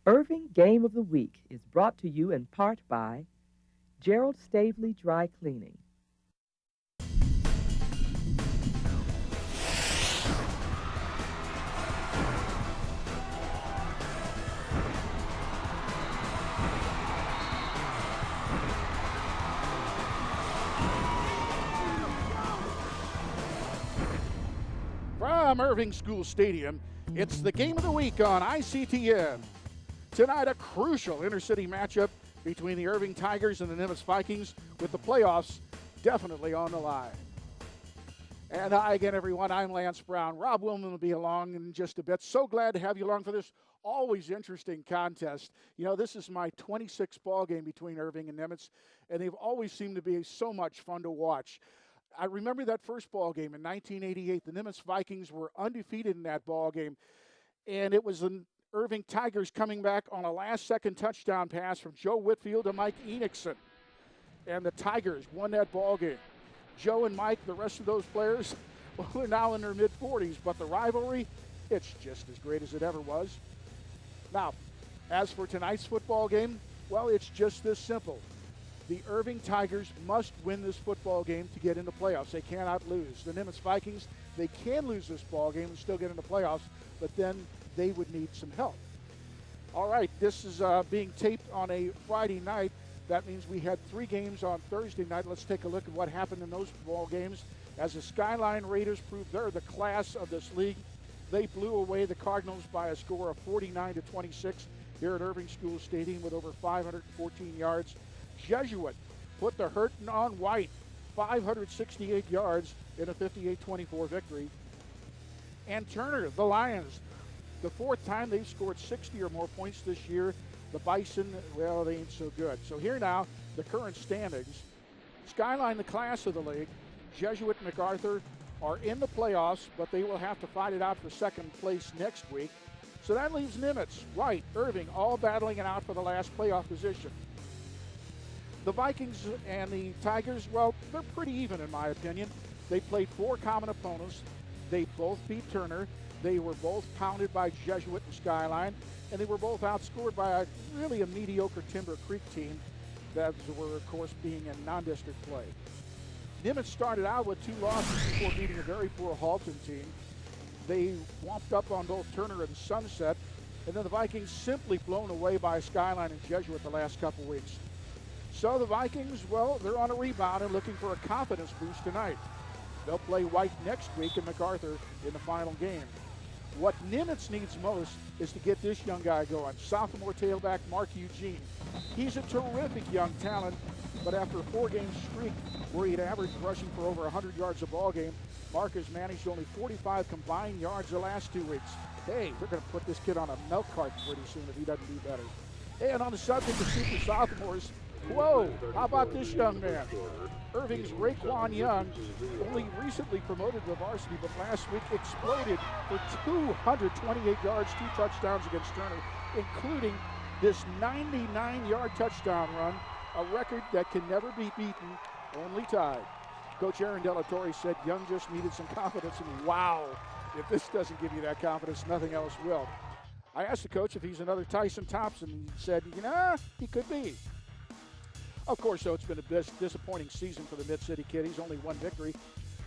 Irving Game of the Week is brought to you in part by Gerald Stavely Dry Cleaning. From Irving Schools Stadium, it's the Game of the Week on ICTN. Tonight, a crucial intercity matchup between the Irving Tigers and the Nimitz Vikings, with the playoffs definitely on the line. And hi again, everyone. I'm Lance Brown. Rob Willman will be along in just a bit. So glad to have you along for this always interesting contest. You know, this is my 26th ball game between Irving and Nimitz, and they've always seemed to be so much fun to watch. I remember that first ball game in 1988. The Nimitz Vikings were undefeated in that ball game, and it was the Irving Tigers coming back on a last-second touchdown pass from Joe Whitfield to Mike Enochson, and the Tigers won that ball game. Joe and Mike, the rest of those players, well, they're now in their mid-40s, but the rivalry, it's just as great as it ever was. Now, as for tonight's football game, well, it's just this simple. The Irving Tigers must win this football game to get into playoffs. They cannot lose. The Nimitz Vikings, they can lose this ball game and still get into playoffs, but then they would need some help. All right, this is being taped on a Friday night. That means we had 3 games on Thursday night. Let's take a look at what happened in those ball games. As the Skyline Raiders proved they're the class of this league, they blew away the Cardinals by a score of 49-26 here at Irving Schools Stadium with over 514 yards. Jesuit put the hurting on White, 568 yards in a 58-24 victory. And Turner, the Lions, the 4th time they've scored 60 or more points this year. The Bison, well, they ain't so good. So here now, the current standings. Skyline, the class of the league, Jesuit and MacArthur are in the playoffs, but they will have to fight it out for second place next week. So that leaves Nimitz, White, Irving, all battling it out for the last playoff position. The Vikings and the Tigers, well, they're pretty even in my opinion. They played 4 common opponents. They both beat Turner. They were both pounded by Jesuit and Skyline, and they were both outscored by a mediocre Timber Creek team that were, of course, being in non-district play. Nimitz started out with 2 losses before beating a very poor Halton team. They whomped up on both Turner and Sunset, and then the Vikings simply blown away by Skyline and Jesuit the last couple weeks. So the Vikings, well, they're on a rebound and looking for a confidence boost tonight. They'll play White next week and MacArthur in the final game. What Nimitz needs most is to get this young guy going. Sophomore tailback Mark Eugene. He's a terrific young talent, but after a 4-game streak where he'd averaged rushing for over 100 yards a ball game, Mark has managed only 45 combined yards the last 2 weeks. Hey, we're going to put this kid on a milk cart pretty soon if he doesn't do better. And on the subject of super sophomores, whoa, how about this young man? Irving's Raekwon Young, only recently promoted to the varsity, but last week exploded for 228 yards, 2 touchdowns against Turner, including this 99-yard touchdown run, a record that can never be beaten, only tied. Coach Aaron Delatorre said Young just needed some confidence, and wow, if this doesn't give you that confidence, nothing else will. I asked the coach if he's another Tyson Thompson, and he said, he could be. Of course, though, it's been a disappointing season for the Mid-City kid. He's only 1 victory.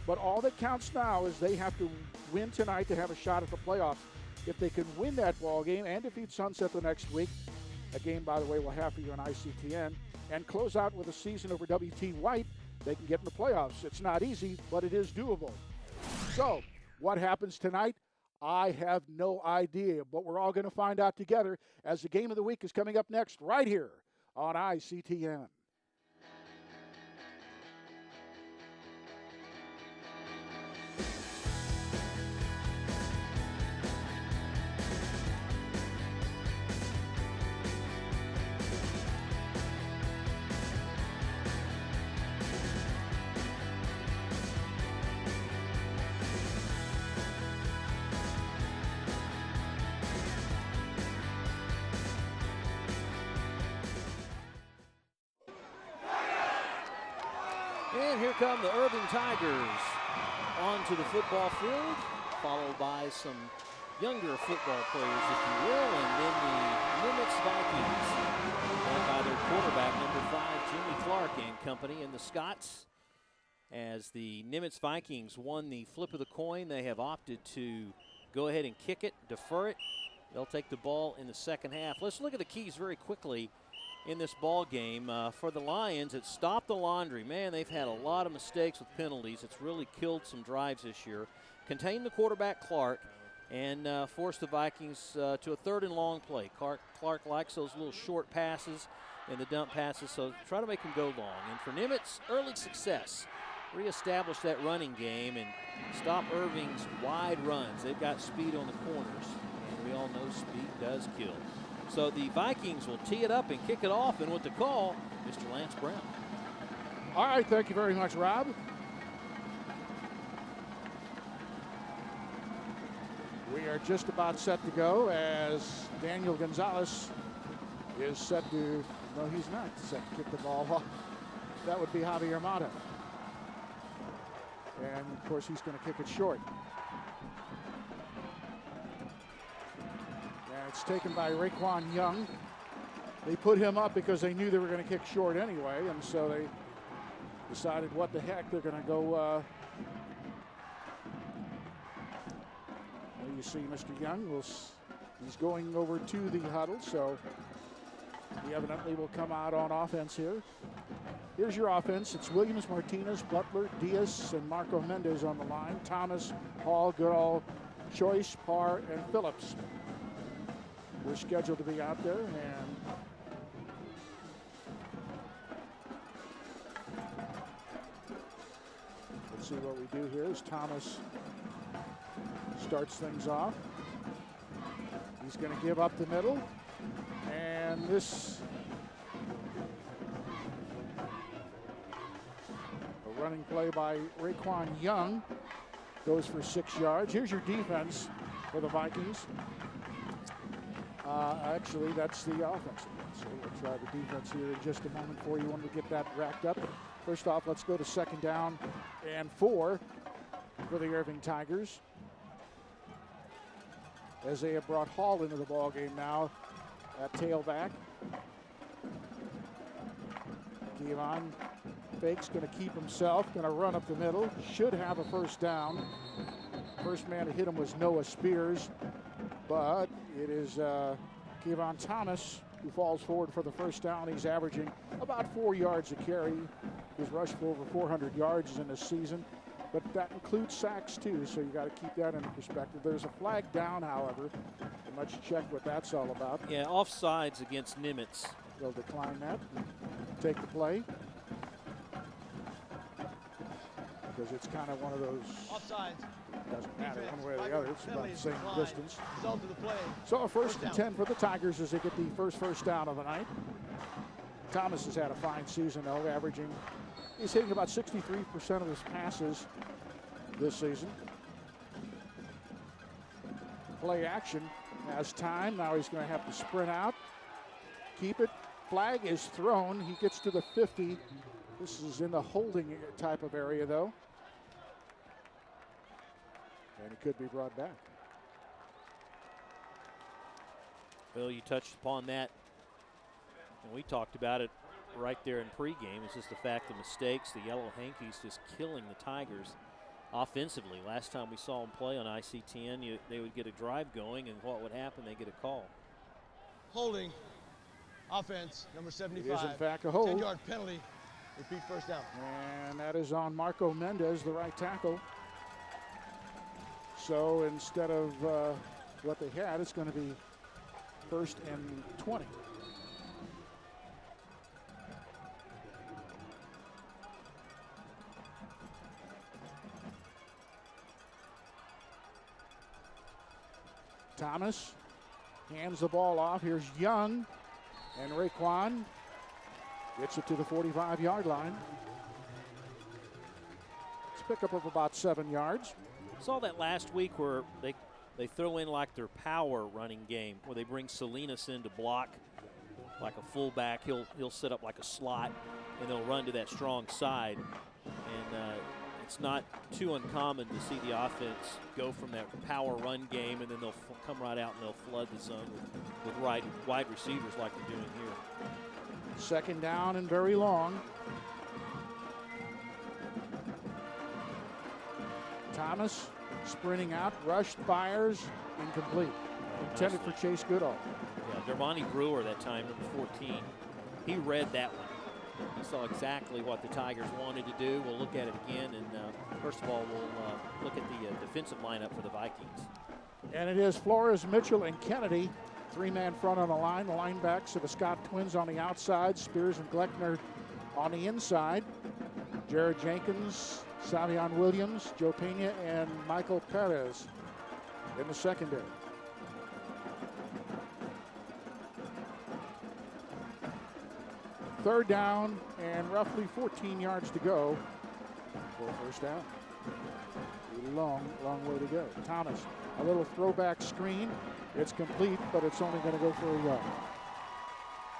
But all that counts now is they have to win tonight to have a shot at the playoffs. If they can win that ball game and defeat Sunset the next week, a game, by the way, we'll have for you on ICTN, and close out with a season over WT White, they can get in the playoffs. It's not easy, but it is doable. So, what happens tonight? I have no idea, but we're all going to find out together as the Game of the Week is coming up next right here on ICTN. And here come the Irving Tigers onto the football field, followed by some younger football players, if you will, and then the Nimitz Vikings, led by their quarterback, number 5, Jimmy Clark and company, and the Scots. As the Nimitz Vikings won the flip of the coin, they have opted to go ahead and kick it, defer it. They'll take the ball in the second half. Let's look at the keys very quickly in this ball game. For the Lions, it's stop the laundry. Man, they've had a lot of mistakes with penalties. It's really killed some drives this year. Contain the quarterback, Clark, and force the Vikings to a 3rd and long play. Clark likes those little short passes and the dump passes, so try to make them go long. And for Nimitz, early success. Reestablish that running game and stop Irving's wide runs. They've got speed on the corners, and we all know speed does kill. So the Vikings will tee it up and kick it off, and with the call, Mr. Lance Brown. All right, thank you very much, Rob. We are just about set to go as Daniel Gonzalez is set to, no, he's not set to kick the ball off. That would be Javier Mata. And, of course, he's going to kick it short. And it's taken by Raekwon Young. They put him up because they knew they were going to kick short anyway, and so they decided, what the heck, they're going to go. You see Mr. Young, he's going over to the huddle, so he evidently will come out on offense here. Here's your offense. It's Williams, Martinez, Butler, Diaz, and Marco Mendez on the line. Thomas, Hall, Goodall, Choice, Parr, and Phillips. We're scheduled to be out there, and let's see what we do here as Thomas starts things off. He's going to give up the middle, and this a running play by Raekwon Young goes for 6 yards. Here's your defense for the Vikings. Actually, that's the offense. So we'll try the defense here in just a moment for you when we get that racked up. First off, let's go to 2nd down and 4 for the Irving Tigers, as they have brought Hall into the ballgame now at tailback. Kevon fakes, going to keep himself, going to run up the middle. Should have a 1st down. First man to hit him was Noah Spears, but it is Kevon Thomas who falls forward for the 1st down. He's averaging about 4 yards a carry. He's rushed for over 400 yards in this season, but that includes sacks too, so you got to keep that into perspective. There's a flag down, however, and let's check what that's all about. Yeah, offsides against Nimitz. They'll decline that, take the play, because it's kind of one of those offsides. Doesn't matter one way or the other. It's about the same distance. Result of the play. So a 1st and 10 for the Tigers as they get the first down of the night. Thomas has had a fine season, though, averaging, he's hitting about 63% of his passes this season. Play action has time. Now he's going to have to sprint out, keep it. Flag is thrown. He gets to the 50. This is in the holding type of area, though. And it could be brought back. Well, you touched upon that, and we talked about it right there in pregame. It's just the fact of mistakes, the Yellow Hankies just killing the Tigers offensively. Last time we saw them play on ICTN, they would get a drive going, and what would happen? They get a call. Holding, offense, number 75. It is, in fact, a hold. 10-yard penalty, repeat 1st down. And that is on Marco Mendez, the right tackle. So instead of what they had, it's going to be 1st and 20. Thomas hands the ball off. Here's Young, and Raekwon gets it to the 45-yard line. It's a pickup of about 7 yards. Saw that last week where they throw in like their power running game, where they bring Salinas in to block like a fullback. He'll set up like a slot, and they'll run to that strong side. And it's not too uncommon to see the offense go from that power run game, and then they'll come right out and they'll flood the zone with wide receivers like they're doing here. Second down and very long. Thomas sprinting out, rushed, fires, incomplete. Intended for Chase Goodall. Yeah, Dermonti Brewer that time, number 14. He read that one. He saw exactly what the Tigers wanted to do. We'll look at it again, and first of all, we'll look at the defensive lineup for the Vikings. And it is Flores, Mitchell, and Kennedy. Three-man front on the line. The linebacks of the Scott twins on the outside. Spears and Gleckner on the inside. Jared Jenkins, Savion Williams, Joe Pena, and Michael Perez in the secondary. Third down and roughly 14 yards to go for first down. Long way to go. Thomas, a little throwback screen. It's complete, but it's only going to go for a yard.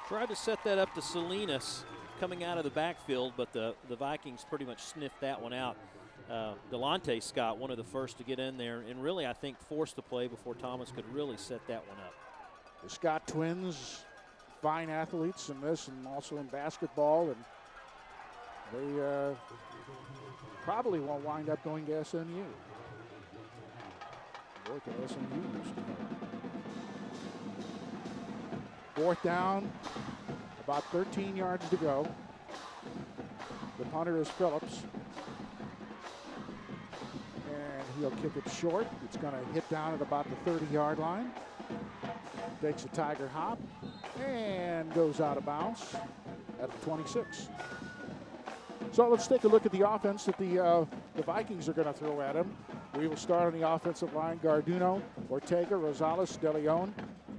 Tried to set that up to Salinas coming out of the backfield, but the Vikings pretty much sniffed that one out. Delonte Scott, one of the first to get in there, and really, I think, forced the play before Thomas could really set that one up. The Scott twins, fine athletes in this and also in basketball, and they probably won't wind up going to SMU. Boy, can SMU used to. Fourth down, about 13 yards to go. The punter is Phillips. And he'll kick it short. It's going to hit down at about the 30-yard line. Takes a Tiger hop and goes out of bounds at the 26. So let's take a look at the offense that the Vikings are going to throw at him. We will start on the offensive line. Garduno, Ortega, Rosales, De Leon,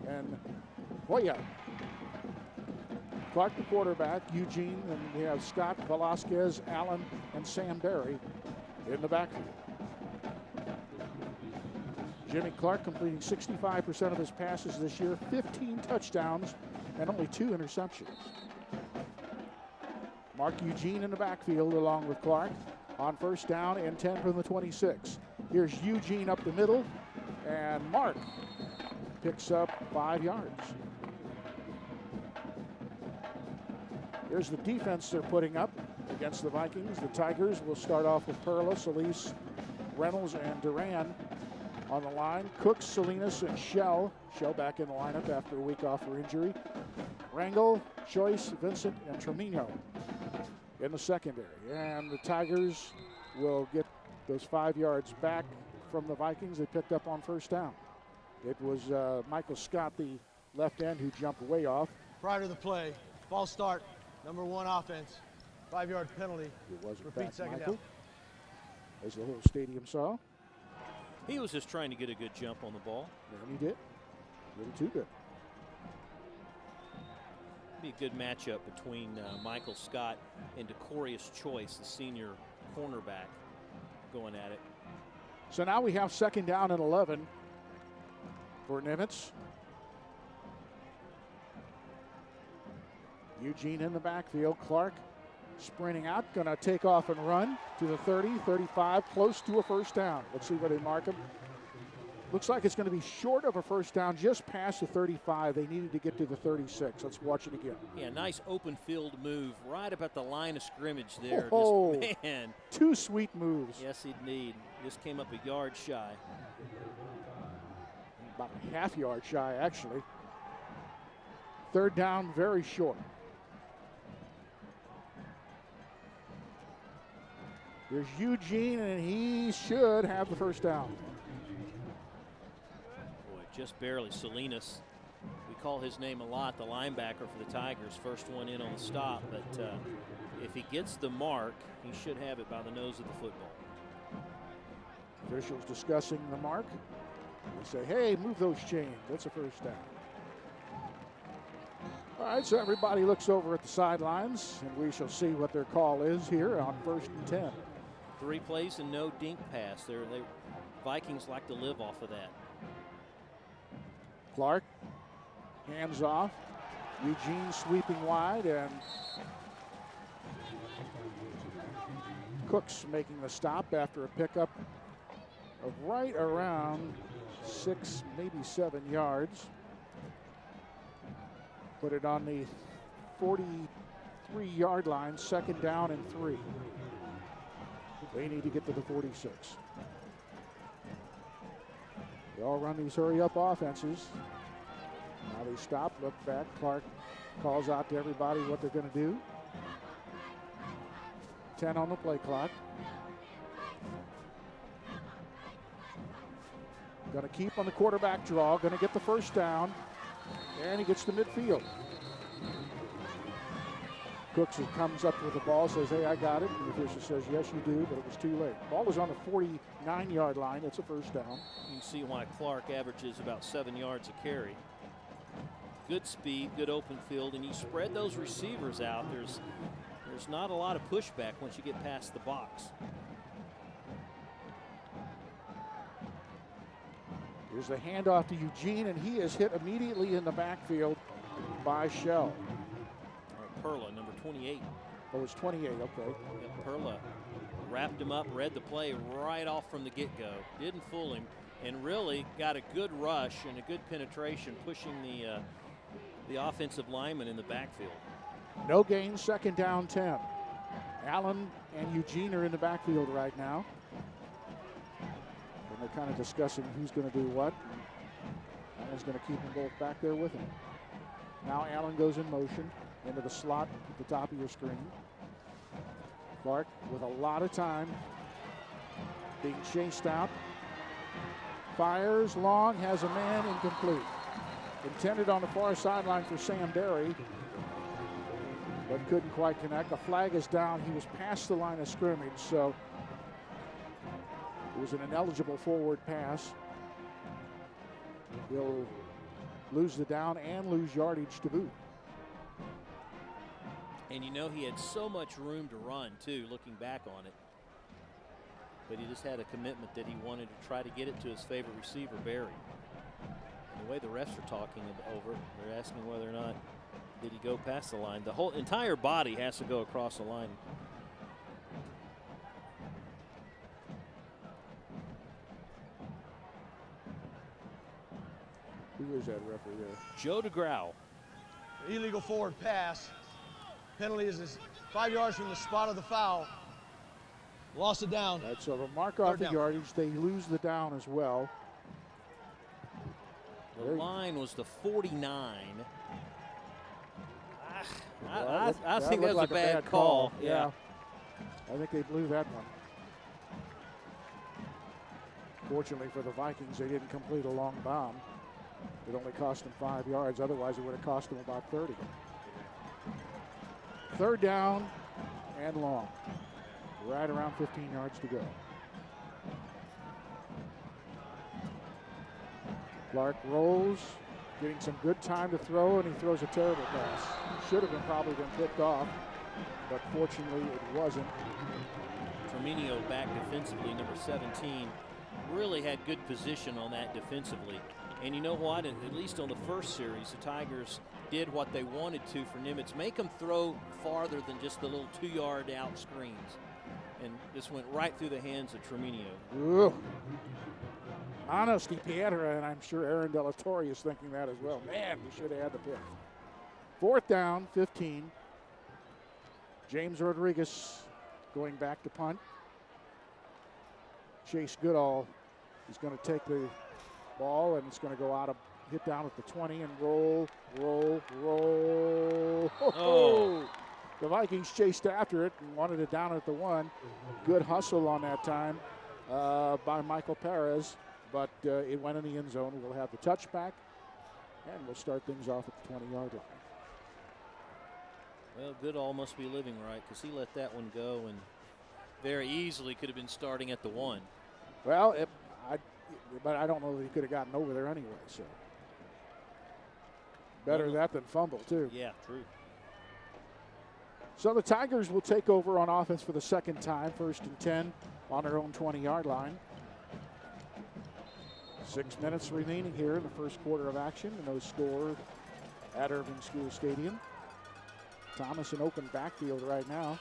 and Hoya. Clark, the quarterback, Eugene, and we have Scott, Velasquez, Allen, and Sam Berry in the backfield. Jimmy Clark completing 65% of his passes this year, 15 touchdowns, and only 2 interceptions. Mark Eugene in the backfield along with Clark on first down and 10 from the 26. Here's Eugene up the middle, and Mark picks up 5 yards. Here's the defense they're putting up against the Vikings. The Tigers will start off with Perla, Solis, Reynolds, and Duran on the line. Cooks, Salinas, and Shell. Shell back in the lineup after a week off for injury. Rangel, Choice, Vincent, and Tremino in the secondary. And the Tigers will get those 5 yards back from the Vikings they picked up on first down. It was Michael Scott, the left end, who jumped way off. Prior to the play, false start, number 1 offense, 5-yard penalty. It was Repeat second Michael, down. as the whole stadium saw. He was just trying to get a good jump on the ball. And he did. A little too good. Be a good matchup between Michael Scott and Decorius Choice, the senior cornerback, going at it. So now we have second down and 11 for Nimitz. Eugene in the backfield. Clark sprinting out, going to take off and run to the 30, 35, close to a first down. Let's see where they mark him. Looks like it's going to be short of a first down, just past the 35. They needed to get to the 36. Let's watch it again. Yeah, nice open field move right about the line of scrimmage there. Oh, just, man. 2 sweet moves. Yes, indeed. Just came up a yard shy. About a half yard shy, actually. Third down, very short. There's Eugene, and he should have the first down. Boy, just barely. Salinas, we call his name a lot, the linebacker for the Tigers. First one in on the stop, but if he gets the mark, he should have it by the nose of the football. Officials discussing the mark. They say, hey, move those chains. That's a first down. All right, so everybody looks over at the sidelines, and we shall see what their call is here on 1st and 10. 3 plays and no dink pass. They Vikings like to live off of that. Clark, hands off. Eugene sweeping wide, and Cooks making the stop after a pickup of right around 6, maybe 7 yards. Put it on the 43-yard line, 2nd down and 3. They need to get to the 46. They all run these hurry-up offenses. Now they stop, look back. Clark calls out to everybody what they're going to do. 10 on the play clock. Going to keep on the quarterback draw. Going to get the first down. And he gets to midfield. Cooks comes up with the ball, says, hey, I got it. And the official says, yes, you do, but it was too late. Ball was on the 49-yard line. It's a first down. You can see why Clark averages about 7 yards a carry. Good speed, good open field, and you spread those receivers out. There's not a lot of pushback once you get past the box. Here's the handoff to Eugene, and he is hit immediately in the backfield by Shell. Perla, number 28. Oh, it's 28, okay. Yep, Perla wrapped him up, read the play right off from the get-go. Didn't fool him, and really got a good rush and a good penetration, pushing the offensive lineman in the backfield. No gain, 2nd down, 10. Allen and Eugene are in the backfield right now. And they're kind of discussing who's going to do what. Allen's going to keep them both back there with him. Now Allen goes in motion into the slot at the top of your screen. Clark with a lot of time, being chased out. Fires long, has a man, incomplete. Intended on the far sideline for Sam Derry, but couldn't quite connect. The flag is down. He was past the line of scrimmage, so it was an ineligible forward pass. He'll lose the down and lose yardage to boot. And you know, he had so much room to run, too, looking back on it. But he just had a commitment that he wanted to try to get it to his favorite receiver, Barry. The way the refs are talking over, they're asking whether or not did he go past the line. The whole entire body has to go across the line. Who is that referee there? Joe DeGrau. Illegal forward pass. Penalty is 5 yards from the spot of the foul. Lost it down. Right, so the mark off the yardage, they lose the down as well. The line was the 49. I think that was like a bad call. Yeah. I think they blew that one. Fortunately for the Vikings, they didn't complete a long bomb. It only cost them 5 yards. Otherwise, it would have cost them about 30. 3rd down and long. Right around 15 yards to go. Clark rolls, getting some good time to throw, and he throws a terrible pass. Should have probably been picked off, but fortunately it wasn't. Firmino back defensively, number 17, really had good position on that defensively. And you know what? At least on the first series, the Tigers did what they wanted to for Nimitz. Make them throw farther than just the little 2-yard out screens. And this went right through the hands of Firmino. Ugh. Honesty, Piedra, and I'm sure Aaron De La Torre is thinking that as well. Man, we should have had the pick. 4th down, 15. James Rodriguez going back to punt. Chase Goodall is going to take the ball, and it's going to go out of, hit down at the 20 and roll. Oh. The Vikings chased after it and wanted it down at the 1. Good hustle on that time by Michael Perez, but it went in the end zone. We'll have the touchback, and we'll start things off at the 20-yard line. Well, Goodall must be living right, because he let that one go and very easily could have been starting at the 1. Well, but I don't know that he could have gotten over there anyway. So better that than fumble, too. Yeah, true. So the Tigers will take over on offense for the 2nd time, 1st and 10 on their own 20-yard line. 6 minutes remaining here in the first quarter of action, and no score at Irving Schools Stadium. Thomas in open backfield right now.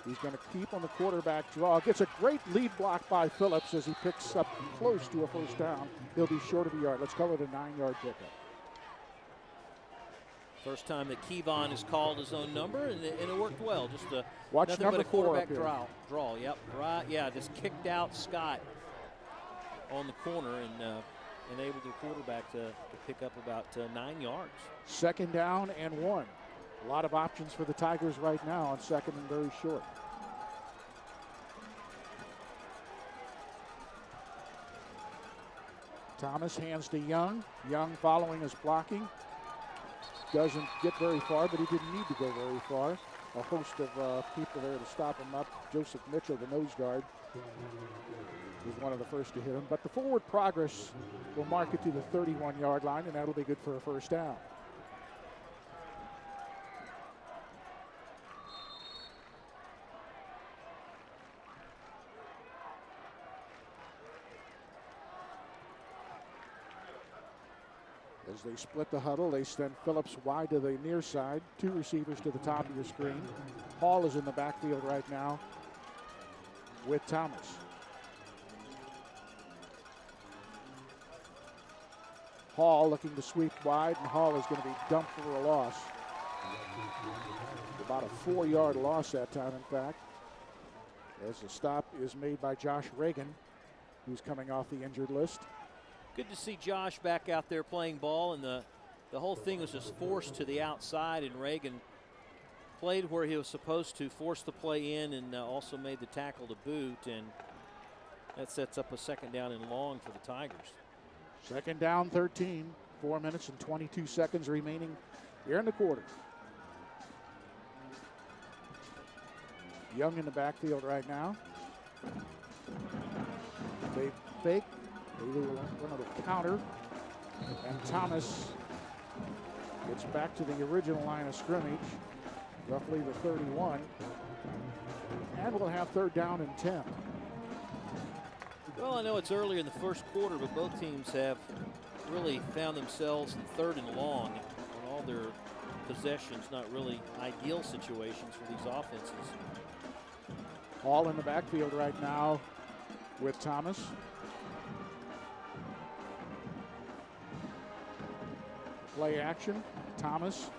He's going to keep on the quarterback draw. Gets a great lead block by Phillips as he picks up close to a first down. He'll be short of a yard. Let's call it a 9-yard pickup. First time that Kevon has called his own number, and it worked well. Just Watch nothing number but a 4 quarterback up here. draw. Yep, right. Yeah, just kicked out Scott on the corner and enabled the quarterback to pick up about 9 yards. 2nd down and 1. A lot of options for the Tigers right now on 2nd and very short. Thomas hands to Young. Young following his blocking. Doesn't get very far, but he didn't need to go very far. A host of people there to stop him up. Joseph Mitchell, the nose guard, was one of the first to hit him. But the forward progress will mark it to the 31-yard line, and that'll be good for a first down. As they split the huddle, they send Phillips wide to the near side. 2 receivers to the top of your screen. Hall is in the backfield right now with Thomas. Hall looking to sweep wide, and Hall is going to be dumped for a loss. About a 4-yard loss that time, in fact, as the stop is made by Josh Reagan, who's coming off the injured list. Good to see Josh back out there playing ball, and the whole thing was just forced to the outside, and Reagan played where he was supposed to, forced the play in, and also made the tackle to boot, and that sets up a 2nd down and long for the Tigers. 2nd down, 13. 4 minutes and 22 seconds remaining here in the quarter. Young in the backfield right now. They fake. They will run a counter. And Thomas gets back to the original line of scrimmage, roughly the 31. And we'll have 3rd down and 10. Well, I know it's earlier in the first quarter, but both teams have really found themselves in 3rd and long on all their possessions. Not really ideal situations for these offenses. Hall in the backfield right now with Thomas. Play action. Thomas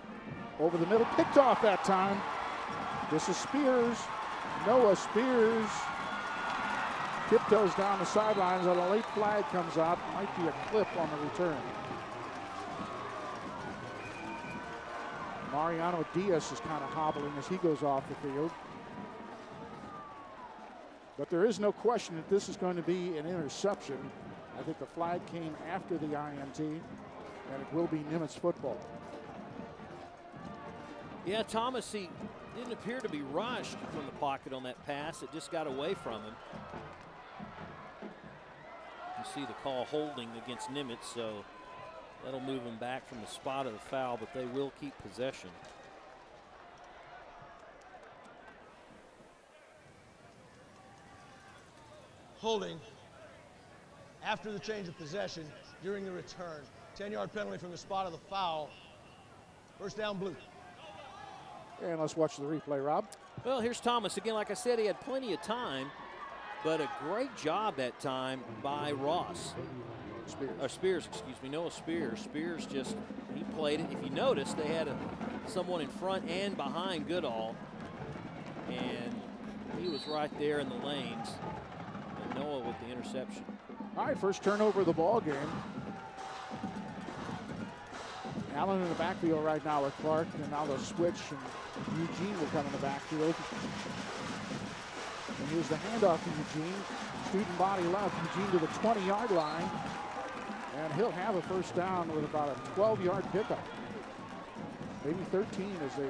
over the middle, picked off that time. This is Spears. Noah Spears tiptoes down the sidelines, and a late flag comes out. Might be a clip on the return. Mariano Diaz is kind of hobbling as he goes off the field. But there is no question that this is going to be an interception. I think the flag came after the INT, and it will be Nimitz football. Yeah, Thomas, he didn't appear to be rushed from the pocket on that pass. It just got away from him. You see the call holding against Nimitz, so that'll move him back from the spot of the foul, but they will keep possession. Holding after the change of possession during the return. 10-yard penalty from the spot of the foul. First down, Blue. And let's watch the replay, Rob. Well, here's Thomas. Again, like I said, he had plenty of time, but a great job that time by Ross. Spears, excuse me, Noah Spears. Spears just, he played it. If you notice, they had someone in front and behind Goodall, and he was right there in the lanes. And Noah with the interception. All right, first turnover of the ball game. Allen in the backfield right now with Clark, and now they'll switch, and Eugene will come in the backfield. And here's the handoff to Eugene. Student body left, Eugene to the 20-yard line, and he'll have a first down with about a 12-yard pickup. Maybe 13 as they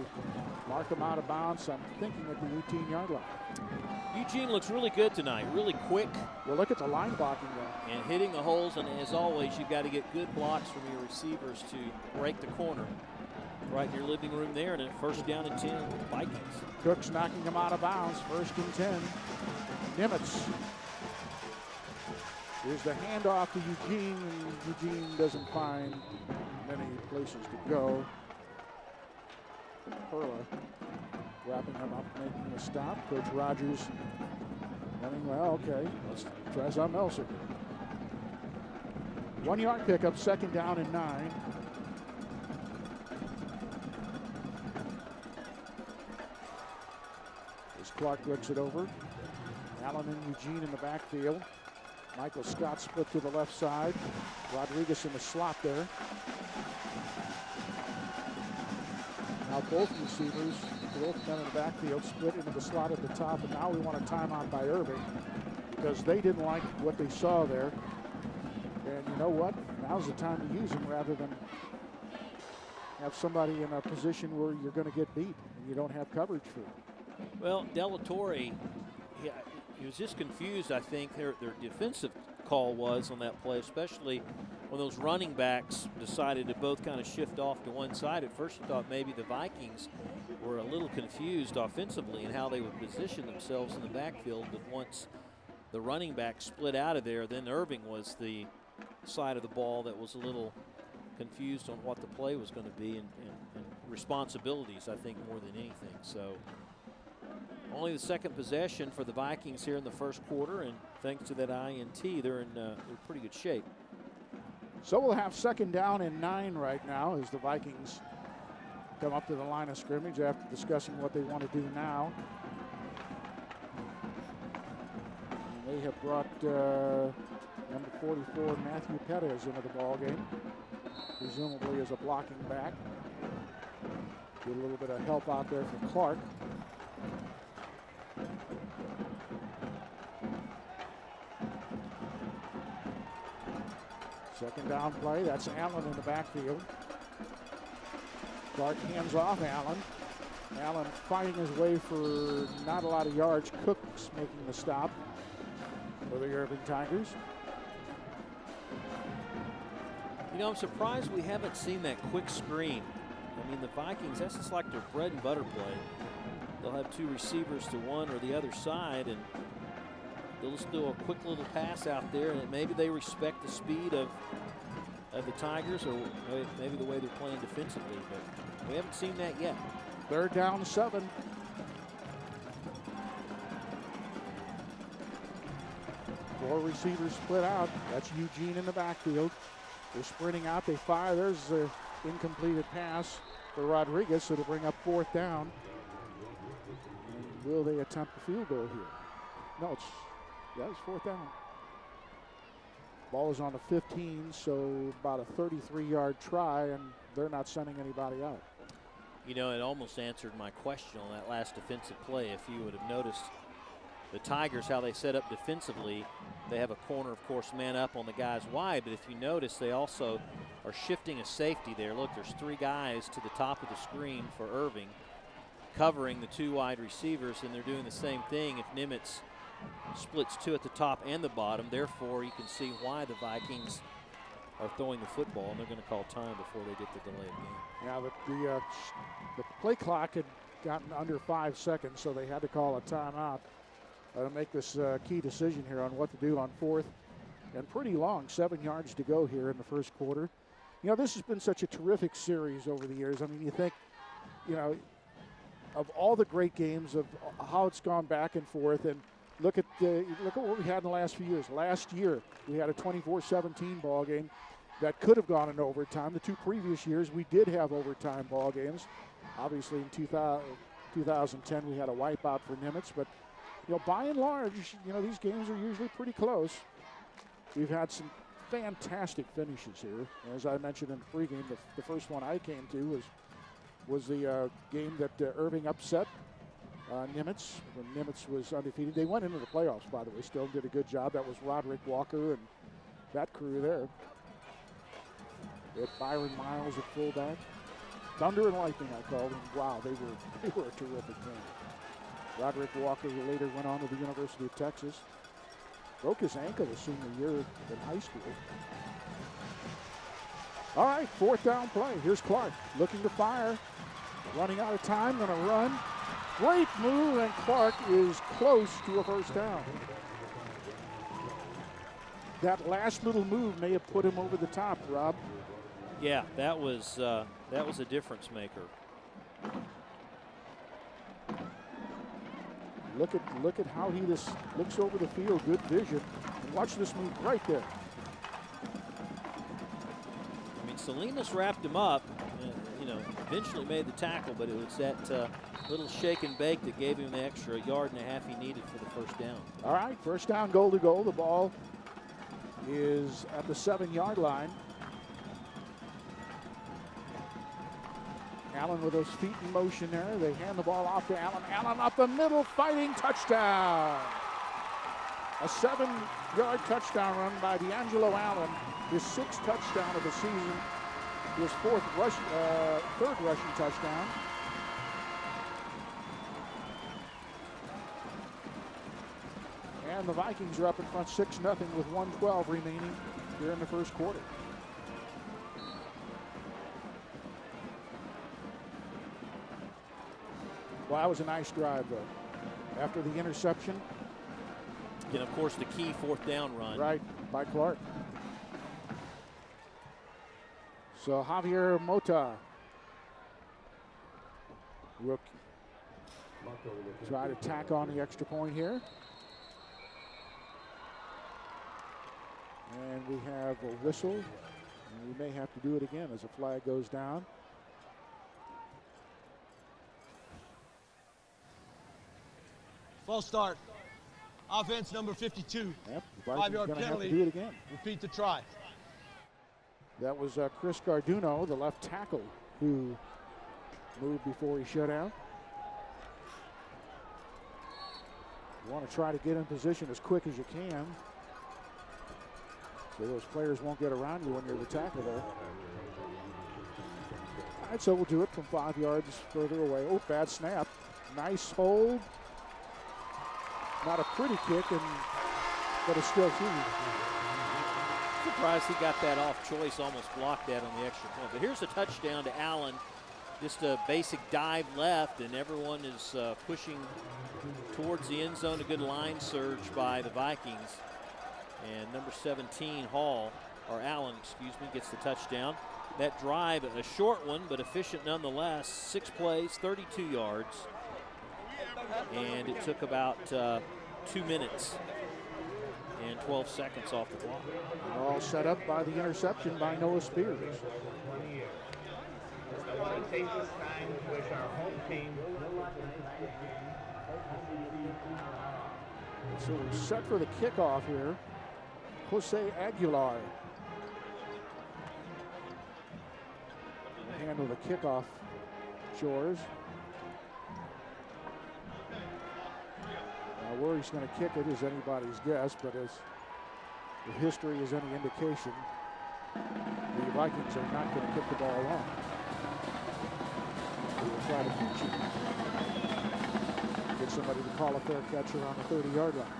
mark him out of bounds. I'm thinking at the 18-yard line. Eugene looks really good tonight, really quick. Well, look at the line blocking there. And hitting the holes, and as always, you've got to get good blocks from your receivers to break the corner. Right in your living room there, and a first down and 10, Vikings. Cook's knocking him out of bounds, 1st and 10. Nimitz. Here's the handoff to Eugene, and Eugene doesn't find many places to go. Perla wrapping him up, making a stop. Coach Rogers running, well, okay, let's try something else here. 1 yard pickup, 2nd down and 9. As Clark looks it over. Allen and Eugene in the backfield. Michael Scott split to the left side. Rodriguez in the slot there. Now both receivers, both men in the backfield, split into the slot at the top, and now we want a timeout by Irving because they didn't like what they saw there. And you know what? Now's the time to use them rather than have somebody in a position where you're going to get beat and you don't have coverage for it. Well, Delatorre, he was just confused, I think, their defensive call was on that play, especially when those running backs decided to both kind of shift off to one side. At first you thought maybe the Vikings were a little confused offensively in how they would position themselves in the backfield, but once the running back split out of there, then Irving was the side of the ball that was a little confused on what the play was going to be and responsibilities, I think, more than anything. So only the 2nd possession for the Vikings here in the 1st quarter, and thanks to that INT, they're in pretty good shape. So we'll have 2nd down and 9 right now as the Vikings come up to the line of scrimmage after discussing what they want to do now. And they have brought number 44, Matthew Perez, into the ball game, presumably as a blocking back. Get a little bit of help out there from Clark. Second down play, that's Allen in the backfield. Clark hands off Allen. Allen fighting his way for not a lot of yards. Cook's making the stop for the Irving Tigers. You know, I'm surprised we haven't seen that quick screen. I mean, the Vikings, that's just like their bread and butter play. They'll have 2 receivers to one or the other side, and they'll just do a quick little pass out there, and maybe they respect the speed of the Tigers, or maybe the way they're playing defensively, but we haven't seen that yet. 3rd down, 7. Four receivers split out. That's Eugene in the backfield. They're sprinting out. They fire. There's an incompleted pass for Rodriguez, so to bring up 4th down. And will they attempt the field goal here? No, it's 4th down. Ball is on the 15, so about a 33-yard try, and they're not sending anybody out. You know, it almost answered my question on that last defensive play. If you would have noticed the Tigers, how they set up defensively, they have a corner, of course, man up on the guys wide, but if you notice, they also are shifting a safety there. Look, there's 3 guys to the top of the screen for Irving covering the 2 wide receivers, and they're doing the same thing if Nimitz splits 2 at the top and the bottom. Therefore, you can see why the Vikings are throwing the football, and they're going to call time before they get the delayed game. Yeah, the play clock had gotten under 5 seconds, so they had to call a timeout to make this key decision here on what to do on 4th and pretty long, 7 yards to go here in the 1st quarter. You know, this has been such a terrific series over the years. I mean, you think, you know, of all the great games, of how it's gone back and forth, and look at what we had in the last few years. Last year, we had a 24-17 ball game that could have gone in overtime. The 2 previous years, we did have overtime ball games. Obviously, in 2010, we had a wipeout for Nimitz, but you know, by and large, you know, these games are usually pretty close. We've had some fantastic finishes here. As I mentioned in the pregame, the first one I came to was the game that Irving upset Nimitz when Nimitz was undefeated. They went into the playoffs, by the way, still did a good job. That was Roderick Walker and that crew there. They had Byron Miles at fullback. Thunder and Lightning, I called them. Wow, they were a terrific game. Roderick Walker, who later went on to the University of Texas, broke his ankle his senior year in high school. All right, 4th down play. Here's Clark looking to fire. Running out of time, going to run. Great move, and Clark is close to a 1st down. That last little move may have put him over the top, Rob. Yeah, that was a difference maker. Look at how he just looks over the field. Good vision. And watch this move right there. I mean, Salinas wrapped him up and, eventually made the tackle, but it was that little shake and bake that gave him the extra yard and a half he needed for the first down. All right, first down, goal to goal. The ball is at the 7-yard line. Allen with those feet in motion there. They hand the ball off to Allen. Allen up the middle, fighting, touchdown. A 7-yard touchdown run by D'Angelo Allen. His 6th touchdown of the season. His third rushing touchdown. And the Vikings are up in front 6-0 with 1:12 remaining here in the first quarter. Well, that was a nice drive, though. After the interception. And, of course, the key 4th down run. Right, by Clark. So Javier Mota will try to tack on the extra point here. And we have a whistle. And we may have to do it again as a flag goes down. False start. Offense number 52. Yep, the Vikings are going to have to do it again. Repeat the try. That was Chris Garduno, the left tackle, who moved before he shut out. You want to try to get in position as quick as you can, so those players won't get around you when you're the tackle there. All right, so we'll do it from 5 yards further away. Oh, bad snap. Nice hold. Not a pretty kick, but it's still huge. Surprised he got that off choice, almost blocked that on the extra point. But here's a touchdown to Allen. Just a basic dive left, and everyone is pushing towards the end zone. A good line surge by the Vikings. And number 17, Allen, gets the touchdown. That drive, a short one, but efficient nonetheless. 6 plays, 32 yards. And it took about 2 minutes and 12 seconds off the clock. And all set up by the interception by Noah Spears. I want to take this time to wish our home team. So we're set for the kickoff here. Jose Aguilar will handle the kickoff chores. Where he's going to kick it is anybody's guess, but as if history is any indication, the Vikings are not going to kick the ball long. They will try to pinch it. Get somebody to call a fair catch around the 30-yard line.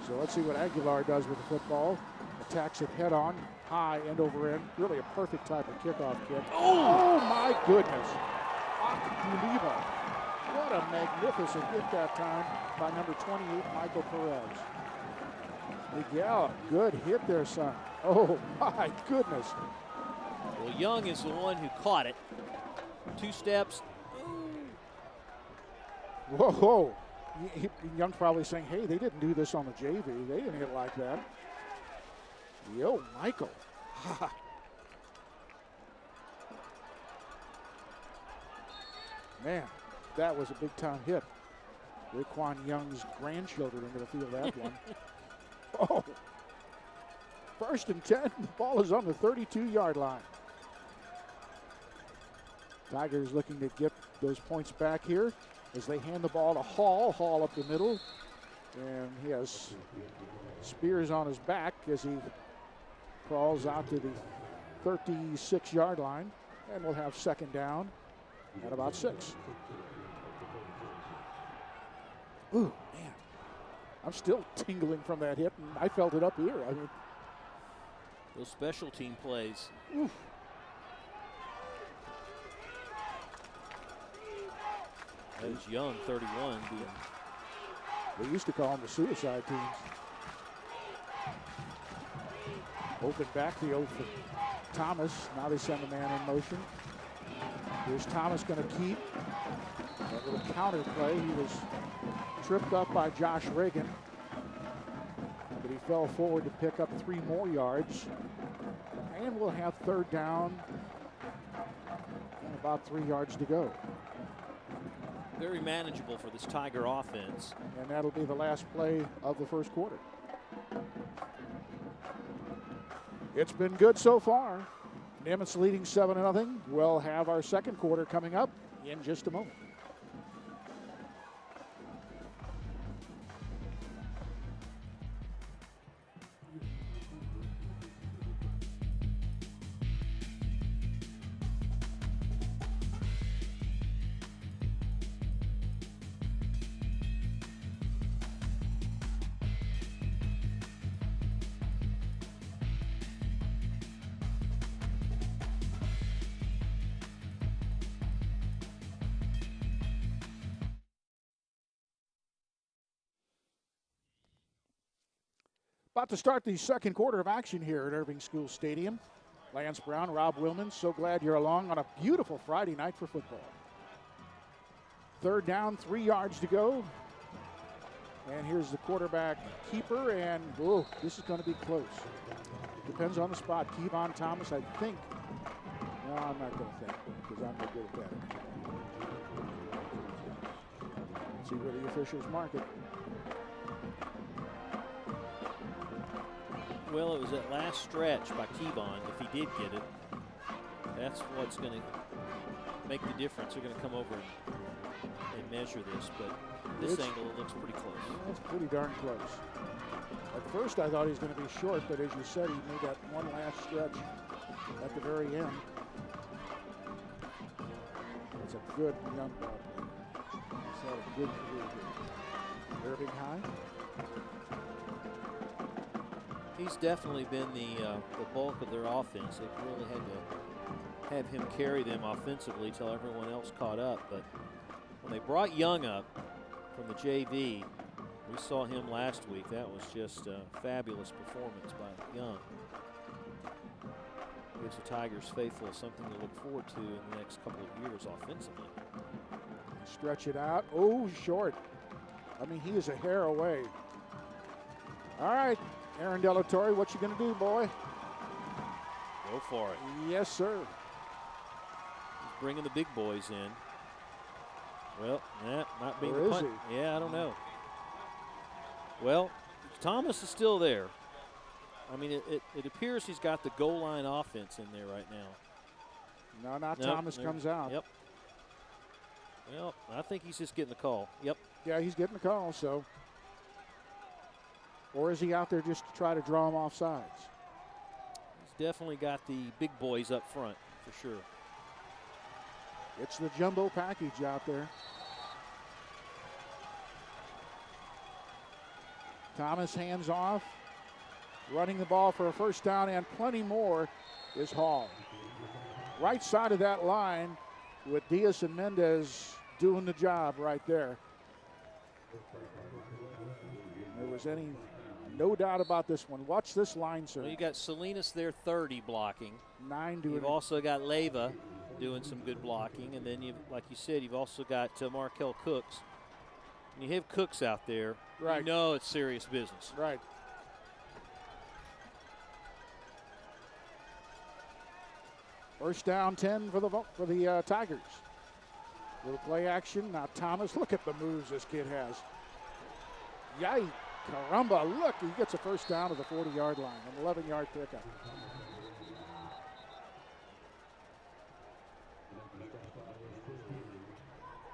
So let's see what Aguilar does with the football. Attacks it head on, high, end over end. Really a perfect type of kickoff kick. Oh my goodness. Unbelievable. What a magnificent hit that time by number 28, Michael Perez. Miguel, good hit there, son. Oh, my goodness. Well, Young is the one who caught it. 2 steps. Whoa, whoa. Young's probably saying, hey, they didn't do this on the JV. They didn't hit like that. Yo, Michael. Man. That was a big-time hit. Raekwon Young's grandchildren are going to feel that one. Oh. 1st and 10. The ball is on the 32-yard line. Tigers looking to get those points back here as they hand the ball to Hall. Hall up the middle. And he has Spears on his back as he crawls out to the 36-yard line. And we'll have 2nd down at about 6. Ooh, man. I'm still tingling from that hit, and I felt it up here. I mean, those special team plays. Oof. That was Young, 31. They used to call them the suicide teams. Open backfield for Thomas. Now they send the man in motion. Here's Thomas going to keep. That little counter play, he was tripped up by Josh Reagan, but he fell forward to pick up 3 more yards. And we'll have third down and about 3 yards to go. Very manageable for this Tiger offense. And that'll be the last play of the first quarter. It's been good so far. Nimitz leading 7-0. We'll have our second quarter coming up in just a moment. About to start the second quarter of action here at Irving Schools Stadium. Lance Brown, Rob Willman, so glad you're along on a beautiful Friday night for football. Third down, 3 yards to go. And here's the quarterback keeper, and whoa, this is going to be close. Depends on the spot. Kevon Thomas, I think. No, I'm not going to think because I'm not good at that. Let's see where the officials mark it. Well, it was that last stretch by Kevon. If he did get it, that's what's going to make the difference. They're going to come over and measure this, but this angle looks pretty close. Yeah, it's pretty darn close. At first, I thought he was going to be short, but as you said, he made that one last stretch at the very end. It's a good young ball player. He's had a good career here. Irving high. He's definitely been the bulk of their offense. They've really had to have him carry them offensively till everyone else caught up. But when they brought Young up from the JV, we saw him last week. That was just a fabulous performance by Young. Gives the Tigers faithful something to look forward to in the next couple of years offensively. Stretch it out. Oh, short. I mean, he is a hair away. All right. Aaron Delatorre, what you going to do, boy? Go for it. Yes, sir. He's bringing the big boys in. Well, that might be Where the is punt. he? Yeah, I don't know. Well, Thomas is still there. I mean, it appears he's got the goal line offense in there right now. No, not Nope, Thomas there- comes out. Yep. Well, I think he's just getting the call. Yep. Yeah, he's getting the call, so. Or is he out there just to try to draw him off sides? He's definitely got the big boys up front, for sure. It's the jumbo package out there. Thomas hands off. Running the ball for a first down and plenty more is Hall. Right side of that line with Diaz and Mendez doing the job right there. There was no doubt about this one. Watch this line, sir. Well, you got Salinas there 30 blocking. 9 doing You've it. also got Leyva doing some good blocking. And then, like you said, you've also got Markel Cooks. When you have Cooks out there, Right. you know it's serious business. Right. First down 10 for the Tigers. Little play action. Now Thomas, look at the moves this kid has. Yikes. Caramba, look, he gets a first down to the 40-yard line, an 11-yard pickup.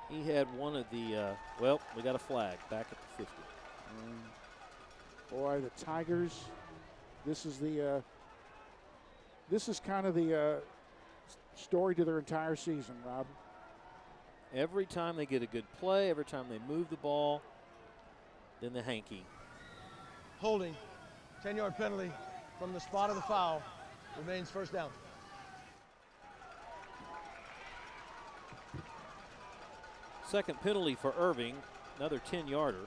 He had one of the, well, we got a flag back at the 50. Boy, the Tigers, this is kind of the story to their entire season, Rob. Every time they get a good play, every time they move the ball, then the hanky. Holding, 10-yard penalty from the spot of the foul, remains first down. Second penalty for Irving, another 10-yarder.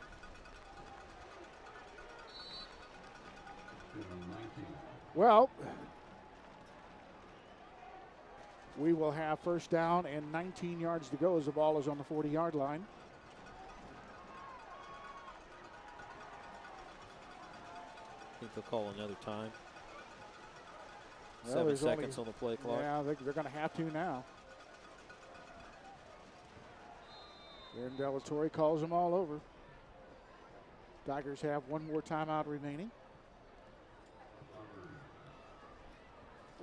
Well, We will have first down and 19 yards to go as the ball is on the 40-yard line. I think they'll call another time. Well, 7 seconds on the play clock. Yeah, they're going to have to now. Aaron Delatorre calls them all over. Tigers have one more timeout remaining.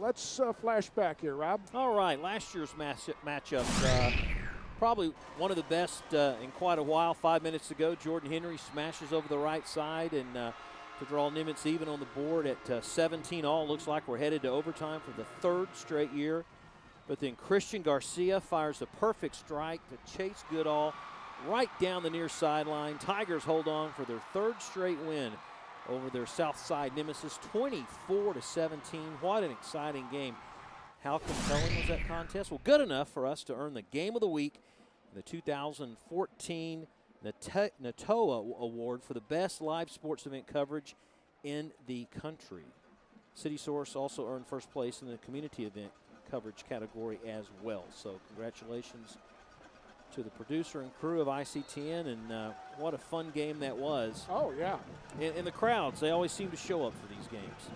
Let's flash back here, Rob. All right, last year's matchup, probably one of the best in quite a while. 5 minutes ago, Jordan Henry smashes over the right side and to draw Nimitz even on the board at 17 all. Looks like we're headed to overtime for the third straight year. But then Christian Garcia fires a perfect strike to Chase Goodall right down the near sideline. Tigers hold on for their third straight win over their south side nemesis, 24-17. What an exciting game. How compelling was that contest? Well, good enough for us to earn the Game of the Week, the 2014 NATOA Award for the best live sports event coverage in the country. City Source also earned first place in the community event coverage category as well. So congratulations to the producer and crew of ICTN, and what a fun game that was. Oh, yeah. And the crowds, they always seem to show up for these games.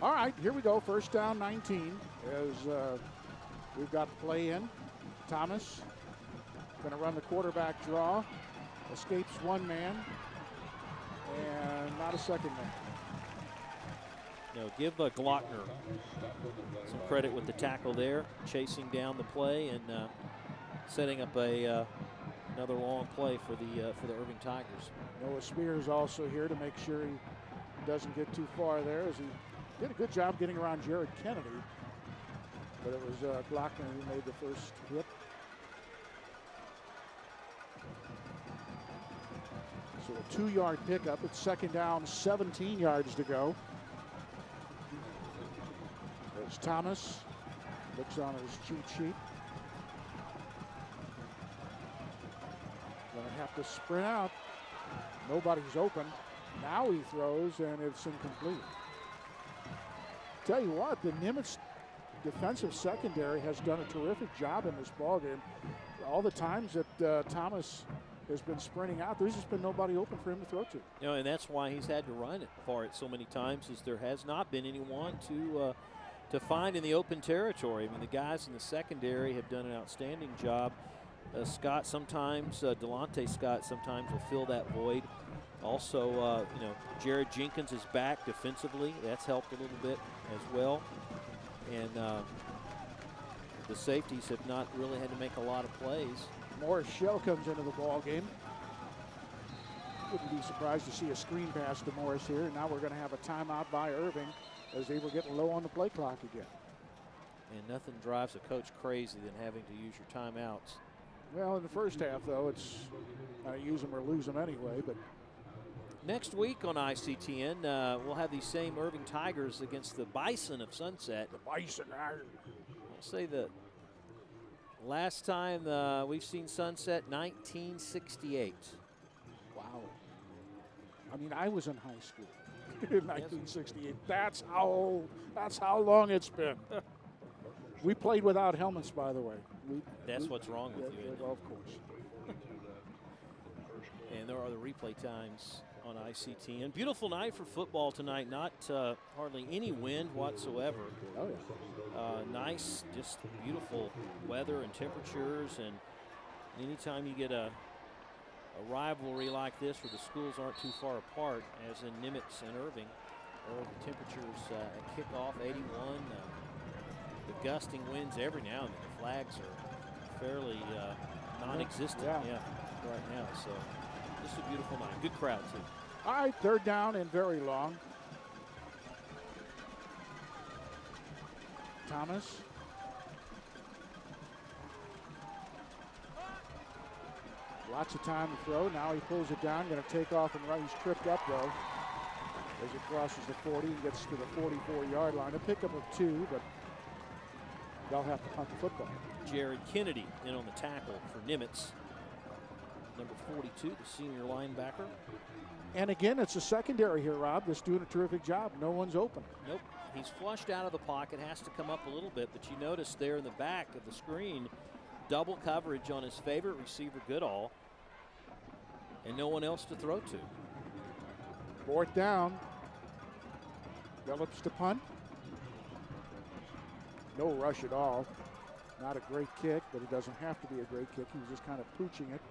All right, here we go. First down, 19. As we've got the play in. Thomas going to run the quarterback draw. Escapes one man and not a second man. Give Glockner some credit with the tackle there, chasing down the play and setting up another long play for the Irving Tigers. Noah Spears also here to make sure he doesn't get too far there, as he did a good job getting around Jared Kennedy. But it was Glockner who made the first hit. So a 2-yard pickup. It's second down, 17 yards to go. There's Thomas. Looks on his cheat sheet. Gonna have to sprint out. Nobody's open. Now he throws, and it's incomplete. Tell you what, the Nimitz defensive secondary has done a terrific job in this ballgame. All the times that Thomas has been sprinting out, there's just been nobody open for him to throw to. And that's why he's had to run it for it so many times, is there has not been anyone to find in the open territory. I mean, the guys in the secondary have done an outstanding job. Scott sometimes, Delonte Scott sometimes will fill that void. Also, Jared Jenkins is back defensively. That's helped a little bit as well. And the safeties have not really had to make a lot of plays. Morris Shell comes into the ball game. Wouldn't be surprised to see a screen pass to Morris here. And now we're going to have a timeout by Irving, as they were getting low on the play clock again. And nothing drives a coach crazy than having to use your timeouts. Well, in the first half, though, it's use them or lose them anyway. But next week on ICTN, we'll have these same Irving Tigers against the Bison of Sunset. The Bison. I'll say that last time we've seen Sunset, 1968. Wow. I mean, I was in high school in 1968. That's how long it's been. We played without helmets, by the way. That's what's wrong with you. Of course. And there are the replay times on ICTN. Beautiful night for football tonight. Not hardly any wind whatsoever. Oh, yeah. Nice, just beautiful weather and temperatures. And anytime you get a rivalry like this where the schools aren't too far apart, as in Nimitz and Irving, or the temperatures at kickoff, 81. The gusting winds every now and then. The flags are fairly non-existent right now. So just a beautiful night. Good crowd, too. All right, third down and very long. Thomas. Lots of time to throw. Now he pulls it down. Going to take off and run. He's tripped up, though, as he crosses the 40 and gets to the 44-yard line. A pickup of 2, but they'll have to punt the football. Jared Kennedy in on the tackle for Nimitz. Number 42, the senior linebacker. And again, it's a secondary here, Rob, that's doing a terrific job. No one's open. Nope. He's flushed out of the pocket, has to come up a little bit, but you notice there in the back of the screen, double coverage on his favorite receiver, Goodall, and no one else to throw to. 4th down. Phillips to punt. No rush at all. Not a great kick, but it doesn't have to be a great kick. He was just kind of pooching it.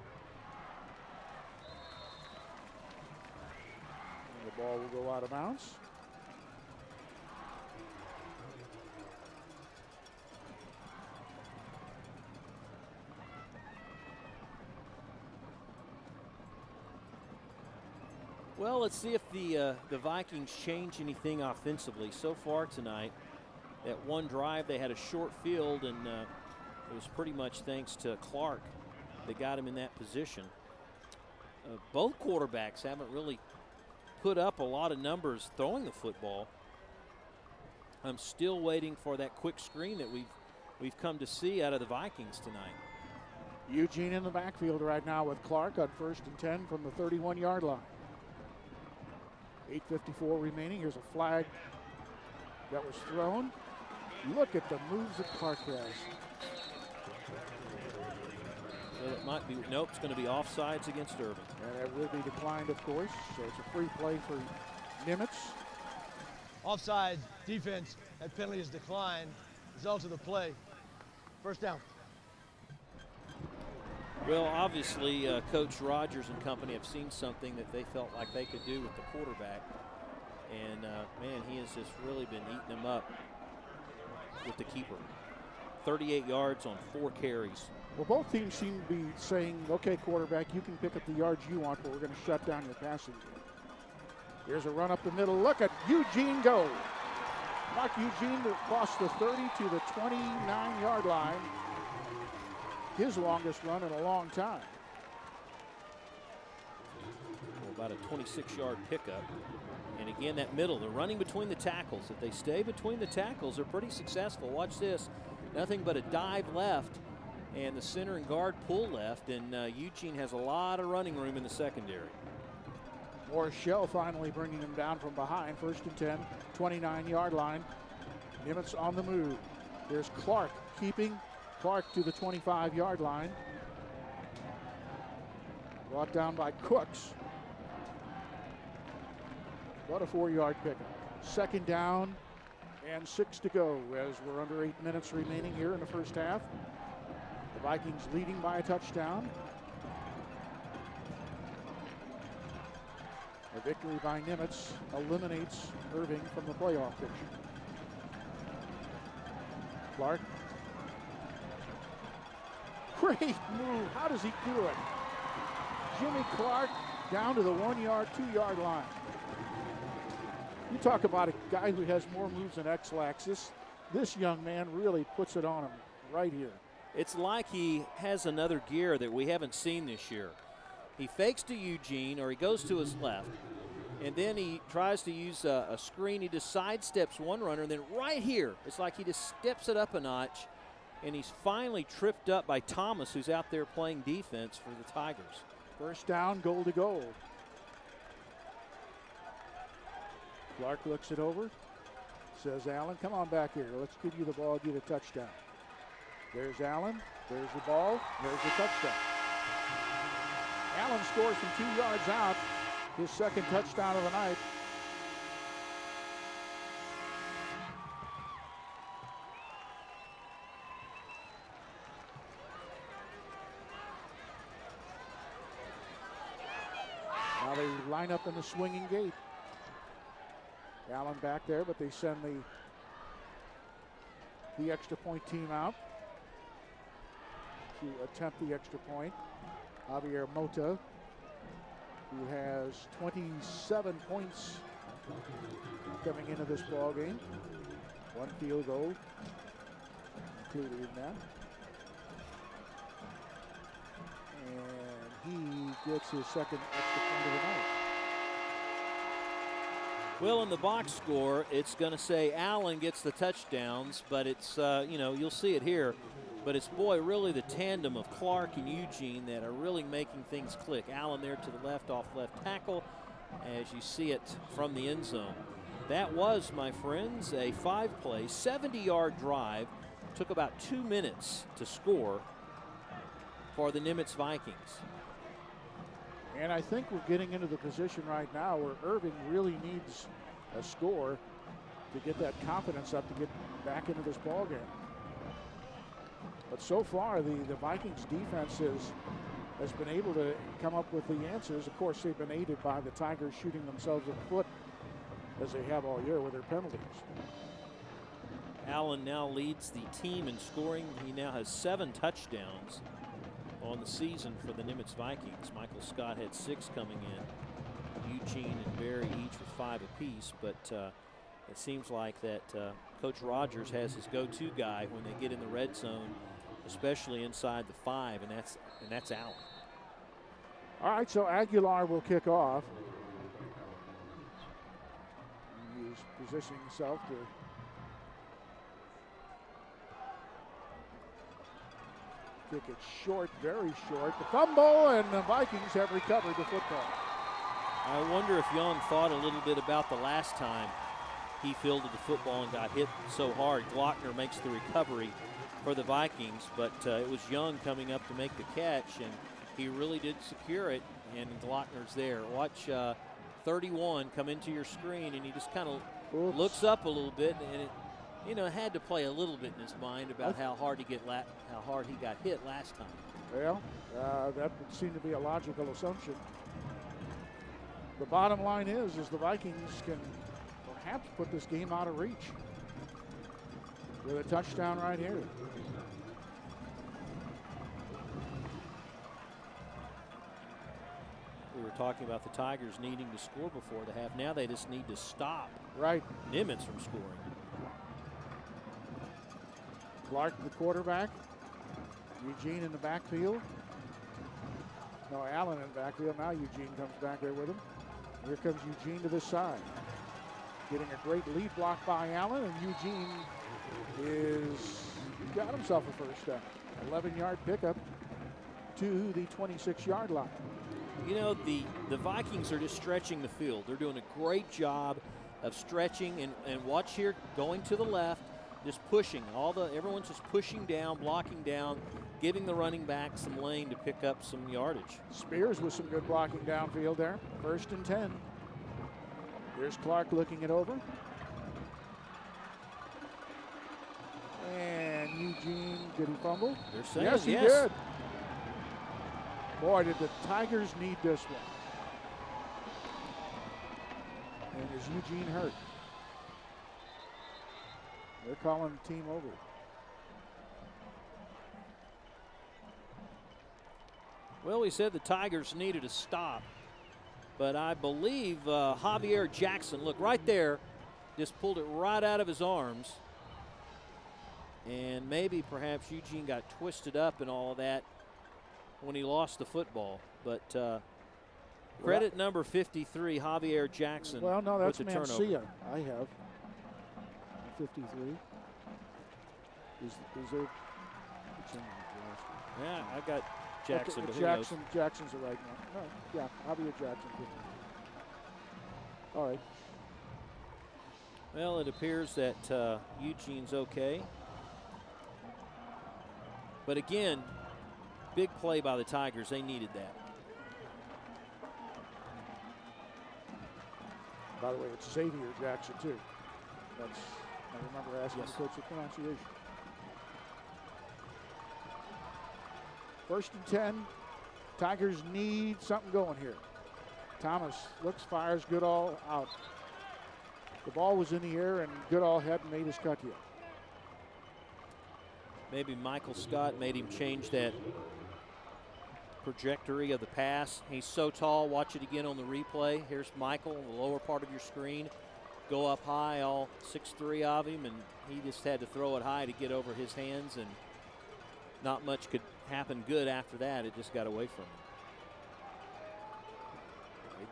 And the ball will go out of bounds. Well, let's see if the Vikings change anything offensively. So far tonight, that one drive, they had a short field, and it was pretty much thanks to Clark that got him in that position. Both quarterbacks haven't really put up a lot of numbers throwing the football. I'm still waiting for that quick screen that we've come to see out of the Vikings tonight. Eugene in the backfield right now with Clark on 1st and 10 from the 31-yard line. 8:54 remaining. Here's a flag that was thrown. Look at the moves that Clark has. Well, it might be, nope, it's going to be offsides against Irving. And it will be declined, of course, so it's a free play for Nimitz. Offside defense. That penalty is declined. Result of the play. 1st down. Well, obviously, Coach Rogers and company have seen something that they felt like they could do with the quarterback. And, man, he has just really been eating them up with the keeper. 38 yards on 4 carries. Well, both teams seem to be saying, okay, quarterback, you can pick up the yards you want, but we're going to shut down your passing game. Here's a run up the middle. Look at Eugene go. Mark Eugene across the 30 to the 29-yard line. His longest run in a long time. Well, about a 26-yard pickup. And again, that middle, they're running between the tackles. If they stay between the tackles, they're pretty successful. Watch this. Nothing but a dive left, and the center and guard pull left, and Eugene has a lot of running room in the secondary. Morris Shell finally bringing him down from behind. 1st and 10, 29-yard line. Nimitz on the move. There's Clark keeping Clark to the 25-yard line. Brought down by Cooks. What a 4-yard pickup. 2nd down and 6 to go as we're under 8 minutes remaining here in the first half. The Vikings leading by a touchdown. A victory by Nimitz eliminates Irving from the playoff picture. Clark. Great move. How does he do it? Jimmy Clark down to the 1-yard, 2-yard line. You talk about a guy who has more moves than X-Lax. This young man really puts it on him right here. It's like he has another gear that we haven't seen this year. He fakes to Eugene, or he goes to his left, and then he tries to use a screen. He just sidesteps one runner, and then right here, it's like he just steps it up a notch, and he's finally tripped up by Thomas, who's out there playing defense for the Tigers. 1st down, goal to goal. Clark looks it over, says, Allen, come on back here. Let's give you the ball, get a touchdown. There's Allen, there's the ball, there's the touchdown. Allen scores from 2 yards out, his 2nd touchdown of the night. Now they line up in the swinging gate. Allen back there, but they send the extra point team out to attempt the extra point. Javier Mota, who has 27 points coming into this ball game. 1 field goal included in that. And he gets his 2nd extra point of the night. Well, in the box score, it's going to say Allen gets the touchdowns, but it's, you'll see it here. But it's, boy, really the tandem of Clark and Eugene that are really making things click. Allen there to the left, off left tackle, as you see it from the end zone. That was, my friends, a 5-play, 70-yard drive. Took about 2 minutes to score for the Nimitz Vikings. And I think we're getting into the position right now where Irving really needs a score to get that confidence up to get back into this ball game. But so far, the Vikings defense has been able to come up with the answers. Of course, they've been aided by the Tigers shooting themselves in the foot as they have all year with their penalties. Allen now leads the team in scoring. He now has 7 touchdowns on the season for the Nimitz Vikings. Michael Scott had 6 coming in. Eugene and Barry each with 5 apiece, but it seems like that Coach Rogers has his go-to guy when they get in the red zone, especially inside the 5, and that's Allen. All right, so Aguilar will kick off. He's positioning himself to kick it short, very short. The fumble, and the Vikings have recovered the football. I wonder if Young thought a little bit about the last time he fielded the football and got hit so hard. Glockner makes the recovery for the Vikings, but it was Young coming up to make the catch, and he really did secure it, and Glockner's there. Watch 31 come into your screen, and he just kind of looks up a little bit, and it had to play a little bit in his mind about how hard he got hit last time. Well, that would seem to be a logical assumption. The bottom line is the Vikings can perhaps put this game out of reach with a touchdown right here. We were talking about the Tigers needing to score before the half. Now they just need to stop Nimitz from scoring. Clark, the quarterback. Eugene in the backfield. No, Allen in the backfield. Now Eugene comes back there with him. Here comes Eugene to this side. Getting a great lead block by Allen, and Eugene got himself a first down. 11-yard pickup to the 26-yard line. You know, the Vikings are just stretching the field. They're doing a great job of stretching, and watch here, going to the left, just pushing. Everyone's just pushing down, blocking down, giving the running back some lane to pick up some yardage. Spears with some good blocking downfield there. 1st and 10. Here's Clark looking it over. And Eugene, did he fumble? Yes, he did. Boy, did the Tigers need this one. And is Eugene hurt? They're calling the team over. Well, we said the Tigers needed a stop, but I believe Javier Jackson, look right there, just pulled it right out of his arms. And maybe perhaps Eugene got twisted up and all of that when he lost the football. But credit number 53, Javier Jackson. Well, no, that's with the turnover. Mancia. I have 53. Is there? Yeah, I got Jackson. Okay, but Jackson's the right one. No, yeah, Javier Jackson. All right. Well, it appears that Eugene's okay. But again, big play by the Tigers. They needed that. By the way, it's Xavier Jackson, too. I remember asking the coach the pronunciation. 1st and 10. Tigers need something going here. Thomas looks, fires, Goodall out. The ball was in the air, and Goodall hadn't made his cut yet. Maybe Michael Scott made him change that trajectory of the pass. He's so tall. Watch it again on the replay. Here's Michael on the lower part of your screen. Go up high, all 6'3" of him, and he just had to throw it high to get over his hands, and not much could happen good after that. It just got away from him.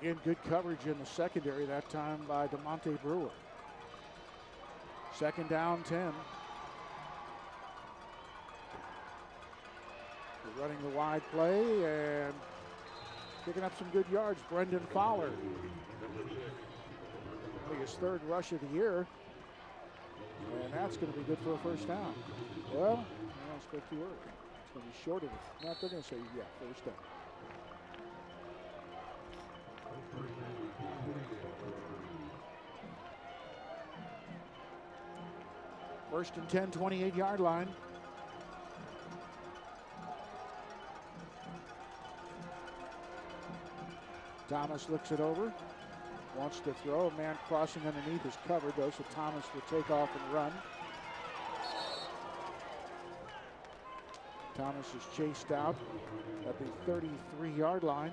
Again, good coverage in the secondary that time by DeMonte Brewer. 2nd down, 10. They're running the wide play and picking up some good yards. Brendan Fowler. He his third rush of the year. And that's going to be good for a first down. Well, I spoke too early. It's going to be short of it. No, they're going to say, yeah, first down. First and 10, 28-yard line. Thomas looks it over. Wants to throw. A man crossing underneath is covered, though, so Thomas will take off and run. Thomas is chased out at the 33-yard line.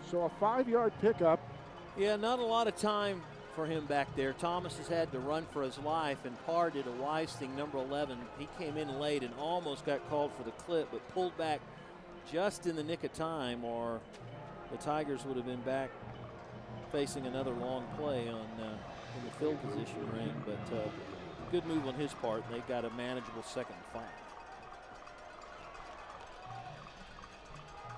So a 5-yard pickup. Yeah, not a lot of time for him back there. Thomas has had to run for his life, and Parr did a wise thing, number 11. He came in late and almost got called for the clip, but pulled back just in the nick of time, or the Tigers would have been back facing another long play on in the field position ring. But good move on his part. They got a manageable 2nd and 5.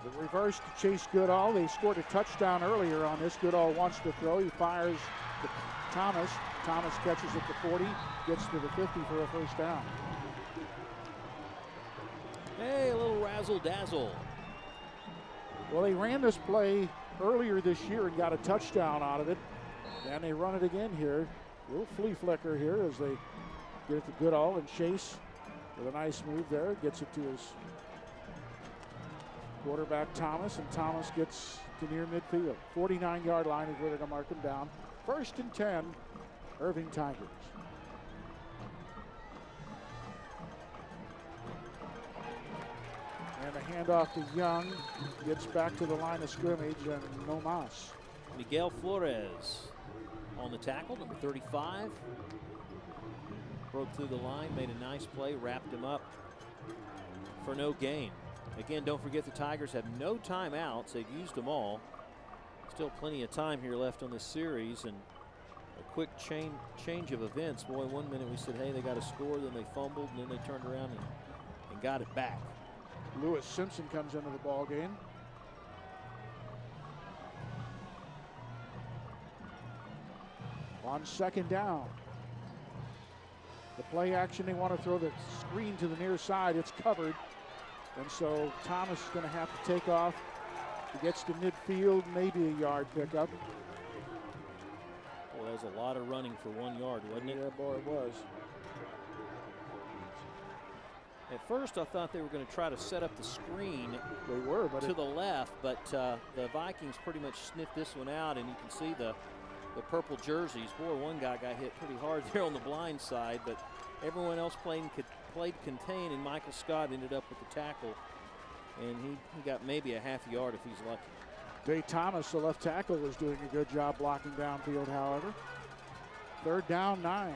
The reverse to Chase Goodall. They scored a touchdown earlier on this. Goodall wants to throw. He fires to Thomas. Thomas catches at the 40, gets to the 50 for a first down. Hey, a little razzle-dazzle. Well, they ran this play earlier this year and got a touchdown out of it. And they run it again here. A little flea flicker here as they get it to Goodall, and Chase with a nice move there. Gets it to his quarterback Thomas, and Thomas gets to near midfield. 49-yard line is where they're going to mark him down. First and 10, Irving Tigers. And a handoff to Young. Gets back to the line of scrimmage, and no mas. Miguel Flores on the tackle, number 35. Broke through the line, made a nice play, wrapped him up for no gain. Again, don't forget the Tigers have no timeouts. They've used them all. Still plenty of time here left on this series, and a quick change of events. Boy, 1 minute we said, hey, they got a score, then they fumbled, and then they turned around and got it back. Lewis Simpson comes into the ball game. On 2nd down. The play action, they want to throw the screen to the near side. It's covered. And so Thomas is going to have to take off. He gets to midfield, maybe a yard pickup. Well, that was a lot of running for 1 yard, wasn't it? Yeah, boy, it was. At first, I thought they were going to try to set up the screen They were, but to the left, but the Vikings pretty much sniffed this one out, and you can see the purple jerseys. Boy, one guy got hit pretty hard there on the blind side, but everyone else played contain, and Michael Scott ended up with the tackle, and he got maybe a half yard if he's lucky. Day Thomas, the left tackle, was doing a good job blocking downfield, however. 3rd down, 9.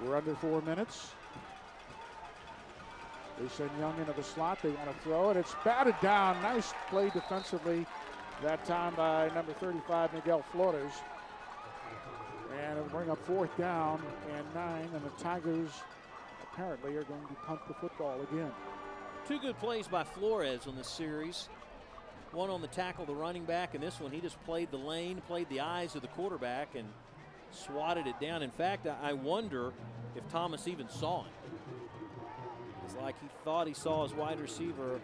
We're under 4 minutes. They send Young into the slot. They want to throw it. It's batted down. Nice play defensively that time by number 35, Miguel Flores. And it'll bring up 4th down and 9. And the Tigers apparently are going to punt the football again. 2 good plays by Flores on this series. One on the tackle, the running back, and this one he just played the lane, played the eyes of the quarterback, and swatted it down. In fact, I wonder if Thomas even saw it. It's like he thought he saw his wide receiver,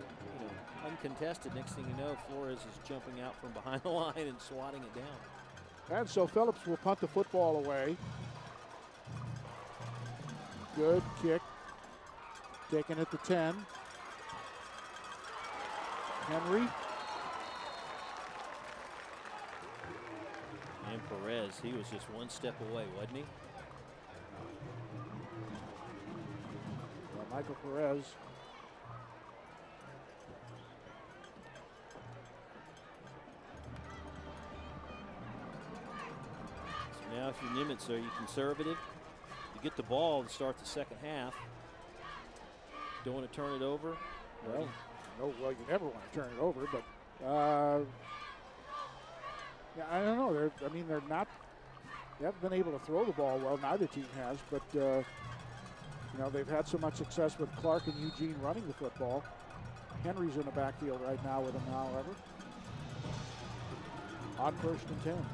uncontested. Next thing you know, Flores is jumping out from behind the line and swatting it down. And so Phillips will punt the football away. Good kick. Taking it to 10. Henry. And Perez, he was just one step away, wasn't he? Michael Perez. So now if you're Nimitz, are you conservative? You get the ball to start the 2nd half. Don't want to turn it over? Well, you never want to turn it over, but yeah, I don't know. They haven't been able to throw the ball well. Neither team has, but You know, they've had so much success with Clark and Eugene running the football. Henry's in the backfield right now with them, however. On 1st and 10.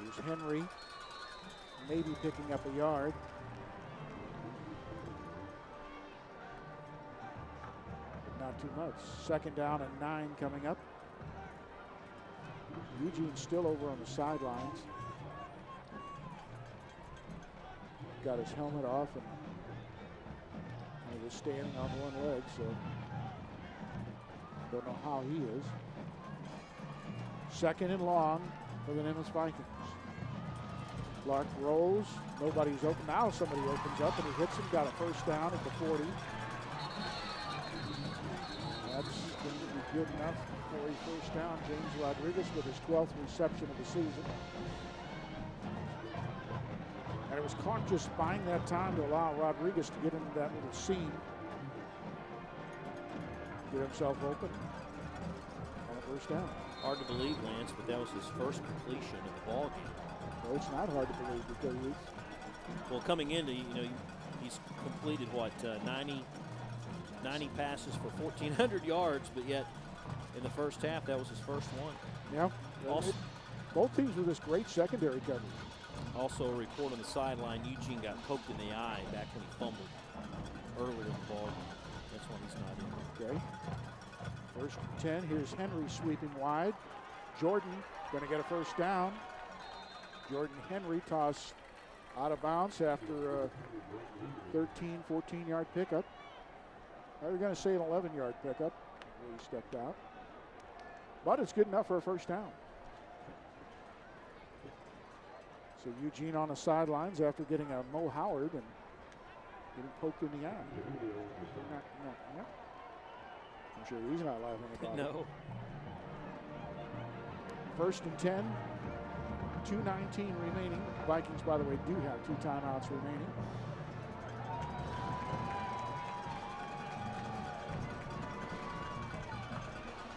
Here's Henry, maybe picking up a yard. But not too much. 2nd down and 9 coming up. Eugene's still over on the sidelines. Got his helmet off and he was standing on one leg, so don't know how he is. 2nd and long for the Nimitz Vikings. Clark rolls, nobody's open. Now somebody opens up and he hits him, got a 1st down at the 40. That's going to be good enough for a 1st down. James Rodriguez with his 12th reception of the season. And it was Clark just buying that time to allow Rodriguez to get into that little seam. Get himself open on a 1st down. Hard to believe, Lance, but that was his first completion of the ball game. No, it's not hard to believe because he's... Well, coming into, he's completed, 90 passes for 1,400 yards, but yet in the first half, that was his first one. Yeah. Also, both teams with this great secondary coverage. Also a report on the sideline, Eugene got poked in the eye back when he fumbled earlier in the ball game. That's when he's not in. Okay. 1st and 10. Here's Henry sweeping wide. Jordan going to get a 1st down. Jordan Henry tossed out of bounds after a 13, 14-yard pickup. I was going to say an 11-yard pickup where he stepped out. But it's good enough for a 1st down. So Eugene on the sidelines after getting a Mo Howard and getting poked in the eye. I'm sure he's not laughing about it. No. 1st and 10. 2:19 remaining. Vikings, by the way, do have 2 timeouts remaining.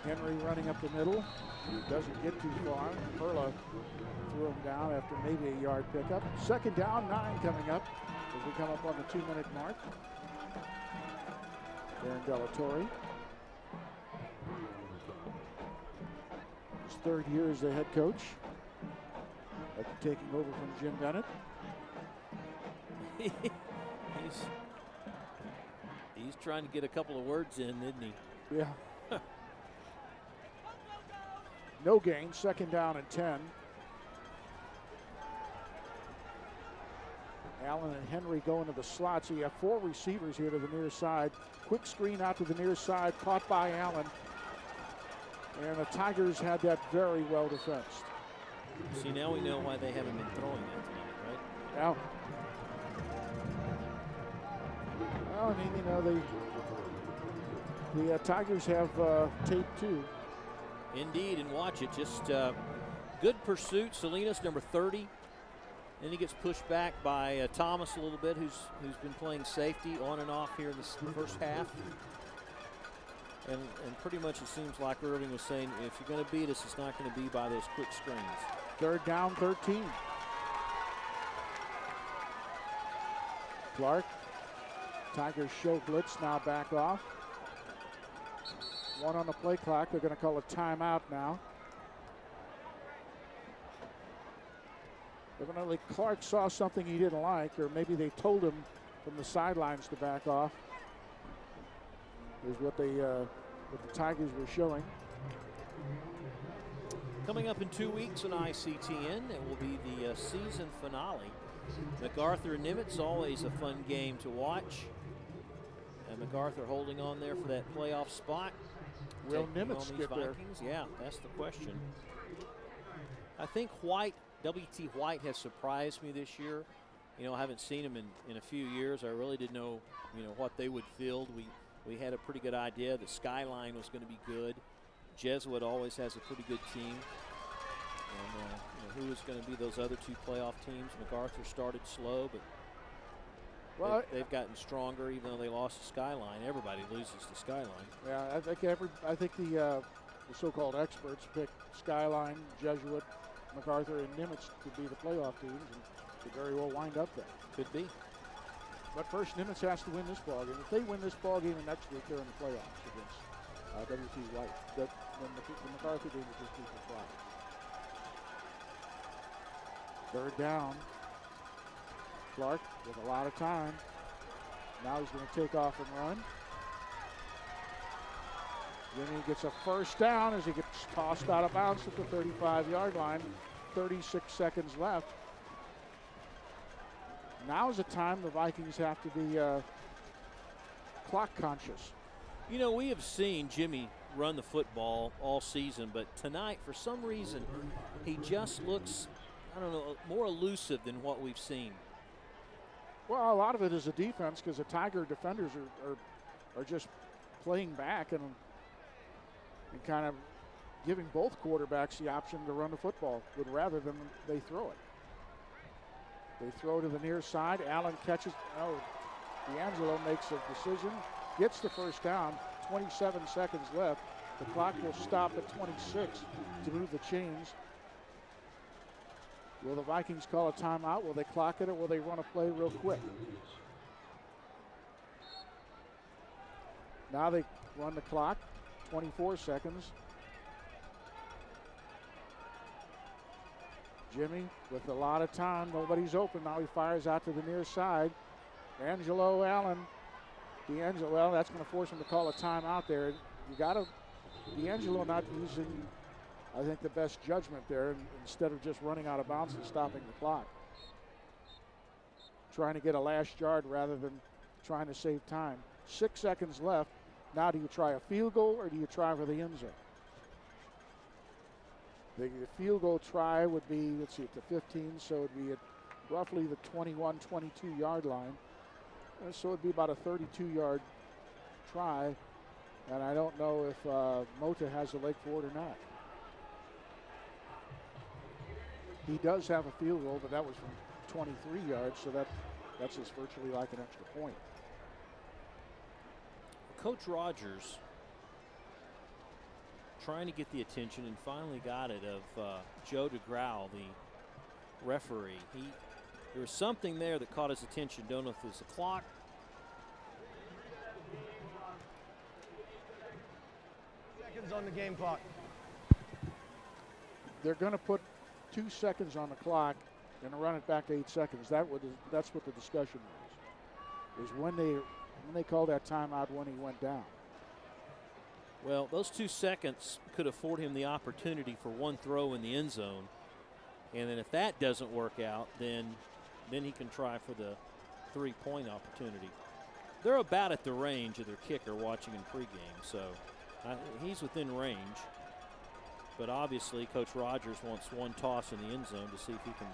Henry running up the middle. He doesn't get too far. Perla threw him down after maybe a yard pickup. 2nd down, 9 coming up as we come up on the 2-minute mark. Darren Delatorre. His 3rd year as the head coach. After taking over from Jim Bennett. He's trying to get a couple of words in, isn't he? Yeah. No gain, 2nd down and 10. Allen and Henry go into the slot, so you have 4 receivers here to the near side. Quick screen out to the near side, caught by Allen. And the Tigers had that very well defensed. See, now we know why they haven't been throwing that tonight, right? Yeah. Well, I mean, the Tigers have tape too. Indeed, and watch it. Just good pursuit. Salinas, number 30. Then he gets pushed back by Thomas a little bit, who's been playing safety on and off here in the first half. And pretty much it seems like Irving was saying, if you're going to beat us, it's not going to be by those quick screens. 3rd down, 13. Clark. Tigers show blitz, now back off. 1 on the play clock. They're going to call a timeout now. Evidently Clark saw something he didn't like, or maybe they told him from the sidelines to back off. Is what the Tigers were showing. Coming up in 2 weeks on ICTN, it will be the season finale. MacArthur and Nimitz, always a fun game to watch. And MacArthur holding on there for that playoff spot. Will Nimitz get there? Yeah, that's the question. I think W.T. White has surprised me this year. I haven't seen him in a few years. I really didn't know, what they would field. We had a pretty good idea that Skyline was going to be good. Jesuit always has a pretty good team. And who is going to be those other 2 playoff teams? MacArthur started slow, but they've gotten stronger even though they lost to Skyline. Everybody loses to Skyline. Yeah, I think the so-called experts pick Skyline, Jesuit, MacArthur and Nimitz could be the playoff teams and could very well wind up there. Could be. But first, Nimitz has to win this ball game. If they win this ball game next week, they're in the playoffs against W.T. White. Then the MacArthur game is just equal Friday. Third down. Clark with a lot of time. Now he's going to take off and run. Jimmy gets a first down as he gets tossed out of bounds at the 35-yard line. 36 seconds left. Now is the time the Vikings have to be clock conscious. You know, we have seen Jimmy run the football all season, but tonight, for some reason, he just looks, I don't know, more elusive than what we've seen. Well, a lot of it is a defense because the Tiger defenders are just playing back and kind of giving both quarterbacks the option to run the football rather than they throw it. They throw to the near side. Allen catches. Oh, D'Angelo makes a decision. Gets the first down. 27 seconds left. The clock will stop at 26 to move the chains. Will the Vikings call a timeout? Will they clock it or will they run a play real quick? Now they run the clock. 24 seconds. Jimmy with a lot of time. Nobody's open. Now he fires out to the near side. D'Angelo Allen. Well, that's going to force him to call a timeout there. You got to, D'Angelo not using, I think, the best judgment there instead of just running out of bounds and stopping the clock. Trying to get a last yard rather than trying to save time. 6 seconds left. Now do you try a field goal or do you try for the end zone? The field goal try would be, let's see, at the 15, so it would be at roughly the 21, 22-yard line. And so it would be about a 32-yard try. And I don't know if Mota has the leg for it or not. He does have a field goal, but that was from 23 yards, so that's just virtually like an extra point. Coach Rogers trying to get the attention and finally got it of Joe DeGrau, the referee. There was something there that caught his attention. Don't know if it was the clock. Seconds on the game clock. They're going to put 2 seconds on the clock and run it back to 8 seconds. That's what the discussion was. Is when they called that timeout when he went down. Well, those 2 seconds could afford him the opportunity for one throw in the end zone. And then if that doesn't work out, then he can try for the 3-point opportunity. They're about at the range of their kicker watching in pregame, so he's within range. But obviously, Coach Rogers wants one toss in the end zone to see if he can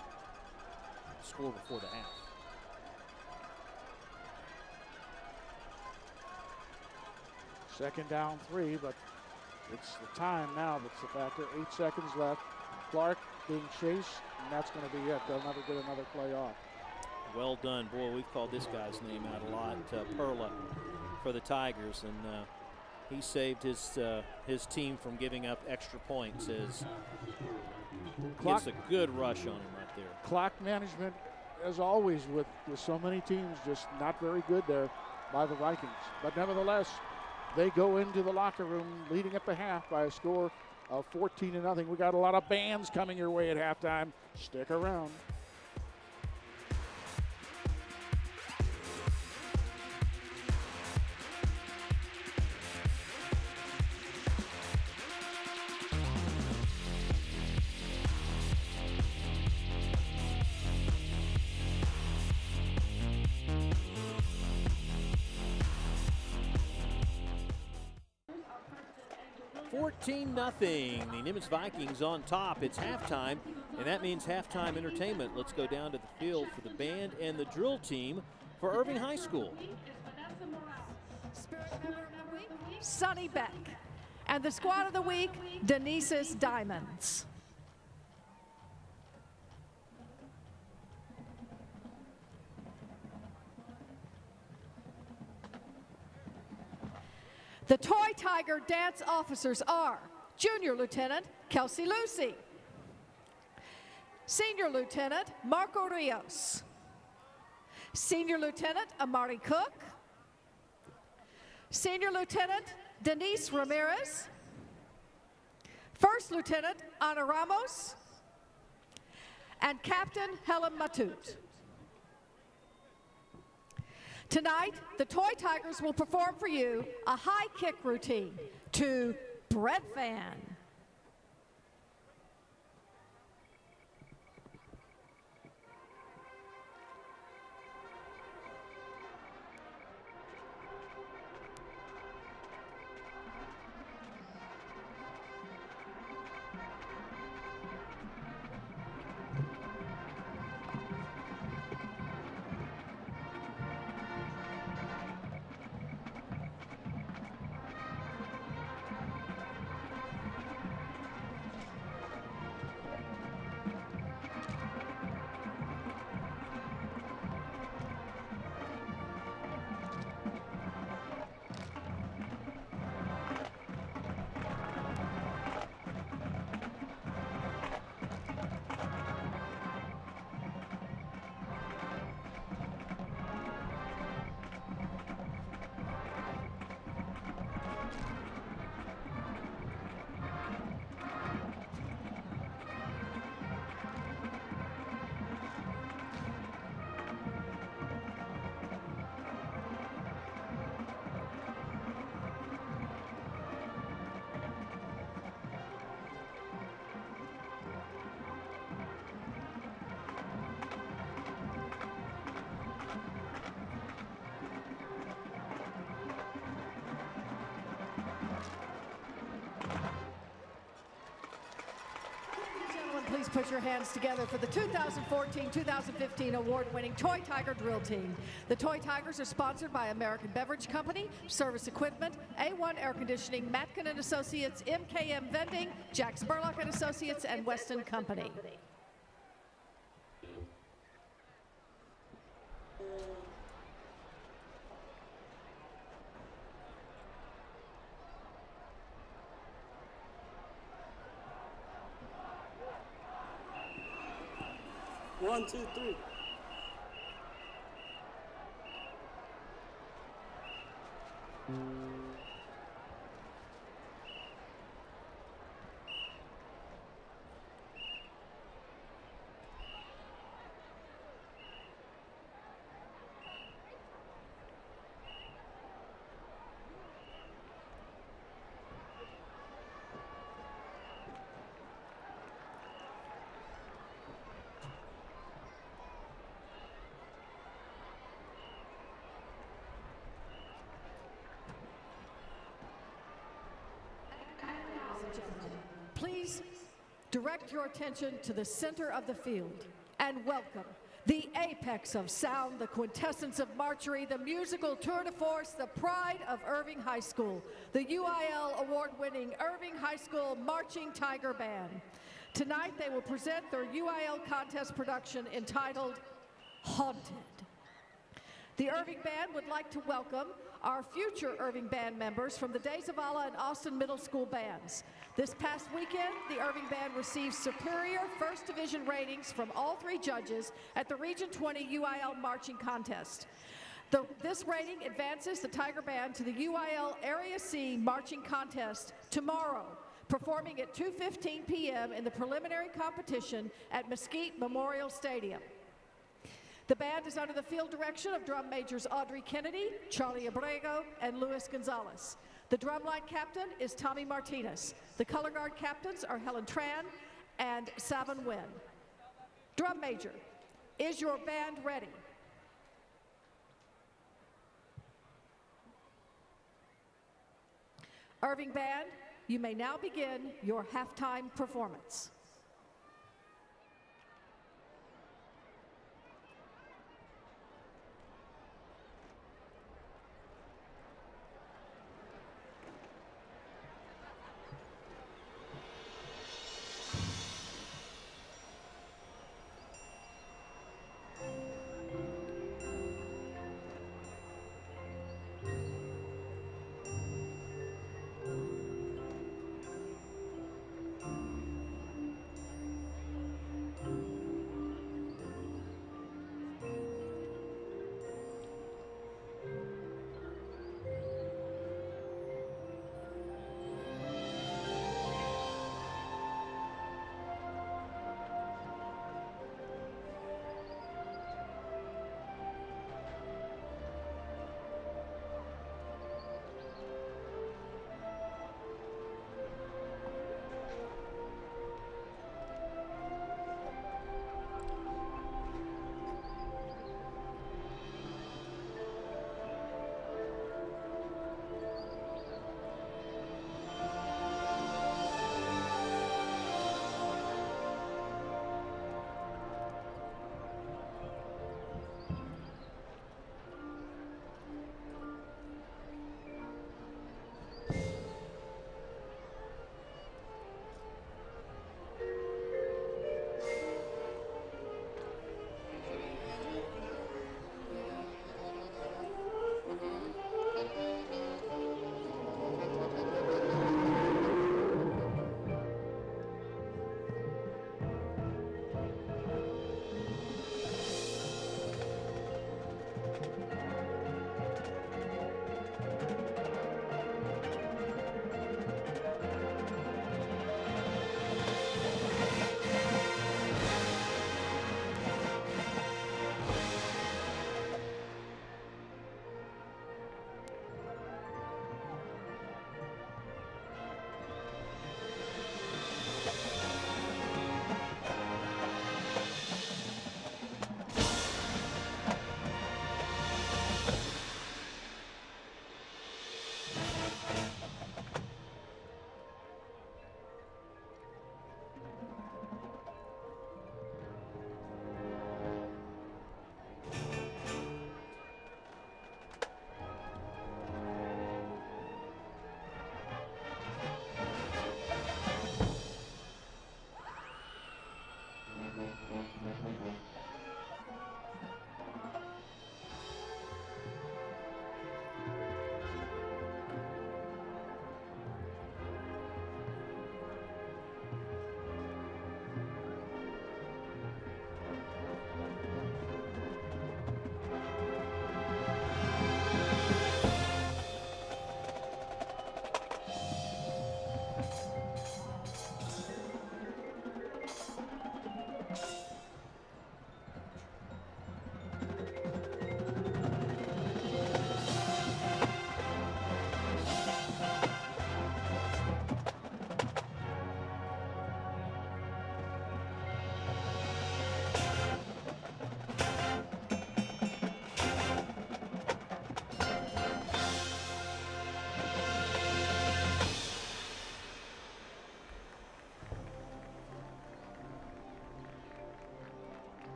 score before the half. Second down 3, but it's the time now that's the factor. 8 seconds left. Clark being chased, and that's going to be it. They'll never get another play off. Well done. Boy, we've called this guy's name out a lot. Perla for the Tigers, and he saved his team from giving up extra points as gets a good rush on him right there. Clock management, as always with so many teams, just not very good there by the Vikings. But nevertheless, they go into the locker room leading at the half by a score of 14-0. We got a lot of bands coming your way at halftime. Stick around. Nothing. The Nimitz Vikings on top. It's halftime, and that means halftime entertainment. Let's go down to the field for the band and the drill team for Irving High School. Spirit member of the week, Sonny Beck. And the squad of the week, Denise's Diamonds. The Toy Tiger dance officers are Junior Lieutenant Kelsey Lucy, Senior Lieutenant Marco Rios. Senior Lieutenant Amari Cook. Senior Lieutenant Denise Ramirez. First Lieutenant Ana Ramos. And Captain Helen Matute. Tonight, the Toy Tigers will perform for you a high kick routine to Bread Fan. Please put your hands together for the 2014-2015 award-winning Toy Tiger Drill Team. The Toy Tigers are sponsored by American Beverage Company, Service Equipment, A1 Air Conditioning, Matkin & Associates, MKM Vending, Jack Spurlock & Associates, and Weston Company. One, two, three. Please direct your attention to the center of the field and welcome the apex of sound, the quintessence of marchery, the musical tour de force, the pride of Irving High School, the UIL award-winning Irving High School Marching Tiger Band. Tonight they will present their UIL contest production entitled Haunted. The Irving Band would like to welcome our future Irving Band members from the Days of Allah and Austin Middle School bands. This past weekend, the Irving Band received superior First Division ratings from all three judges at the Region 20 UIL Marching Contest. This rating advances the Tiger Band to the UIL Area C Marching Contest tomorrow, performing at 2:15 p.m. in the preliminary competition at Mesquite Memorial Stadium. The band is under the field direction of drum majors Audrey Kennedy, Charlie Abrego, and Luis Gonzalez. The drumline captain is Tommy Martinez. The color guard captains are Helen Tran and Savin Nguyen. Drum major, is your band ready? Irving Band, you may now begin your halftime performance.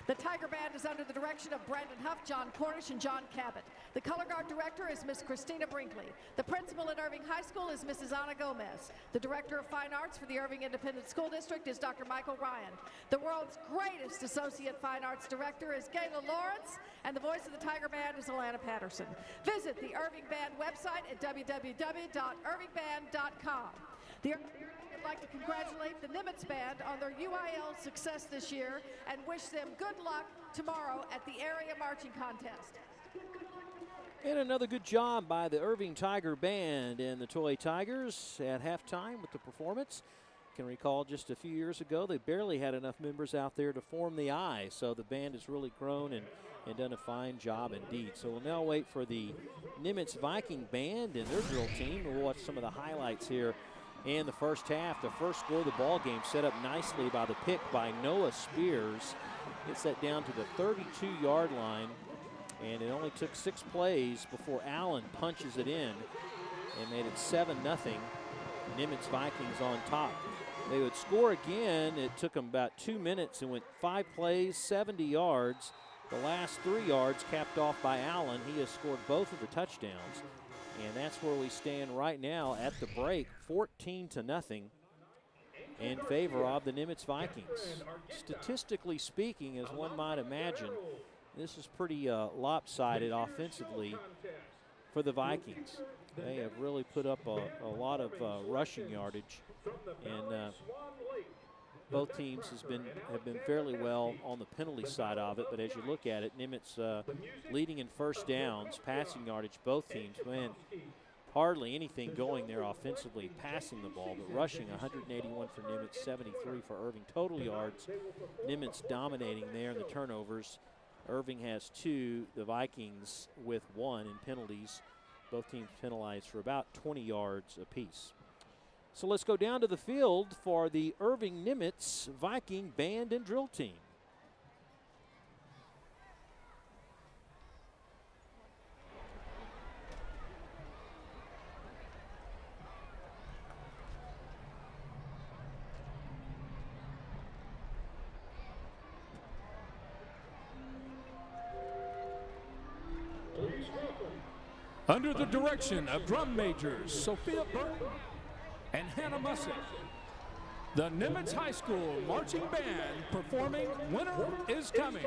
The Tiger Band is under the direction of Brandon Huff, John Cornish, and John Cabot. The color guard director is Miss Christina Brinkley. The principal at Irving High School is Mrs. Ana Gomez. The director of fine arts for the Irving Independent School District is Dr. Michael Ryan. The world's greatest associate fine arts director is Gayla Lawrence, and the voice of the Tiger Band is Alana Patterson. Visit the Irving Band website at www.irvingband.com. The I'd like to congratulate the Nimitz Band on their UIL success this year and wish them good luck tomorrow at the area marching contest. And another good job by the Irving Tiger Band and the Toy Tigers at halftime with the performance. Can recall just a few years ago they barely had enough members out there to form the eye, so the band has really grown and done a fine job indeed. So we'll now wait for the Nimitz Viking Band and their drill team. We'll watch some of the highlights here in the first half. The first score of the ball game set up nicely by the pick by Noah Spears. Gets that down to the 32-yard line, and it only took 6 plays before Allen punches it in and made it 7-0. Nimitz Vikings on top. They would score again. It took them about 2 minutes and went 5 plays, 70 yards. The last 3 yards capped off by Allen. He has scored both of the touchdowns. And that's where we stand right now at the break, 14-0 in favor of the Nimitz Vikings. Statistically speaking, as one might imagine, this is pretty lopsided offensively for the Vikings. They have really put up a lot of rushing yardage, and both teams have been fairly well on the penalty side of it. But as you look at it, Nimitz leading in first downs, passing yardage. Both teams, man, hardly anything going there offensively, passing the ball, but rushing 181 for Nimitz, 73 for Irving. Total yards, Nimitz dominating there in the turnovers. Irving has 2, the Vikings with 1 in penalties. Both teams penalized for about 20 yards apiece. So let's go down to the field for the Irving Nimitz Viking Band and Drill Team. Under the direction of drum majors Sophia Burton and Hannah Mussick, the Nimitz High School Marching Band performing Winter is Coming.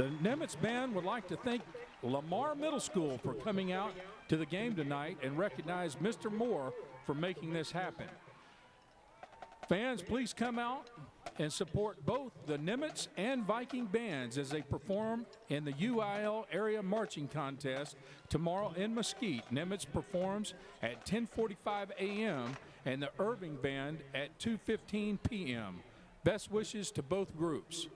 The Nimitz band would like to thank Lamar Middle School for coming out to the game tonight and recognize Mr. Moore for making this happen. Fans, please come out and support both the Nimitz and Viking bands as they perform in the UIL Area Marching Contest tomorrow in Mesquite. Nimitz performs at 10:45 a.m. and the Irving band at 2:15 p.m. Best wishes to both groups.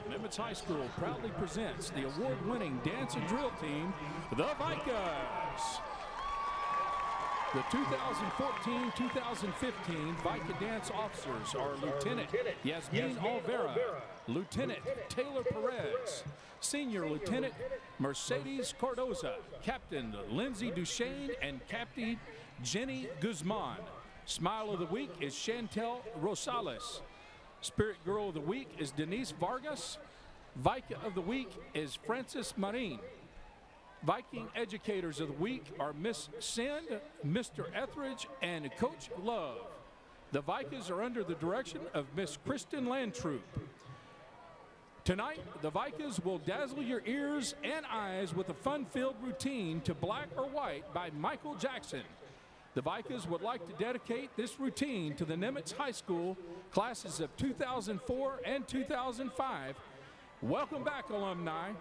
Nimitz High School proudly presents the award-winning dance and drill team, the Vikers. The 2014-2015 Vika dance officers are Lieutenant Yasmin Olvera, Lieutenant Taylor Perez, Senior Lieutenant Mercedes Cardoza, Captain Lindsay Duchesne, and Captain Jenny Guzman. Smile of the Week is Chantel Rosales. Spirit Girl of the Week is Denise Vargas. Vika of the Week is Francis Marin. Viking Educators of the Week are Miss Send, Mr. Etheridge, and Coach Love. The Vikas are under the direction of Miss Kristen Landtroop. Tonight, the Vikas will dazzle your ears and eyes with a fun-filled routine to Black or White by Michael Jackson. The Vikas would like to dedicate this routine to the Nimitz High School classes of 2004 and 2005. Welcome back, alumni.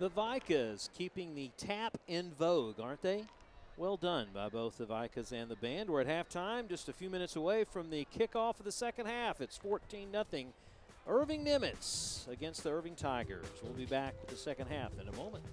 The Vicas keeping the tap in vogue, aren't they? Well done by both the Vicas and the band. We're at halftime, just a few minutes away from the kickoff of the second half. It's 14-0 Irving Nimitz against the Irving Tigers. We'll be back with the second half in a moment.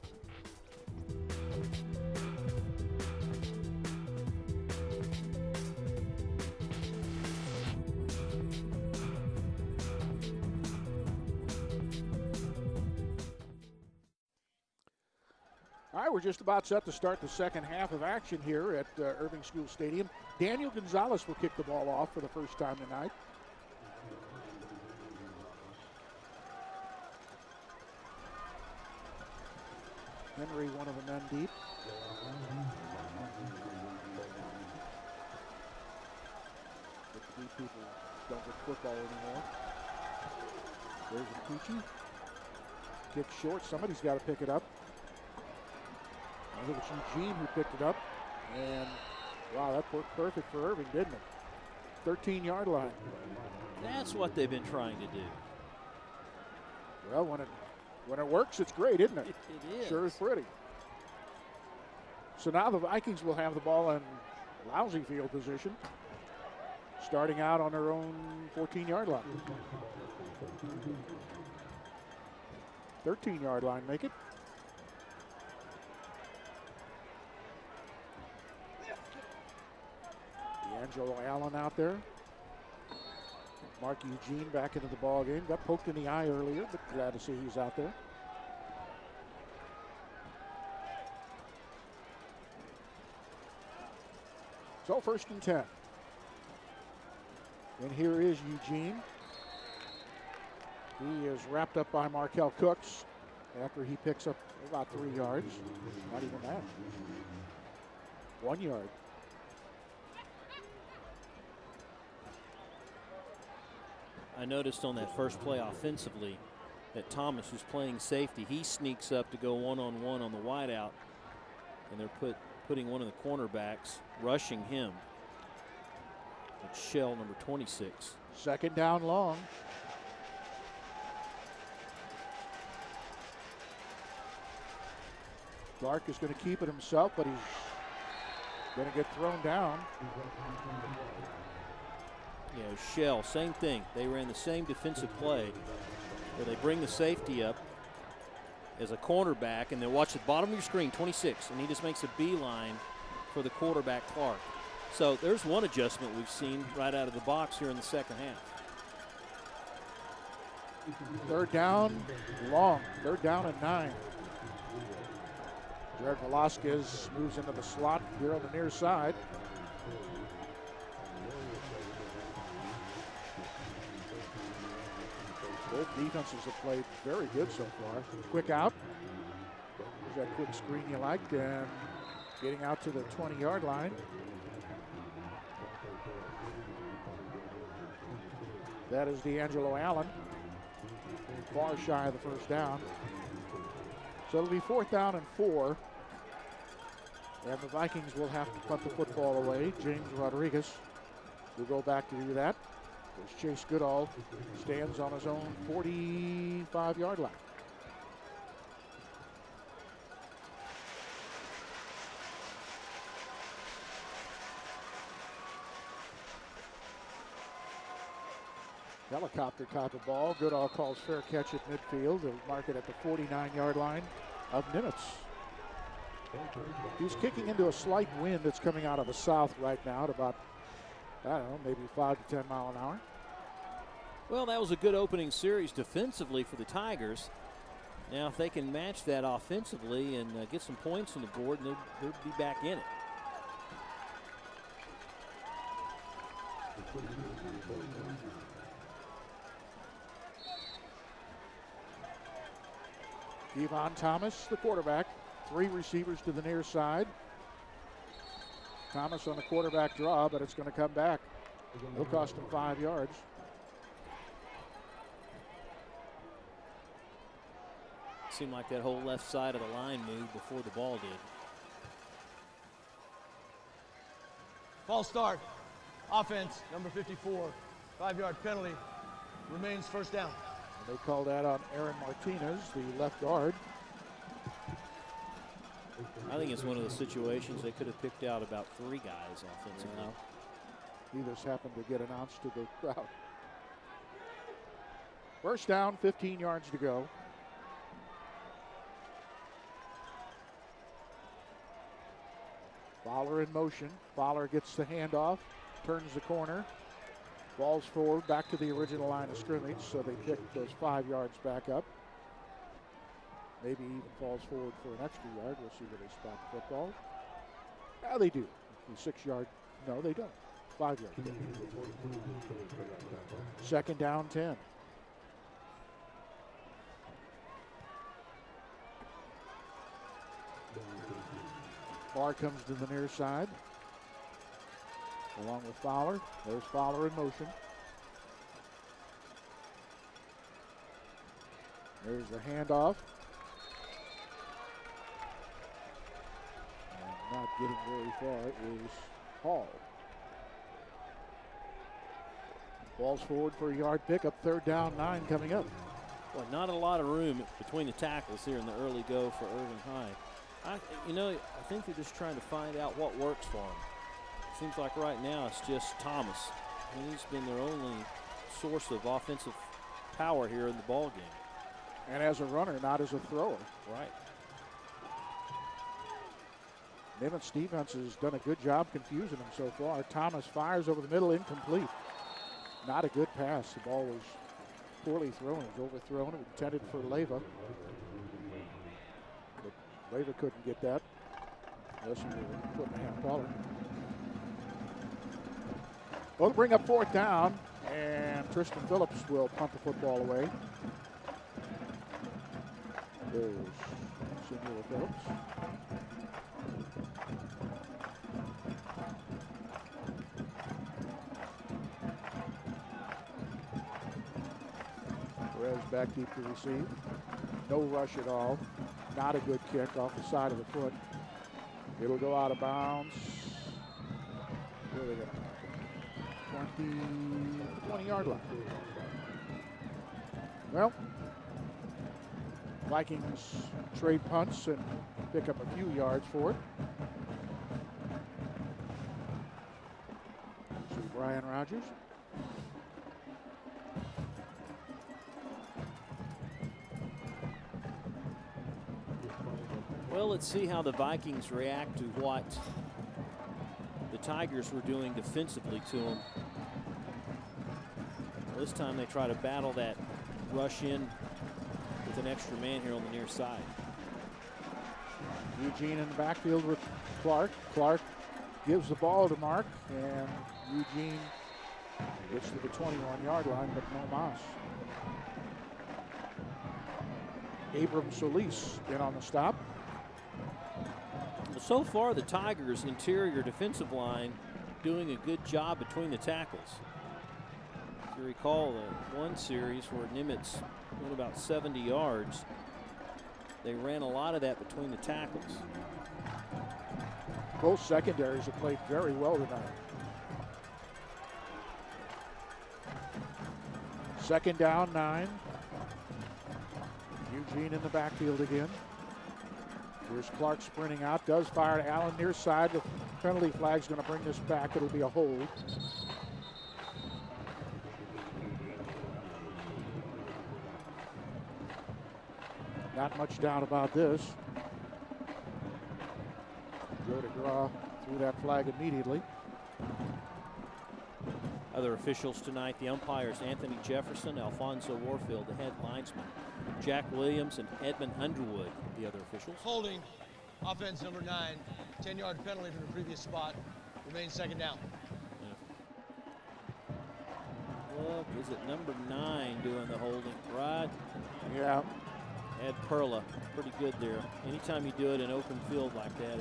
All right, we're just about set to start the second half of action here at Irving Schools Stadium. Daniel Gonzalez will kick the ball off for the first time tonight. Henry, one of the men deep. But the deep people don't get football anymore. There's a Pucci. Kick short. Somebody's got to pick it up. I think it's Eugene who picked it up. And, wow, that worked perfect for Irving, didn't it? 13-yard line. That's what they've been trying to do. Well, when it works, it's great, isn't it? It is. Sure is pretty. So now the Vikings will have the ball in lousy field position, starting out on their own 14-yard line. 13-yard line, make it. D'Angelo Allen out there. Mark Eugene back into the ball game. Got poked in the eye earlier, but glad to see he's out there. So 1st and 10. And here is Eugene. He is wrapped up by Markel Cooks after he picks up about 3 yards. Not even that. 1 yard. I noticed on that first play offensively that Thomas, who's playing safety, he sneaks up to go one-on-one on the wideout, and they're putting one of the cornerbacks rushing him. It's Shell, number 26. 2nd down long. Clark is going to keep it himself, but he's going to get thrown down. You know, Shell, same thing. They ran the same defensive play where they bring the safety up as a cornerback, and then watch the bottom of your screen, 26, and he just makes a beeline for the quarterback, Clark. So there's one adjustment we've seen right out of the box here in the second half. 3rd down, long. 3rd down and 9. Jared Velasquez moves into the slot here on the near side. Both defenses have played very good so far. Quick out. There's that quick screen you liked, and getting out to the 20-yard line. That is D'Angelo Allen. Far shy of the 1st down. So it'll be 4th down and 4. And the Vikings will have to punt the football away. James Rodriguez will go back to do that. As Chase Goodall stands on his own 45-yard line. Helicopter type of ball. Goodall calls fair catch at midfield. They'll mark it at the 49-yard line of Nimitz. He's kicking into a slight wind that's coming out of the south right now at about, I don't know, maybe 5 to 10 mile an hour. Well, that was a good opening series defensively for the Tigers. Now, if they can match that offensively and get some points on the board, they'll be back in it. Devon Thomas, the quarterback. 3 receivers to the near side. Thomas on the quarterback draw, but it's going to come back. It'll cost him 5 yards. Seemed like that whole left side of the line moved before the ball did. False start. Offense, number 54. 5-yard penalty. Remains 1st down. And they call that on Aaron Martinez, the left guard. I think it's one of the situations they could have picked out about 3 guys offensively. He just happened to get announced to the crowd. First down, 15 yards to go. Fowler in motion. Fowler gets the handoff, turns the corner, falls forward back to the original line of scrimmage, so they pick those 5 yards back up. Maybe even falls forward for an extra yard. We'll see where they spot the football. Yeah, they do. The 6 yard. No, they don't. 5 yards. Second down, 10. Barr comes to the near side, along with Fowler. There's Fowler in motion. There's the handoff. And not getting very far is Hall. Ball's forward for a yard pickup. Third down, 9 coming up. Well, not a lot of room between the tackles here in the early go for Irving High. I think they're just trying to find out what works for them. Seems like right now it's just Thomas. He's been their only source of offensive power here in the ball game. And as a runner, not as a thrower. Right. Nimitz defense has done a good job confusing him so far. Thomas fires over the middle, incomplete. Not a good pass. The ball was poorly thrown. It was overthrown. It was intended for Leyva. But Leyva couldn't get that unless he were putting a hand taller. Well, to bring up fourth down, and Tristan Phillips will punt the football away. There's Senor Phillips. Perez back deep to receive. No rush at all. Not a good kick off the side of the foot. It'll go out of bounds. Where are they going to mark it? 20-yard line. Well, Vikings trade punts and pick up a few yards for it. See Brian Rogers. Well, let's see how the Vikings react to what the Tigers were doing defensively to them. This time they try to battle that rush in with an extra man here on the near side. Eugene in the backfield with Clark. Clark gives the ball to Mark, and Eugene gets to the 21-yard line, but no mas. Abram Solis in on the stop. So far, the Tigers' interior defensive line doing a good job between the tackles. If you recall the one series where Nimitz went about 70 yards, they ran a lot of that between the tackles. Both secondaries have played very well tonight. Second down, 9. Eugene in the backfield again. Here's Clark sprinting out, does fire to Allen near side. The penalty flag's going to bring this back. It'll be a hold. Not much doubt about this. Joe DeGraw threw that flag immediately. Other officials tonight, the umpires Anthony Jefferson, Alfonso Warfield, the head linesman, Jack Williams, and Edmund Underwood, the other officials. Holding, offense number 9, 10-yard penalty from the previous spot, remains second down. Look, is it number 9 doing the holding? Rod? Yeah. Ed Perla, pretty good there. Anytime you do it in open field like that,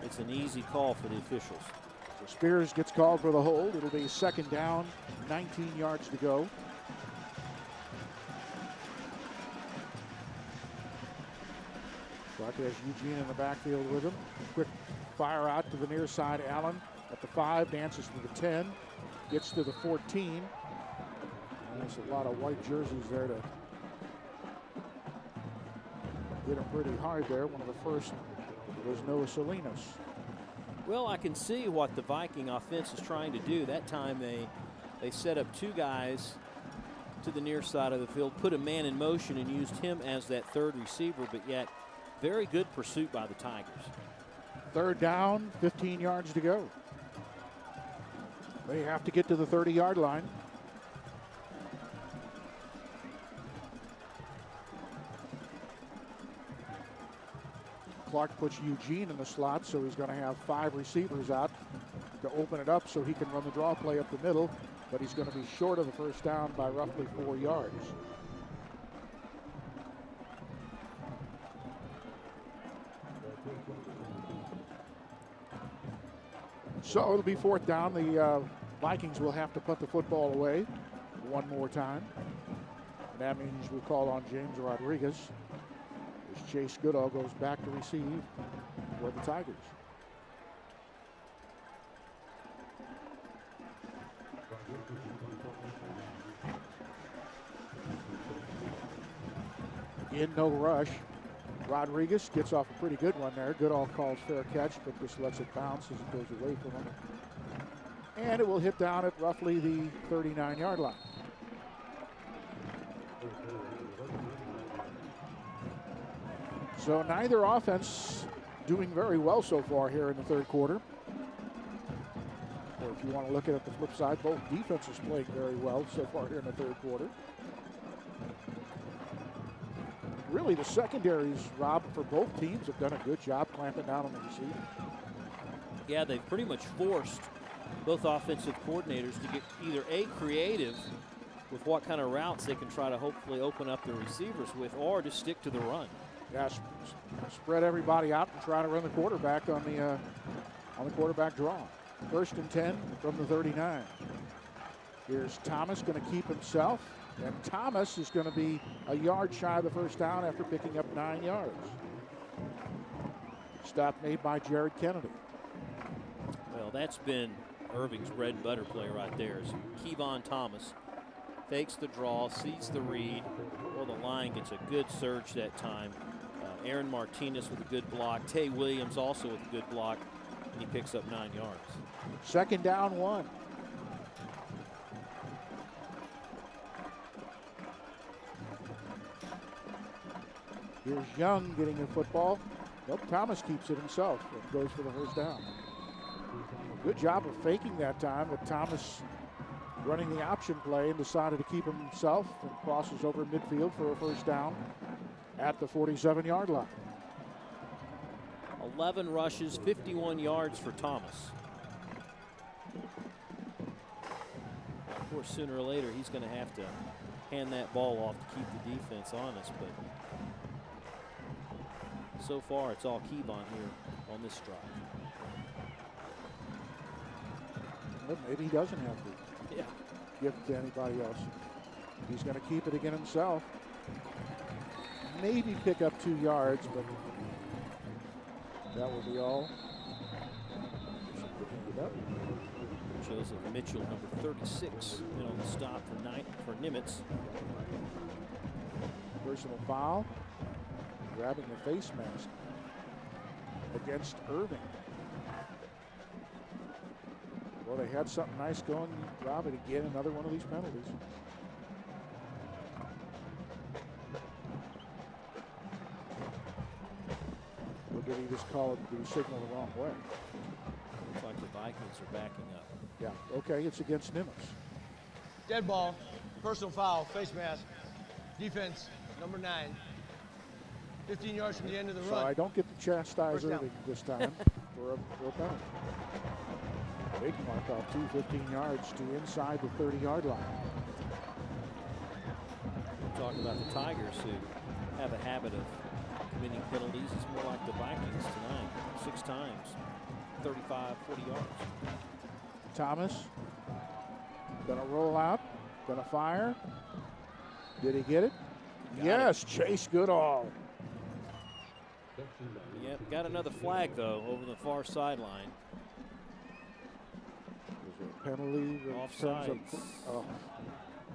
it's an easy call for the officials. So Spears gets called for the hold. It'll be second down, 19 yards to go. Clark has Eugene in the backfield with him. Quick fire out to the near side. Allen at the 5, dances to the 10, gets to the 14. And there's a lot of white jerseys there to hit him pretty hard there. One of the first was Noah Salinas. Well, I can see what the Viking offense is trying to do. That time they set up 2 guys to the near side of the field, put a man in motion and used him as that 3rd receiver, but yet very good pursuit by the Tigers. 3rd down, 15 yards to go. They have to get to the 30-yard line. Clark puts Eugene in the slot, so he's going to have 5 receivers out to open it up so he can run the draw play up the middle, but he's going to be short of the first down by roughly 4 yards. So it'll be 4th down. The Vikings will have to put the football away one more time. And that means we'll call on James Rodriguez as Chase Goodall goes back to receive for the Tigers. In no rush. Rodriguez gets off a pretty good one there. Goodall calls fair catch, but just lets it bounce as it goes away from him. And it will hit down at roughly the 39-yard line. So neither offense doing very well so far here in the 3rd quarter. Or if you want to look at it the flip side, both defenses playing very well so far here in the 3rd quarter. Really, the secondaries, Rob, for both teams have done a good job clamping down on the receiver. Yeah, they've pretty much forced both offensive coordinators to get either A, creative with what kind of routes they can try to hopefully open up their receivers with, or just stick to the run. Yeah, spread everybody out and try to run the quarterback on the quarterback draw. 1st and 10 from the 39. Here's Thomas going to keep himself. And Thomas is going to be a yard shy of the first down after picking up 9 yards. Stop made by Jared Kennedy. Well, that's been Irving's bread and butter play right there. So Kevon Thomas fakes the draw, sees the read. Well, the line gets a good surge that time. Aaron Martinez with a good block. Tay Williams also with a good block. And he picks up 9 yards. 2nd down 1. Here's Young getting the football. Nope, Thomas keeps it himself and goes for the first down. Good job of faking that time, with Thomas running the option play and decided to keep him himself and crosses over midfield for a first down at the 47-yard line. 11 rushes, 51 yards for Thomas. Of course, sooner or later, he's going to have to hand that ball off to keep the defense honest, but so far, it's all Kevon here on this drive. Well, maybe he doesn't have to give it to anybody else. He's going to keep it again himself. Maybe pick up 2 yards, but that will be all. Joseph Mitchell, number 36, in on the stop for Nimitz. Personal foul. Grabbing the face mask against Irving. Well, they had something nice going. Rob, it again, another one of these penalties. Or did he just call it, did he signal the wrong way? Looks like the Vikings are backing up. Yeah, okay, it's against Nimitz. Dead ball, personal foul, face mask, defense, number 9. 15 yards from the end of the run. So I don't get to chastise Irving this time for a penalty. Big mark off 15 yards to inside the 30-yard line. We're talking about the Tigers, who have a habit of committing penalties. It's more like the Vikings tonight. 6 times, 35, 40 yards. Thomas gonna roll out, gonna fire. Did he get it? Yes, Chase Goodall. Yep, got another flag, though, over the far sideline. Was it a penalty? Offsides.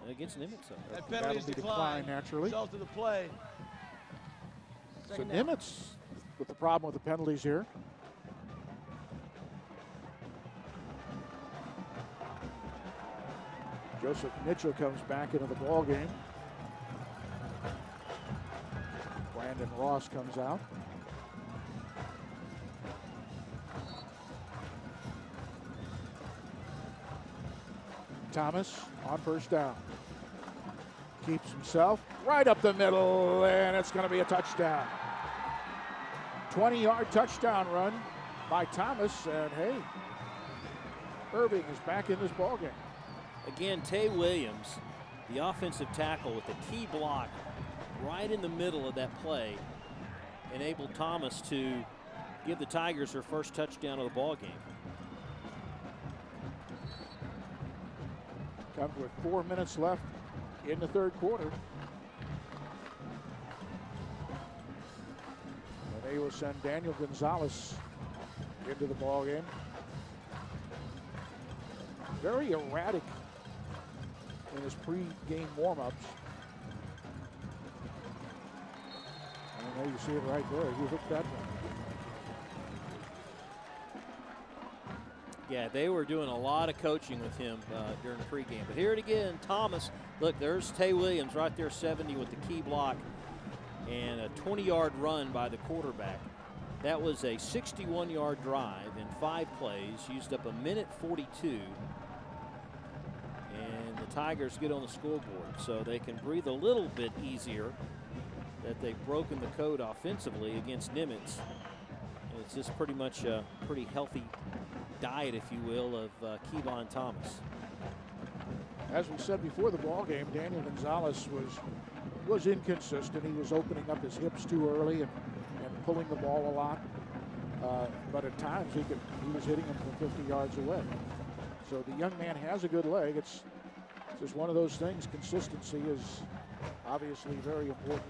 Against Nimitz. That penalty is declined. Naturally. Result of the play. So Nimitz with the problem with the penalties here. Joseph Mitchell comes back into the ball game. Brandon Ross comes out. Thomas on first down. Keeps himself right up the middle, and it's going to be a touchdown. 20-yard touchdown run by Thomas, and hey, Irving is back in this ball game. Again, Tay Williams, the offensive tackle with the key block right in the middle of that play, enabled Thomas to give the Tigers their first touchdown of the ball game. Comes with 4 minutes left in the third quarter. And they will send Daniel Gonzalez into the ball game. Very erratic in his pre-game warm-ups. And there you see it right there. He hooked that one. Yeah, they were doing a lot of coaching with him during the pregame. But here it again, Thomas. Look, there's Tay Williams right there, 70 with the key block, and a 20-yard run by the quarterback. That was a 61-yard drive in 5 plays, used up a minute 42. And the Tigers get on the scoreboard, so they can breathe a little bit easier that they've broken the code offensively against Nimitz. And it's just pretty much a pretty healthy diet, if you will, of Kevon Thomas. As we said before the ball game, Daniel Gonzalez was inconsistent. He was opening up his hips too early and pulling the ball a lot. But at times he was hitting him from 50 yards away. So the young man has a good leg. It's just one of those things. Consistency is obviously very important.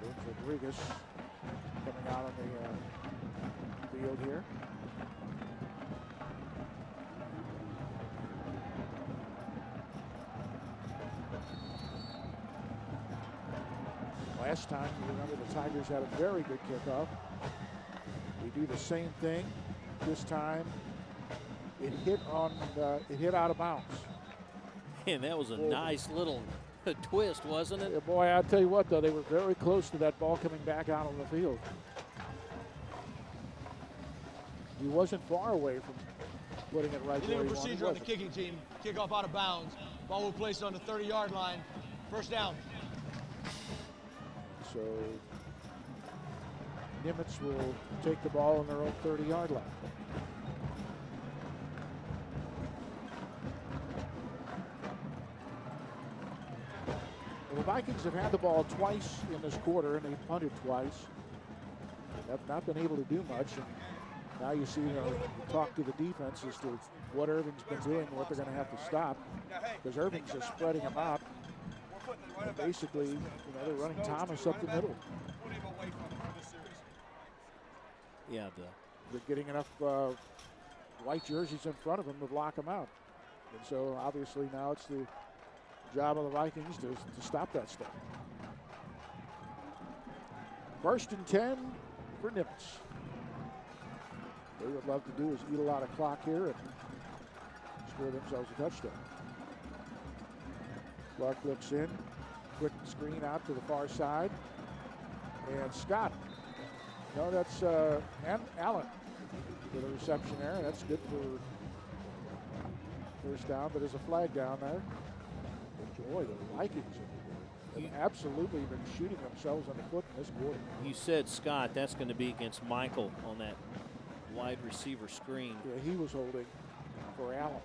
James Rodriguez coming out on the field here. Last time, you remember, the Tigers had a very good kickoff. We do the same thing. This time, it hit out of bounds. And that was a nice little twist, wasn't it? Yeah, boy, I'll tell you what, though, they were very close to that ball coming back out on the field. He wasn't far away from putting it right where he wanted. Procedure on the kicking team. Kickoff out of bounds. Ball will be placed on the 30-yard line. First down. So Nimitz will take the ball on their own 30-yard line. Well, the Vikings have had the ball twice in this quarter, and they've punted twice. Have not been able to do much. And now you see, talk to the defense as to what Irving's been doing, what they're going to have to stop, because Irving's just spreading them out. And basically, they're running Thomas up the middle. Yeah, they're getting enough white jerseys in front of him to block him out. And so obviously now it's the job of the Vikings to stop that stuff. 1st and 10 for Nimitz. What they would love to do is eat a lot of clock here and score themselves a touchdown. Clark looks in, quick screen out to the far side, and Scott. No, that's Allen with a reception there, and that's good for first down, but there's a flag down there. Boy, the Vikings have absolutely been shooting themselves on the foot in this quarter. You said Scott, that's going to be against Michael on that wide receiver screen. Yeah, he was holding for Allen.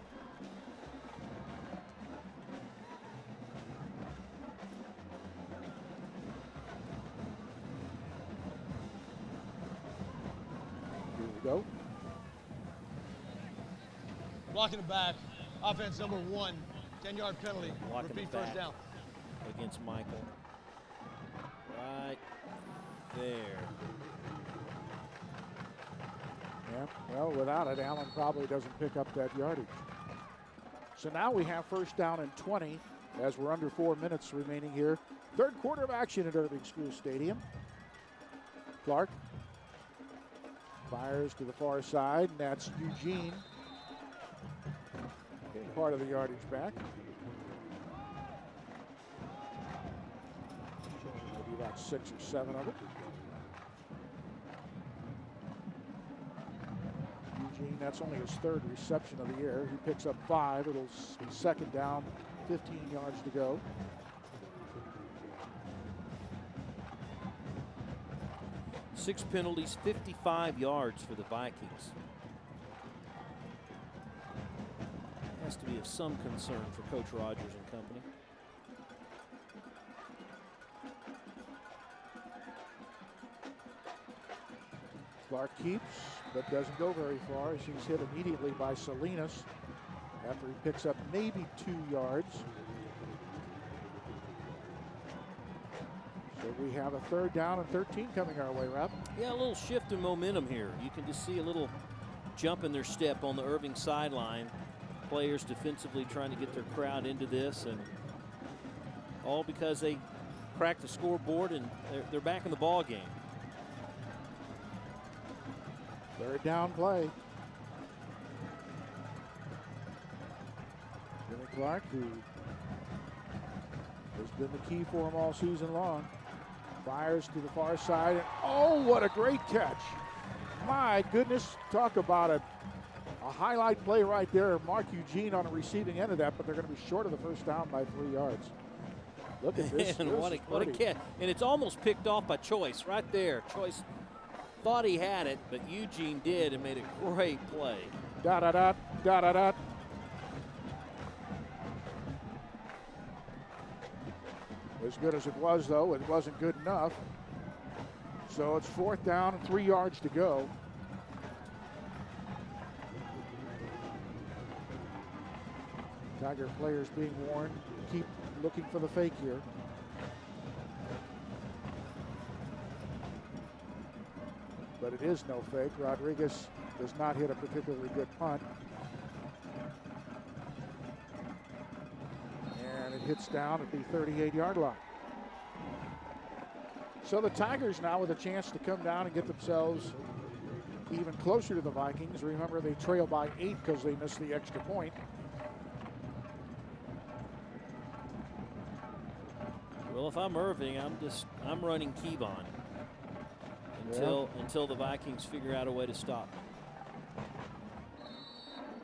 Here we go. Blocking the back. Offense number 1. 10-yard penalty. Blocking Repeat the back first down. Against Michael. Right there. Yeah, well, without it, Allen probably doesn't pick up that yardage. So now we have first down and 20 as we're under 4 minutes remaining here. Third quarter of action at Irving Schools Stadium. Clark fires to the far side, and that's Eugene getting part of the yardage back. Maybe about 6 or 7 of it. Eugene, that's only his 3rd reception of the year. He picks up 5. It'll be 2nd down, 15 yards to go. Six penalties, 55 yards for the Vikings. Has to be of some concern for Coach Rogers and company. Clark keeps, but doesn't go very far as he's hit immediately by Salinas after he picks up maybe 2 yards. So we have a 3rd down and 13 coming our way, Rob. Yeah, a little shift in momentum here. You can just see a little jump in their step on the Irving sideline. Players defensively trying to get their crowd into this, and all because they cracked the scoreboard and they're back in the ball game. 3rd down play. Jimmy Clark, who has been the key for him all season long, fires to the far side. And oh, what a great catch. My goodness, talk about a highlight play right there. Mark Eugene on the receiving end of that, but they're going to be short of the 1st down by 3 yards. Look at this. And what a catch. And it's almost picked off by Choice right there. Choice thought he had it, but Eugene did and made a great play. Da-da-da, da-da-da. As good as it was, though, it wasn't good enough. So it's 4th down and 3 yards to go. Tiger players being warned, keep looking for the fake here. But it is no fake. Rodriguez does not hit a particularly good punt. And it hits down at the 38-yard line. So the Tigers now with a chance to come down and get themselves even closer to the Vikings. Remember, they trail by 8 because they missed the extra point. Well, if I'm Irving, I'm running Kevon until the Vikings figure out a way to stop.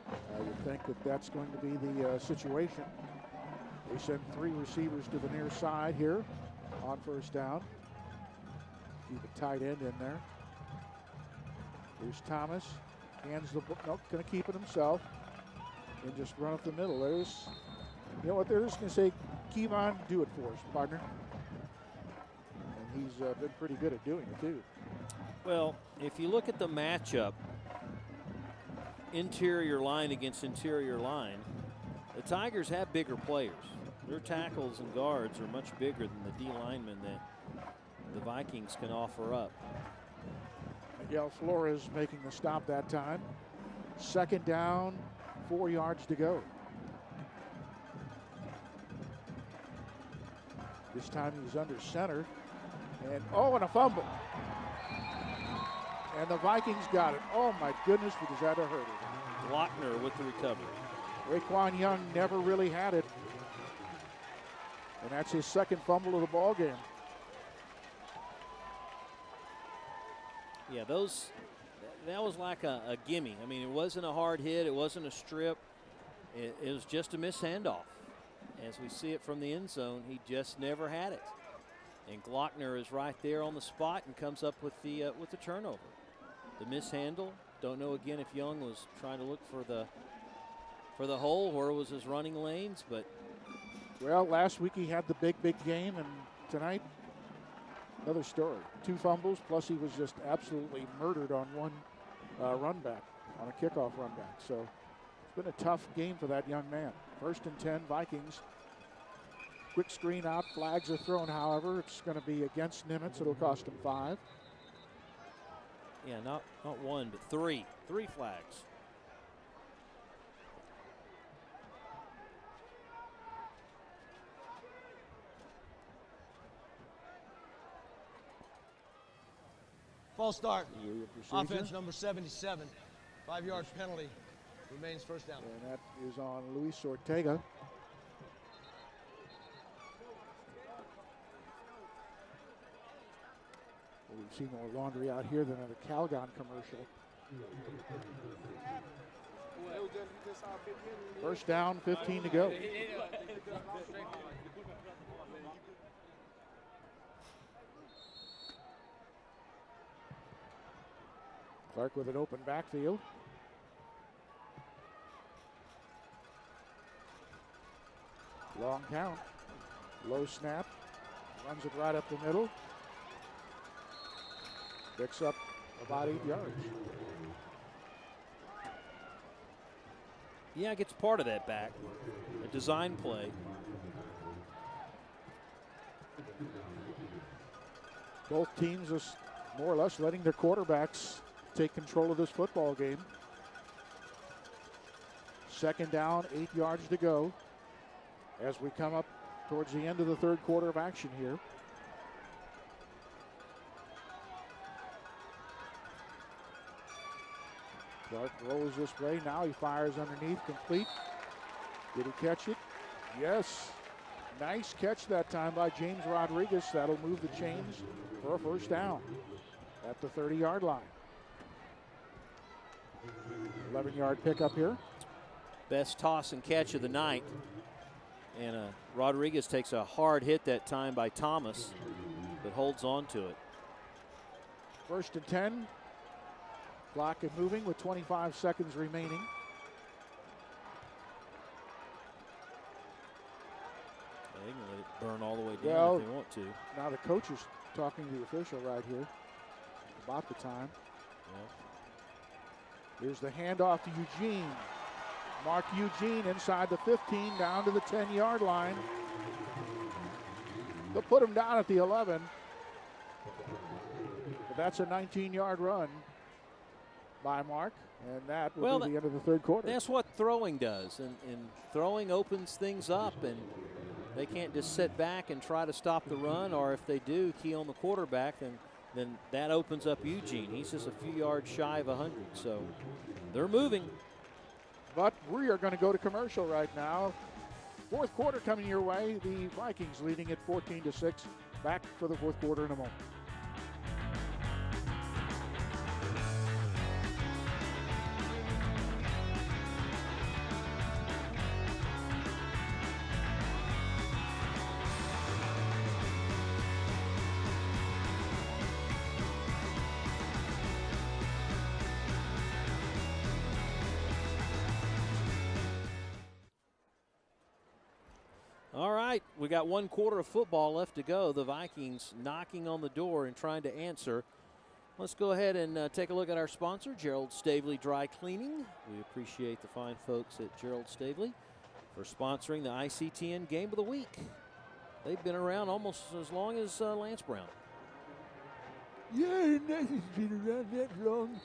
I would think that that's going to be the situation. They send 3 receivers to the near side here on 1st down. Keep a tight end in there. Here's Thomas. Hands the book. Nope, going to keep it himself. And just run up the middle. There's, you know what, they're just going to say, Kevon, do it for us, partner. And he's been pretty good at doing it, too. Well, if you look at the matchup, interior line against interior line, the Tigers have bigger players. Their tackles and guards are much bigger than the D linemen that the Vikings can offer up. Miguel Flores making the stop that time. 2nd down, 4 yards to go. This time he's under center. And and a fumble. And the Vikings got it. Oh my goodness, because that hurt it. Glockner with the recovery. Raekwon Young never really had it. And that's his 2nd fumble of the ball game. Yeah, that was like a gimme. I mean, it wasn't a hard hit. It wasn't a strip. It was just a missed handoff. As we see it from the end zone, he just never had it. And Glockner is right there on the spot and comes up with the turnover. The mishandle. Don't know again if Young was trying to look for the hole or was his running lanes, but well, last week he had the big game, and tonight another story. 2 fumbles, plus he was just absolutely murdered on one run back, on a kickoff run back. So it's been a tough game for that young man. 1st and 10, Vikings. Quick screen out, flags are thrown, however. It's going to be against Nimitz. It'll cost him 5. Yeah, not 1, but 3. 3 flags. False start. Your procedure. Offense number 77. 5-yard penalty. Remains first down. And that is on Luis Ortega. We've seen more laundry out here than at a Calgon commercial. First down, 15 to go. Clark with an open backfield. Long count. Low snap. Runs it right up the middle. Picks up about 8 yards. Yeah, gets part of that back. A design play. Both teams just more or less letting their quarterbacks take control of this football game. Second down, 8 yards to go as we come up towards the end of the third quarter of action here. Clark rolls this way. Now he fires underneath, complete. Did he catch it? Yes. Nice catch that time by James Rodriguez. That'll move the chains for a first down at the 30-yard line. 11-yard pickup here. Best toss and catch of the night. And Rodriguez takes a hard hit that time by Thomas, but holds on to it. First and 10. Clock is moving with 25 seconds remaining. They can let it burn all the way down if they want to. Now the coach is talking to the official right here about the time. Yeah. Here's the handoff to Eugene. Mark Eugene inside the 15 down to the 10-yard line. They'll put him down at the 11. But that's a 19-yard run by Mark, and that will be the end of the third quarter. That's what throwing does, and throwing opens things up, and they can't just sit back and try to stop the run, or if they do, key on the quarterback, then that opens up Eugene. He's just a few yards shy of 100, so they're moving. But we are going to go to commercial right now. Fourth quarter coming your way. The Vikings leading at 14-6. Back for the fourth quarter in a moment. All right, we got 1 quarter of football left to go. The Vikings knocking on the door and trying to answer. Let's go ahead and take a look at our sponsor, Gerald Stavely Dry Cleaning. We appreciate the fine folks at Gerald Stavely for sponsoring the ICTN Game of the Week. They've been around almost as long as Lance Brown. Yeah, nothing's been around that long.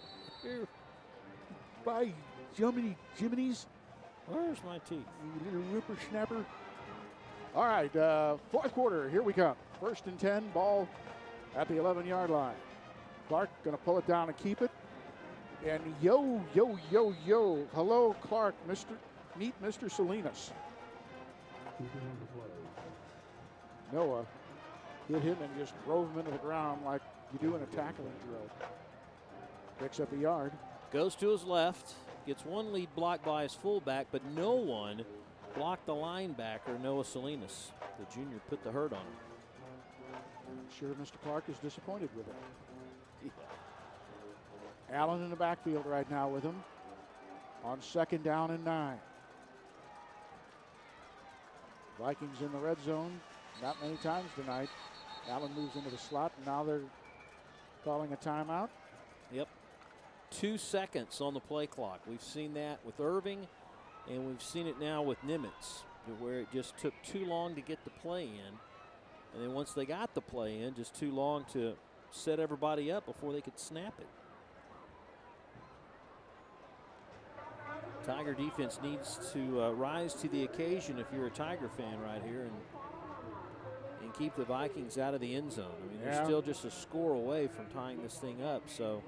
By Jiminy's. Where's my teeth? You little whippersnapper. All right, fourth quarter, here we come. First and 10, ball at the 11-yard line. Clark gonna pull it down and keep it. And yo. Hello, Clark, meet Mr. Salinas. Noah hit him and just drove him into the ground like you do in a tackling drill. Picks up a yard. Goes to his left, gets one lead blocked by his fullback, but no one blocked the linebacker, Noah Salinas. The junior put the hurt on him. I'm sure Mr. Clark is disappointed with it. Yeah. Allen in the backfield right now with him on second down and 9. Vikings in the red zone not many times tonight. Allen moves into the slot, and now they're calling a timeout. Yep. 2 seconds on the play clock. We've seen that with Irving, and we've seen it now with Nimitz, where it just took too long to get the play in. And then once they got the play in, just too long to set everybody up before they could snap it. Tiger defense needs to rise to the occasion if you're a Tiger fan right here and keep the Vikings out of the end zone. I mean, Yeah. they're still just a score away from tying this thing up, so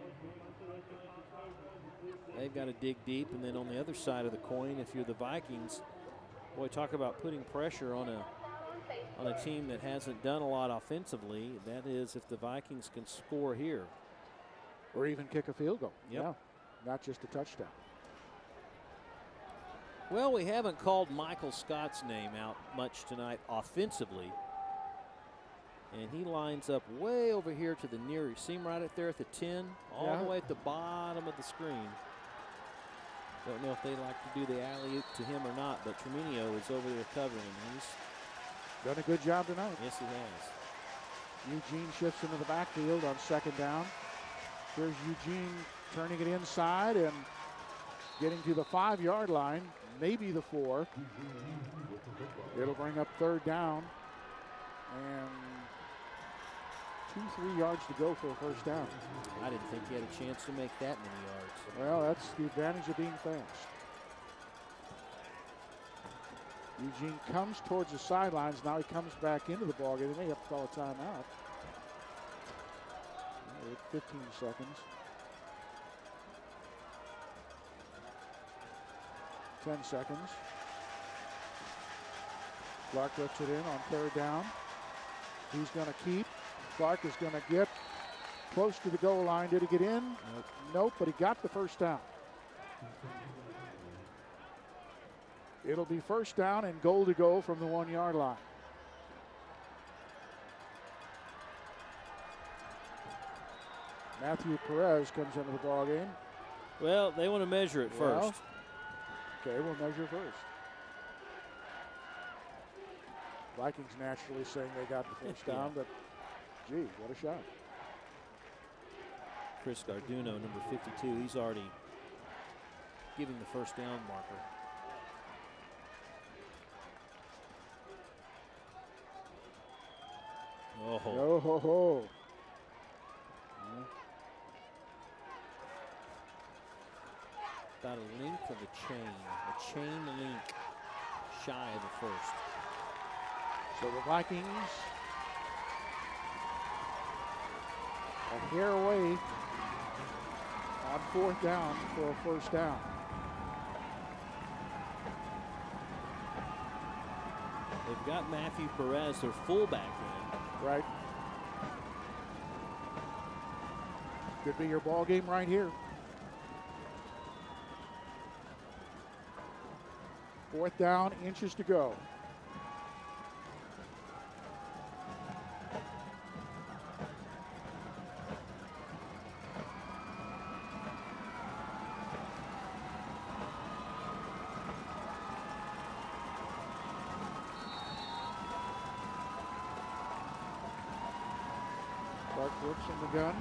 they've got to dig deep. And then on the other side of the coin, if you're the Vikings, boy, talk about putting pressure on a team that hasn't done a lot offensively. That is, if the Vikings can score here. Or even kick a field goal. Yep. Yeah, not just a touchdown. Well, we haven't called Michael Scott's name out much tonight offensively. And he lines up way over here to the near. You see him right up there at the 10, all the way at the bottom of the screen. Don't know if they like to do the alley-oop to him or not, but Treminio is over there covering him. He's done a good job tonight. Yes, he has. Eugene shifts into the backfield on 2nd down. Here's Eugene turning it inside and getting to the 5-yard line, maybe the 4. It'll bring up 3rd down and 2-3 yards to go for a 1st down. I didn't think he had a chance to make that many yards. Well, that's the advantage of being fast. Eugene comes towards the sidelines. Now he comes back into the ballgame. They may have to call a timeout. 15 seconds. 10 seconds. Clark lets it in on 3rd down. He's going to keep. Clark is going to get close to the goal line. Did he get in? Nope, but he got the 1st down. It'll be 1st down and goal to go from the 1-yard line. Matthew Perez comes into the ball game. Well, they want to measure it first. Okay, we'll measure first. Vikings naturally saying they got the 1st down, but gee, what a shot. Chris Garduno, number 52, he's already giving the 1st down marker. Oh, ho, ho, ho. About a length of a chain link shy of the 1st. So the Vikings a hair away on 4th down for a 1st down. They've got Matthew Perez, their fullback, in. Right. Could be your ball game right here. 4th down, inches to go. Clark Brooks in the gun.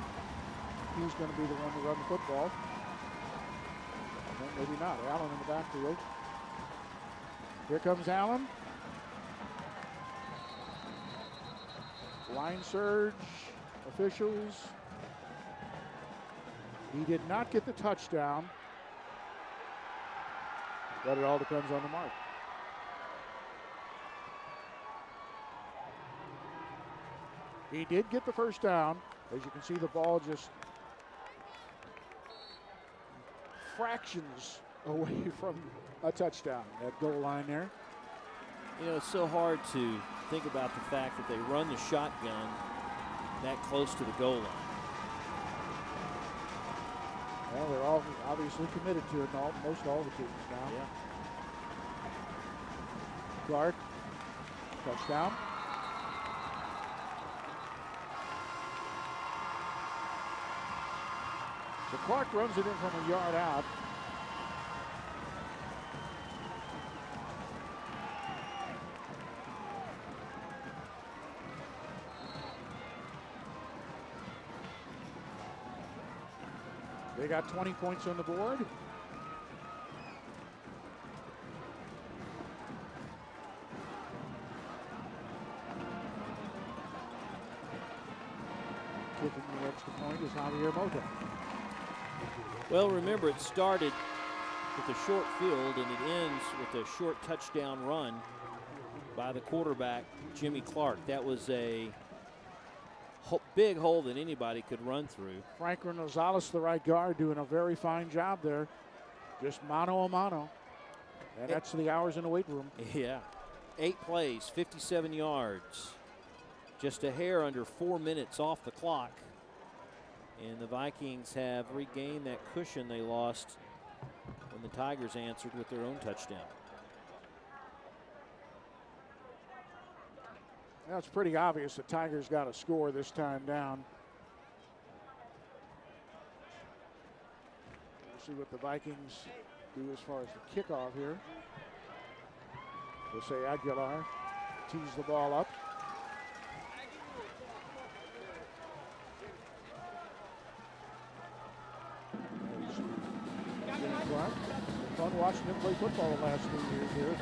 He's going to be the one to run the football. No, maybe not. Allen in the backfield. Here comes Allen. Line surge, officials. He did not get the touchdown, but it all depends on the mark. He did get the 1st down. As you can see, the ball just fractions away from a touchdown. That goal line there. You know, it's so hard to think about the fact that they run the shotgun that close to the goal line. Well, they're all obviously committed to it, most all the teams now. Yeah. Clark, touchdown. So Clark runs it in from a yard out. They got 20 points on the board. Kicking the extra point is Javier Mota. Well, remember, it started with a short field and it ends with a short touchdown run. by the quarterback, Jimmy Clark. That was a big hole that anybody could run through. Franklin Rosales, the right guard, doing a very fine job there. Just mano a mano. And that's the hours in the weight room. Yeah. 8 plays, 57 yards. Just a hair under 4 minutes off the clock. And the Vikings have regained that cushion they lost when the Tigers answered with their own touchdown. Now it's pretty obvious the Tigers got a score this time down. We'll see what the Vikings do as far as the kickoff here. Jose Aguilar tees the ball up. Clark. Fun watching him play football the last 3 years here.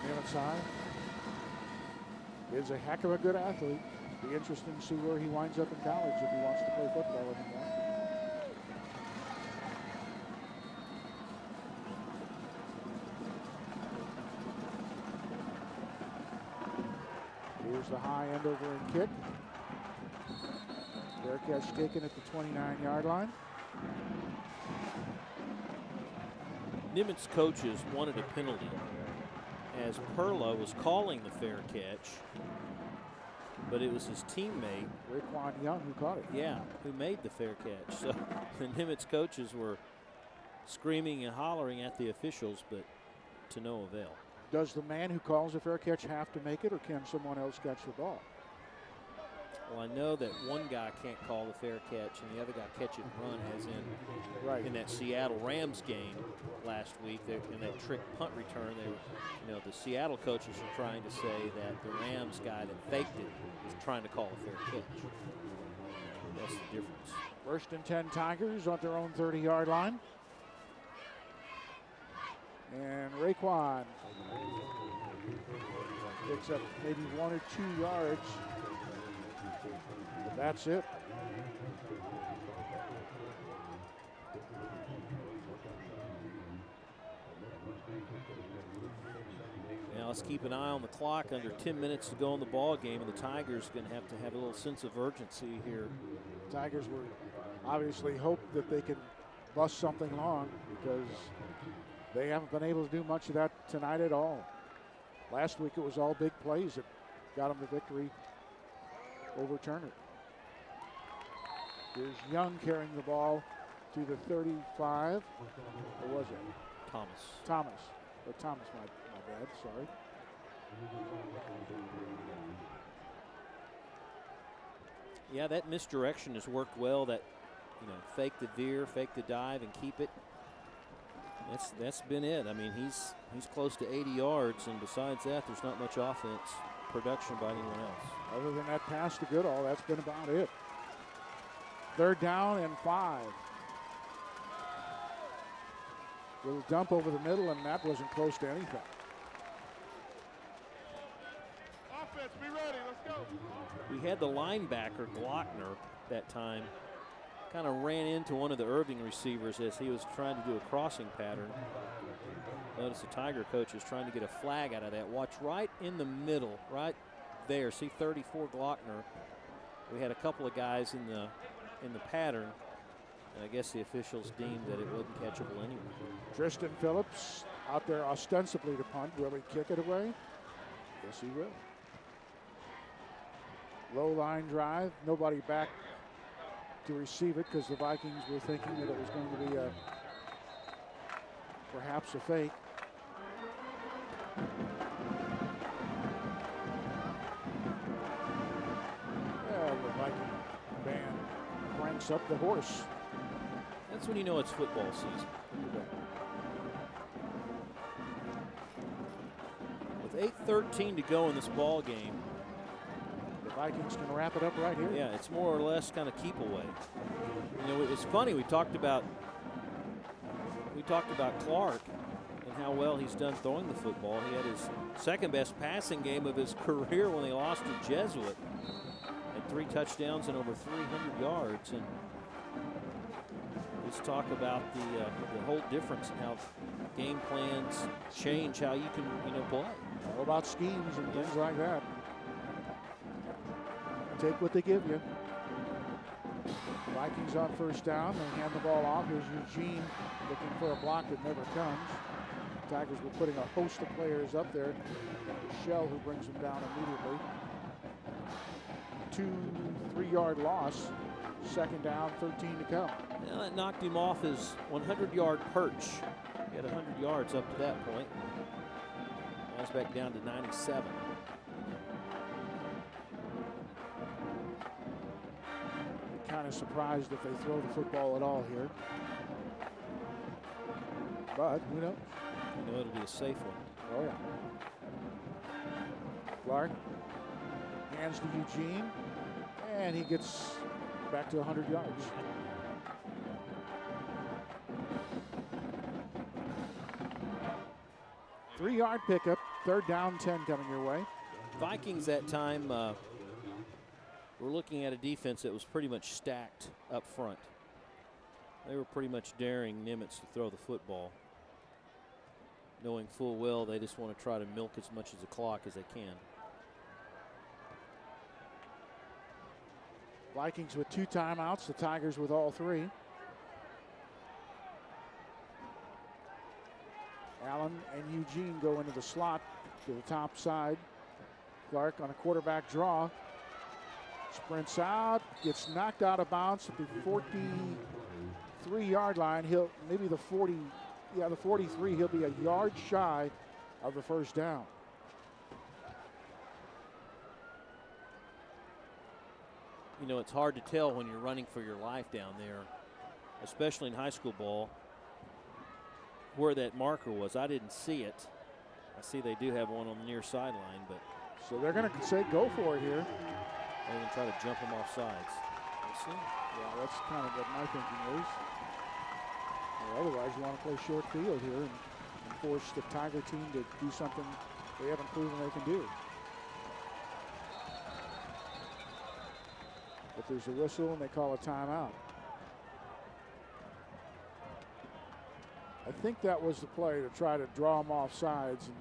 Nimitz High. Is a heck of a good athlete. Be interesting to see where he winds up in college if he wants to play football anymore. Here's the high end over and kick. Fair catch taken at the 29-yard line. Nimitz coaches wanted a penalty as Perla was calling the fair catch, but it was his teammate, Raekwon Young, who caught it. Yeah, who made the fair catch. So the Nimitz coaches were screaming and hollering at the officials, but to no avail. Does the man who calls a fair catch have to make it, or can someone else catch the ball? Well, I know that one guy can't call the fair catch, and the other guy catch it and run, as in that Seattle Rams game last week. In that trick punt return, the Seattle coaches are trying to say that the Rams guy that faked it is trying to call a fair catch. That's the difference. First and 10 Tigers on their own 30-yard line. And Raekwon picks up maybe 1 or 2 yards. But that's it. Now let's keep an eye on the clock. Under 10 minutes to go in the ball game, and the Tigers are going to have a little sense of urgency here. Tigers were obviously hoped that they could bust something long, because they haven't been able to do much of that tonight at all. Last week it was all big plays that got them the victory over Turner. Here's Young carrying the ball to the 35. Or was it? Thomas. Thomas, my bad, sorry. Yeah, that misdirection has worked well. That, fake the veer, fake the dive, and keep it. That's been it. I mean, he's close to 80 yards, and besides that, there's not much offense production by anyone else. Other than that pass to Goodall, that's been about it. 3rd down and 5. Little dump over the middle, and that wasn't close to anything. Offense, be ready, let's go. We had the linebacker, Glockner, that time. Kind of ran into one of the Irving receivers as he was trying to do a crossing pattern. Notice the Tiger coach is trying to get a flag out of that. Watch right in the middle, right there. See 34 Glockner. We had a couple of guys in the pattern, and I guess the officials deemed that it wasn't catchable anyway. Tristan Phillips out there ostensibly to punt. Will he kick it away? Yes, he will. Low line drive. Nobody back to receive it, because the Vikings were thinking that it was going to be perhaps a fake. Yeah, the Viking band cranks up the horse. That's when you know it's football season. With 8:13 to go in this ball game, the Vikings can wrap it up right here. Yeah, it's more or less kind of keep away. It's funny, we talked about Clark and how well he's done throwing the football. He had his second best passing game of his career when they lost to Jesuit. Had 3 touchdowns and over 300 yards. And let's talk about the whole difference in how game plans change how you can, play. All about schemes and things like that. Take what they give you. Vikings on first down. They hand the ball off. Here's Eugene looking for a block that never comes. Tigers were putting a host of players up there. Shell, who brings them down immediately. 2-3-yard loss. Second down, 13 to come. Now that knocked him off his 100-yard perch. He had 100 yards up to that point. Now he's back down to 97. Kind of surprised if they throw the football at all here. But who knows? You know it'll be a safe one. Oh, yeah. Clark hands to Eugene, and he gets back to 100 yards. Three-yard pickup, third down, 10 coming your way. Vikings that time were looking at a defense that was pretty much stacked up front. They were pretty much daring Nimitz to throw the football, knowing full well they just want to try to milk as much of the clock as they can. Vikings with 2 timeouts, the Tigers with all 3. Allen and Eugene go into the slot to the top side. Clark on a quarterback draw. Sprints out, gets knocked out of bounds at the 43-yard line. He'll maybe the 40, the 43. He'll be a yard shy of the first down. You know, it's hard to tell when you're running for your life down there, especially in high school ball, where that marker was. I didn't see it. I see they do have one on the near sideline, but. So they're going to say go for it here. They're going to try to jump him off sides. We'll see. Yeah, that's kind of what my thinking is. Or otherwise, you want to play short field here and force the Tiger team to do something they haven't proven they can do. But there's a whistle and they call a timeout. I think that was the play to try to draw them off sides. And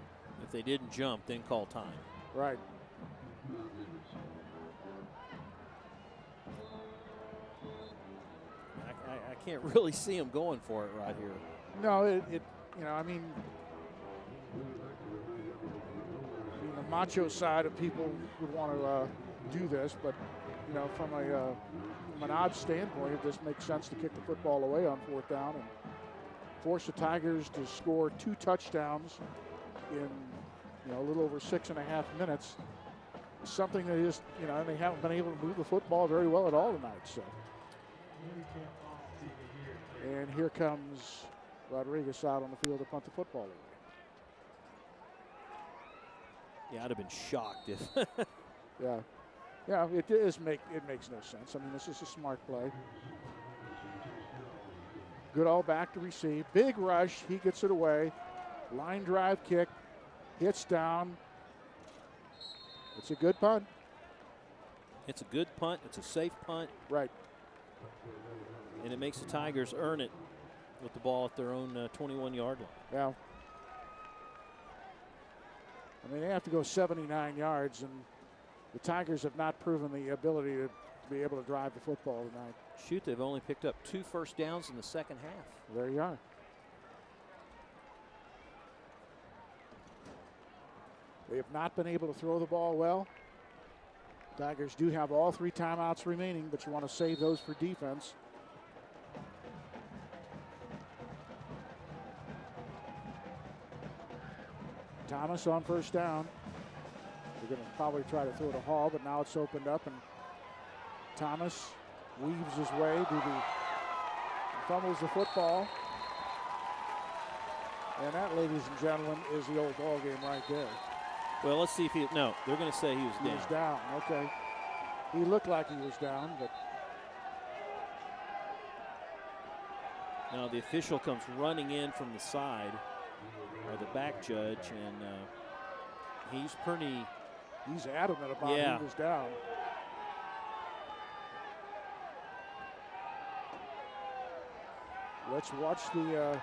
if they didn't jump, then call time. Right. I can't really see him going for it right here. No, I mean, the macho side of people would want to do this, but from an odds standpoint, it just makes sense to kick the football away on fourth down and force the Tigers to score 2 touchdowns in a little over 6.5 minutes. Something that is, they haven't been able to move the football very well at all tonight. So, and here comes Rodriguez out on the field to punt the football away. Yeah, I'd have been shocked if. Yeah, it makes no sense. I mean, this is a smart play. Goodall back to receive. Big rush. He gets it away. Line drive kick. Hits down. It's a good punt. It's a good punt. It's a safe punt. Right. And it makes the Tigers earn it with the ball at their own 21-yard line. Yeah. I mean, they have to go 79 yards, and the Tigers have not proven the ability to be able to drive the football tonight. Shoot, they've only picked up 2 first downs in the second half. There you are. They have not been able to throw the ball well. Tigers do have all 3 timeouts remaining, but you want to save those for defense. Thomas on first down. They're going to probably try to throw it to Hall, but now it's opened up, and Thomas weaves his way to the fumbles the football. And that, ladies and gentlemen, is the old ball game right there. Well, let's see if he. No, they're going to say he was down. He was down. Okay. He looked like he was down, but. Now the official comes running in from the side, or the back judge, and he's pretty. He's adamant about he was down. Let's watch the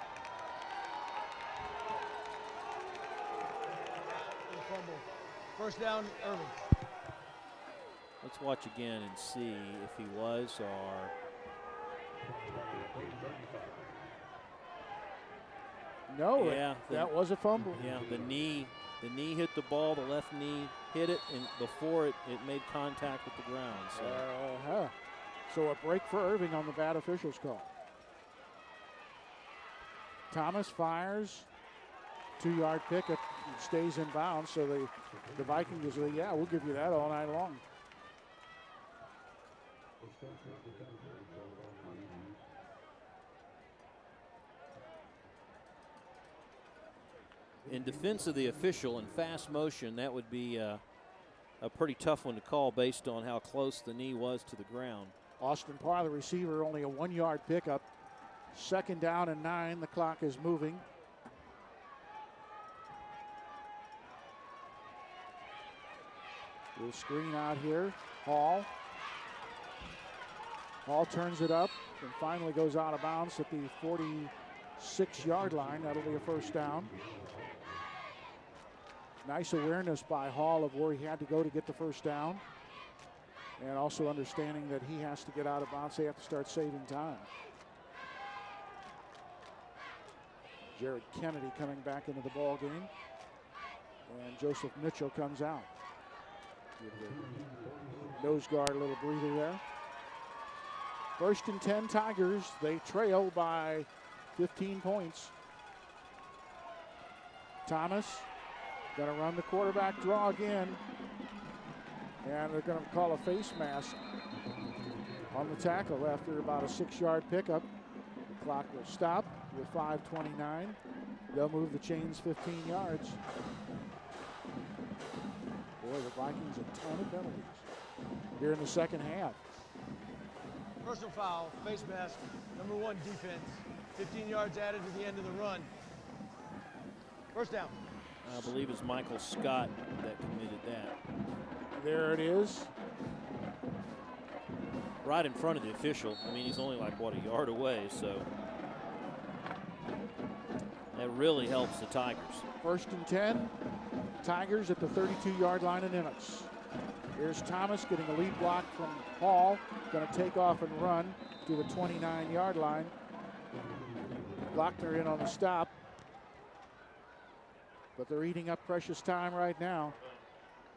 fumble. First down, Irving. Let's watch again and see if he was or. No, yeah, that was a fumble. Yeah, the knee hit the ball. The left knee hit it, and before it made contact with the ground. So, so a break for Irving on the bad officials call. Thomas fires, 2-yard pickup, stays in bounds. So the Vikings will say, yeah, we'll give you that all night long. in defense of the official in fast motion, that would be a pretty tough one to call based on how close the knee was to the ground. Austin Parr, the receiver, only a 1-yard pickup. 2nd down and 9. The clock is moving. We'll screen out here. Hall turns it up and finally goes out of bounds at the 46-yard line. That'll be a first down. Nice awareness by Hall of where he had to go to get the first down. And also understanding that he has to get out of bounds. They have to start saving time. Jared Kennedy coming back into the ball game. And Joseph Mitchell comes out. Nose guard, a little breather there. 1st and 10 Tigers. They trail by 15 points. Thomas going to run the quarterback draw again. And they're going to call a face mask on the tackle after about a 6-yard pickup. The clock will stop with 5:29. They'll move the chains 15 yards. Boy, the Vikings a ton of penalties here in the second half. Personal foul, face mask, number 1 defense. 15 yards added to the end of the run. First down. I believe it's Michael Scott that committed that. There it is. Right in front of the official. I mean, he's only like, what, a yard away, so that really helps the Tigers. 1st and 10. Tigers at the 32-yard line of Nimitz. Here's Thomas getting a lead block from Hall. Going to take off and run to the 29-yard line. Lochner in on the stop. But they're eating up precious time right now.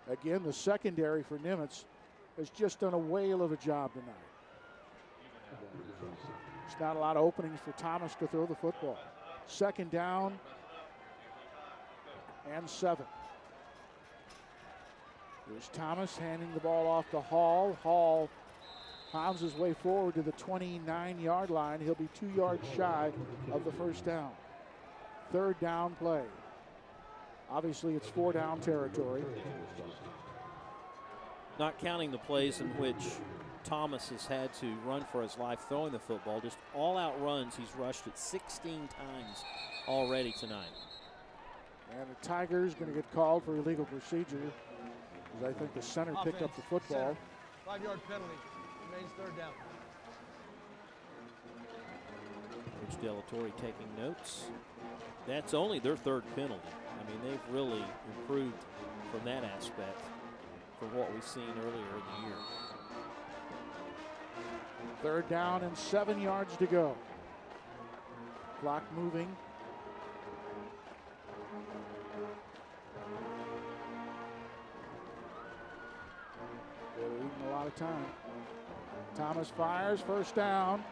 Again, the secondary for Nimitz has just done a whale of a job tonight. There's not a lot of openings for Thomas to throw the football. 2nd down and 7. Here's Thomas handing the ball off to Hall. Hall pounds his way forward to the 29-yard line. He'll be 2 yards shy of the first down. 3rd down play. Obviously, it's 4-down territory. Not counting the plays in which Thomas has had to run for his life throwing the football. Just all-out runs. He's rushed it 16 times already tonight. And the Tigers going to get called for illegal procedure, as I think the center picked up the football. 5-yard penalty. Remains 3rd down. Coach Delatorre taking notes. That's only their 3rd penalty. I mean, they've really improved from that aspect from what we've seen earlier in the year. 3rd down and 7 yards to go. Clock moving. They're eating a lot of time. Thomas fires, 1st down.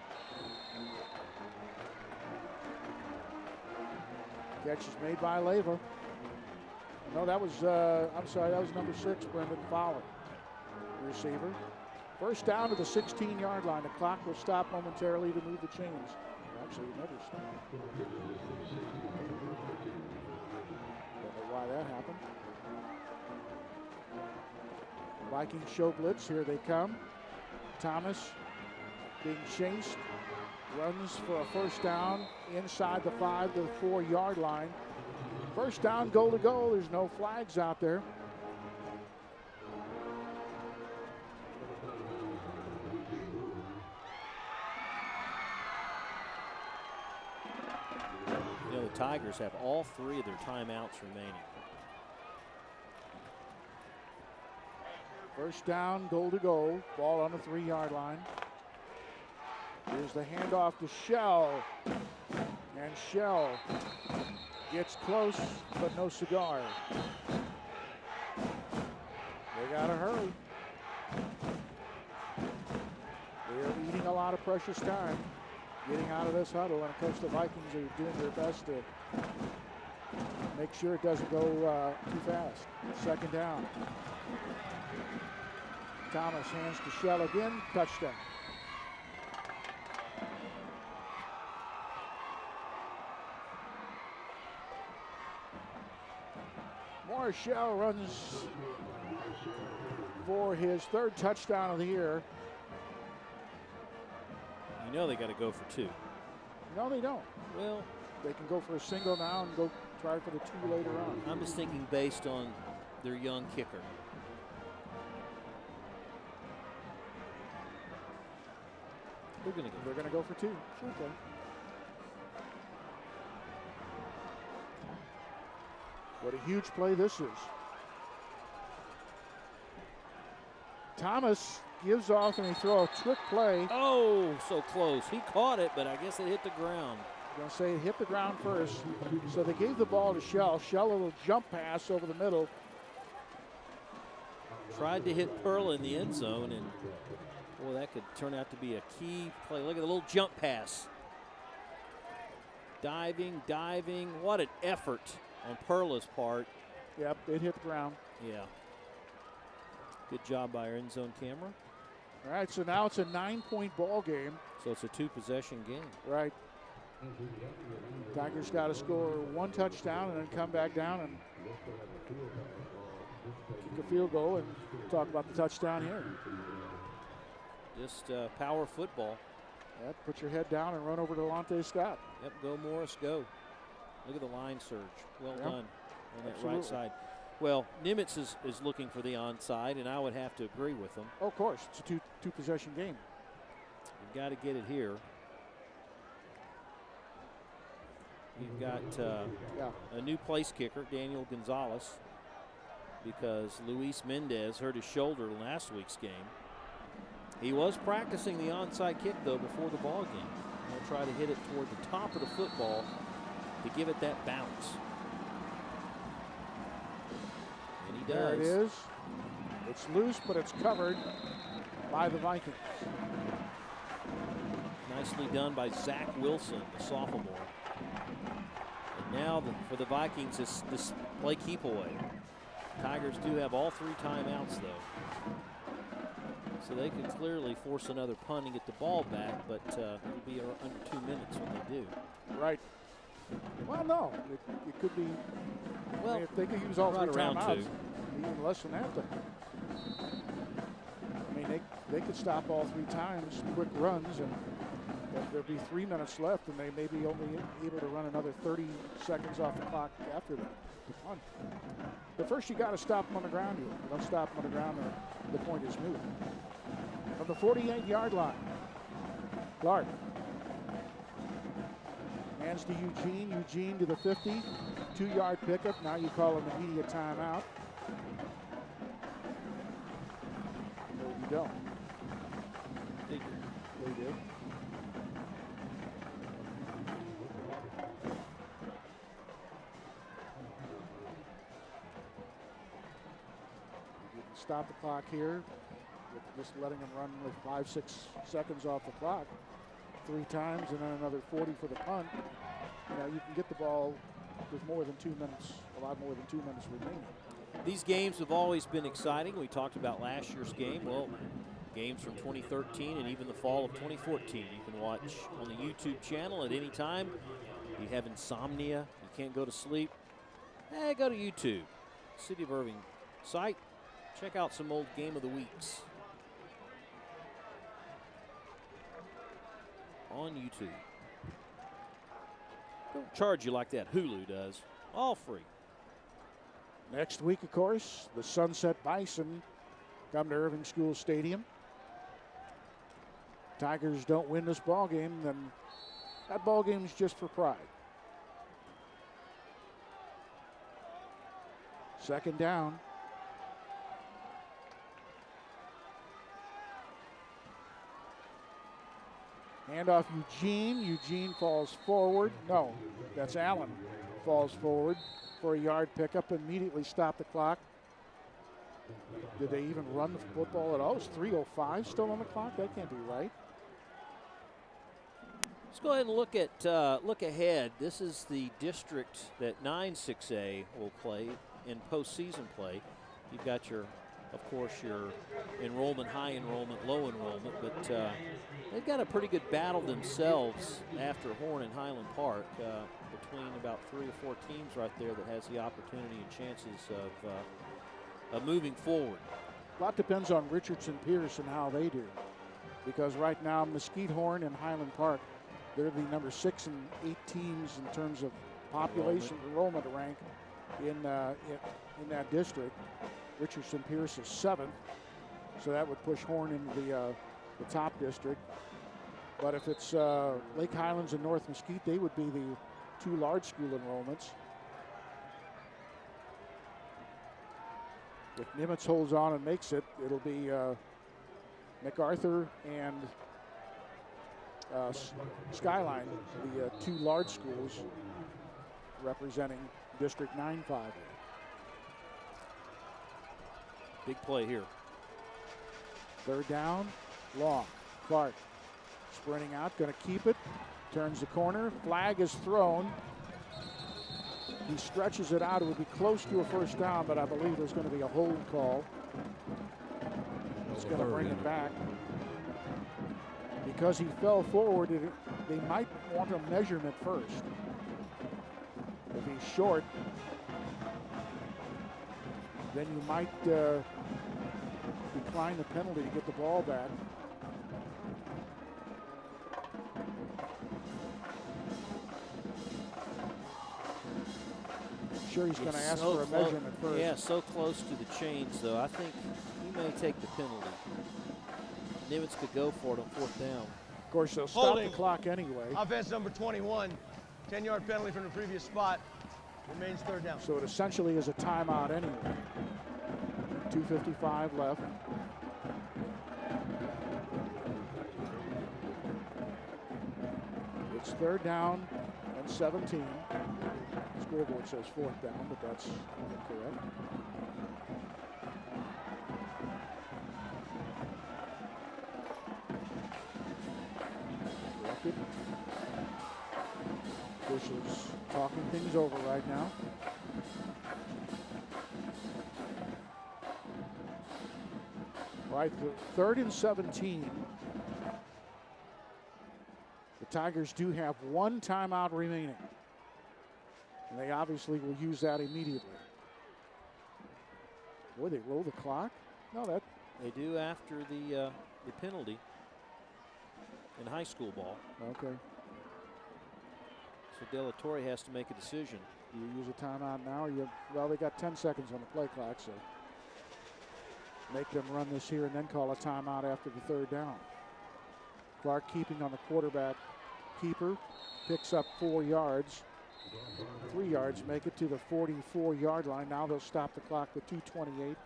Catch is made by Leyva. No, that was, I'm sorry, that was number 6, Brendan Fowler, receiver. 1st down to the 16-yard line. The clock will stop momentarily to move the chains. Actually, it never stopped. Don't know why that happened. Vikings show blitz. Here they come. Thomas being chased. Runs for a 1st down inside the 5 to the 4-yard line. 1st down, goal to go. There's no flags out there. You know, the Tigers have all 3 of their timeouts remaining. First down, goal to go. Ball on the 3-yard line. Here's the handoff to Shell. And Shell gets close, but no cigar. They gotta hurry. They're eating a lot of precious time getting out of this huddle, and of course the Vikings are doing their best to make sure it doesn't go too fast. Second down. Thomas hands to Shell again, touchdown. Morris Shell runs for his 3rd touchdown of the year. You know they got to go for 2. No, they don't. Well, they can go for a single now and go try for the 2 later on. I'm just thinking based on their young kicker. They're going to go for 2. Sure thing. What a huge play this is. Thomas gives off and he throws a trick play. Oh, so close. He caught it, but I guess it hit the ground. I'm going to say it hit the ground first. So they gave the ball to Shell. Shell a little jump pass over the middle. Tried to hit Pearl in the end zone, and boy, that could turn out to be a key play. Look at the little jump pass. Diving. What an effort on Perla's part. Yep, it hit the ground. Yeah. Good job by our end zone camera. All right, so now it's a 9-point ball game. So it's a 2-possession game. Right. Tigers got to score 1 touchdown and then come back down and kick a field goal and talk about the touchdown here. Just power football. Yep, put your head down and run over to Delonte Scott. Yep, go Morris, go. Look at the line surge. Well done on that right side. Well, Nimitz is looking for the onside, and I would have to agree with them. Oh, of course, it's a two-possession game. You've got to get it here. You've got a new place kicker, Daniel Gonzalez, because Luis Mendez hurt his shoulder last week's game. He was practicing the onside kick, though, before the ball game. He'll try to hit it toward the top of the football to give it that bounce. And he does. There it is. It's loose, but it's covered by the Vikings. Nicely done by Zach Wilson, the sophomore. And now for the Vikings, this play keep away. Tigers do have all 3 timeouts, though. So they could clearly force another punt and get the ball back, but it'll be under 2 minutes when they do. Right. Well, no, it could be. Well, I mean, if they could use all right 3 around timeouts, 2. even less than that. I mean, they could stop all 3 times, quick runs, and there'll be 3 minutes left, and they may be only able to run another 30 seconds off the clock after that. But first, you got to stop them on the ground here. If you don't stop them on the ground, the point is moot. From the 48-yard line, Clark hands to Eugene. Eugene to the 50. 2-yard pickup. Now you call an immediate timeout. No, you don't. They do. They do. Stop the clock here. Just letting them run with 5-6 seconds off the clock 3 times, and then another 40 for the punt. You know, you can get the ball with more than 2 minutes, a lot more than 2 minutes remaining. These games have always been exciting. We talked about last year's game. Well, games from 2013 and even the fall of 2014. You can watch on the YouTube channel at any time. You have insomnia, you can't go to sleep. Go to YouTube, City of Irving site. Check out some old Game of the Weeks on YouTube. Don't charge you like that Hulu does. All free. Next week, of course, the Sunset Bison come to Irving Schools Stadium. Tigers don't win this ball game, then that ball game is just for pride. Second down. Handoff Eugene. Eugene falls forward. No, that's Allen. Falls forward for a yard pickup. Immediately stop the clock. Did they even run the football at all? It's 3:05 still on the clock? That can't be right. Let's go ahead and look ahead. This is the district that 9-6A will play in postseason play. You've got your, of course, your enrollment, high enrollment, low enrollment, but they've got a pretty good battle themselves after Horn and Highland Park between about 3 or 4 teams right there that has the opportunity and chances of moving forward. A lot depends on Richardson Pierce and how they do, because right now Mesquite, Horn, and Highland Park, they're the number 6 and 8 teams in terms of population enrollment rank in that district. Richardson Pierce is 7th, so that would push Horn into the top district. But if it's Lake Highlands and North Mesquite, they would be the 2 large school enrollments. If Nimitz holds on and makes it, it'll be MacArthur and Skyline, the 2 large schools representing District 9-5. Big play here. Third down, long. Clark sprinting out, going to keep it. Turns the corner. Flag is thrown. He stretches it out. It would be close to a first down, but I believe there's going to be a hold call. It's going to bring it back. Because he fell forward, they might want a measurement first. If he's short, then you might decline the penalty to get the ball back. Sure, he's going to ask for a measurement first. Yeah, so close to the chains, though. I think he may take the penalty. Nimitz could go for it on 4th down. Of course, they'll stop the clock anyway. Offense number 21, 10-yard penalty from the previous spot. Remains 3rd down. So it essentially is a timeout anyway. 2:55 left. It's 3rd down and 17. The scoreboard says 4th down, but that's incorrect. Officials talking things over right now. Right, 3rd and 17. The Tigers do have 1 timeout remaining. And they obviously will use that immediately. Boy, they roll the clock? No, that. They do after the penalty in high school ball. Okay. So De La Torre has to make a decision. Do you use a timeout now? Well, they got 10 seconds on the play clock, so make them run this here and then call a timeout after the 3rd down. Clark keeping on the quarterback keeper, picks up 4 yards. 3 yards, make it to the 44-yard line. Now they'll stop the clock with 2:28,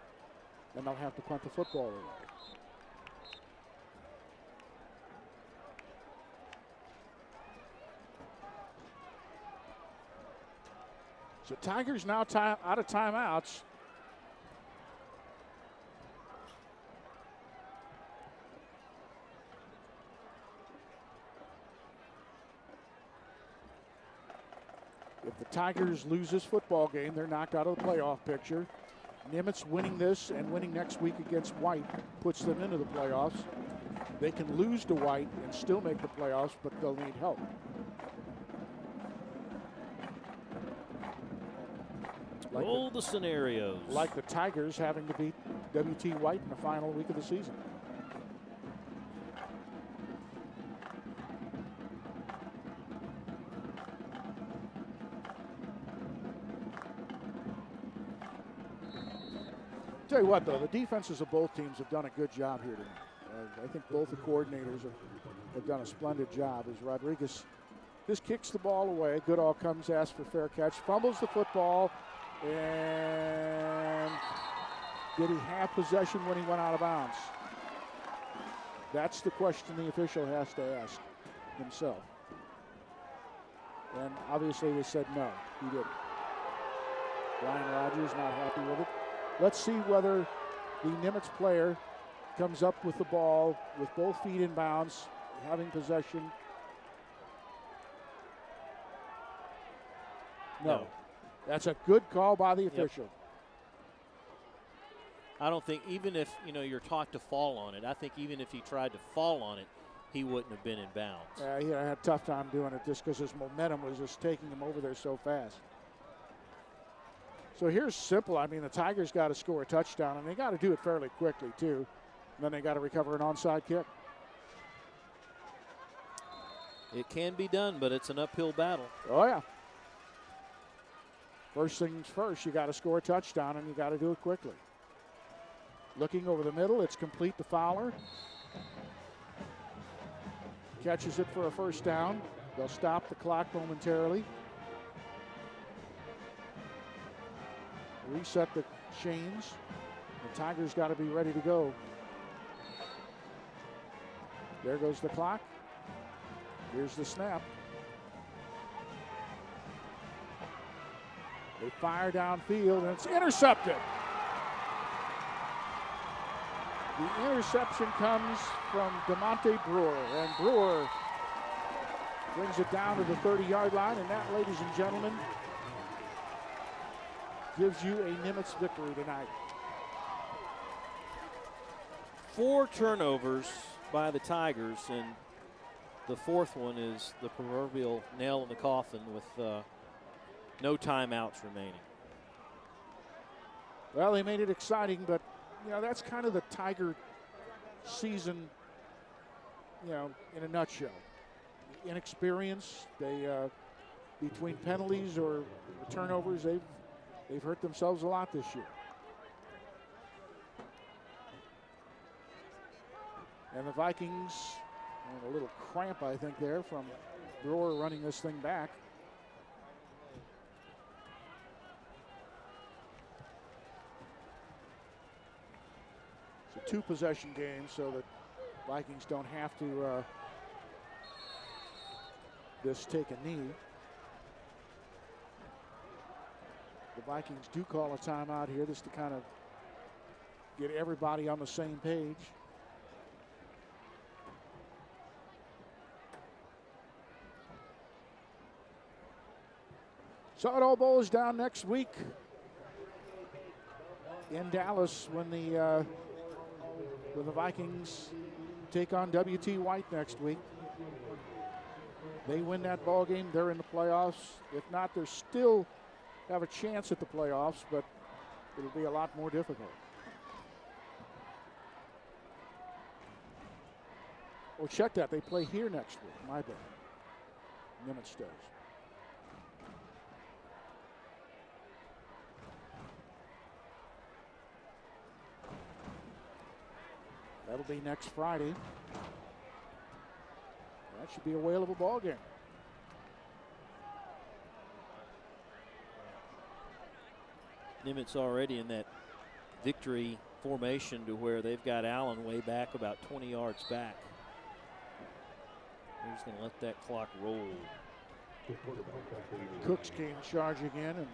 and they'll have to punt the football away. So Tigers now out of timeouts. If the Tigers lose this football game, they're knocked out of the playoff picture. Nimitz winning this and winning next week against White puts them into the playoffs. They can lose to White and still make the playoffs, but they'll need help. Like all the scenarios. Like the Tigers having to beat W.T. White in the final week of the season. Tell you what, though, the defenses of both teams have done a good job here tonight. I think both the coordinators have done a splendid job. As Rodriguez just kicks the ball away, Goodall comes, asks for fair catch, fumbles the football, And did he have possession when he went out of bounds? That's the question the official has to ask himself. And obviously they said no, he didn't. Brian Rogers not happy with it. Let's see whether the Nimitz player comes up with the ball with both feet in bounds, having possession. No. That's a good call by the official. I don't think, even if, you're taught to fall on it, I think even if he tried to fall on it, he wouldn't have been in bounds. He had a tough time doing it just because his momentum was just taking him over there so fast. So here's simple. I mean, the Tigers got to score a touchdown, and they got to do it fairly quickly, too. And then they got to recover an onside kick. It can be done, but it's an uphill battle. Oh, yeah. First things first, you got to score a touchdown, and you got to do it quickly. Looking over the middle, it's complete to Fowler. Catches it for a first down. They'll stop the clock momentarily. Reset the chains. The Tigers got to be ready to go. There goes the clock. Here's the snap. They fire downfield, and it's intercepted. The interception comes from DeMonte Brewer, and Brewer brings it down to the 30-yard line, and that, ladies and gentlemen, gives you a Nimitz victory tonight. 4 turnovers by the Tigers, and the fourth one is the proverbial nail in the coffin with no timeouts remaining. Well, they made it exciting, but that's kind of the Tiger season, in a nutshell. Inexperience. They, between penalties or turnovers, they've hurt themselves a lot this year. And the Vikings, a little cramp, I think, there from Brewer running this thing back. It's a 2-possession game, so the Vikings don't have to just take a knee. The Vikings do call a timeout here just to kind of get everybody on the same page. So it all boils down next week in Dallas when the Vikings take on WT White next week. They win that ball game, they're in the playoffs. If not, they still have a chance at the playoffs, but it'll be a lot more difficult. Oh, check that. They play here next week. My bad. Nimitz does. That'll be next Friday. That should be a whale of a ball game. Nimitz already in that victory formation to where they've got Allen way back about 20 yards back. They're just going to let that clock roll. Cooks came charging in and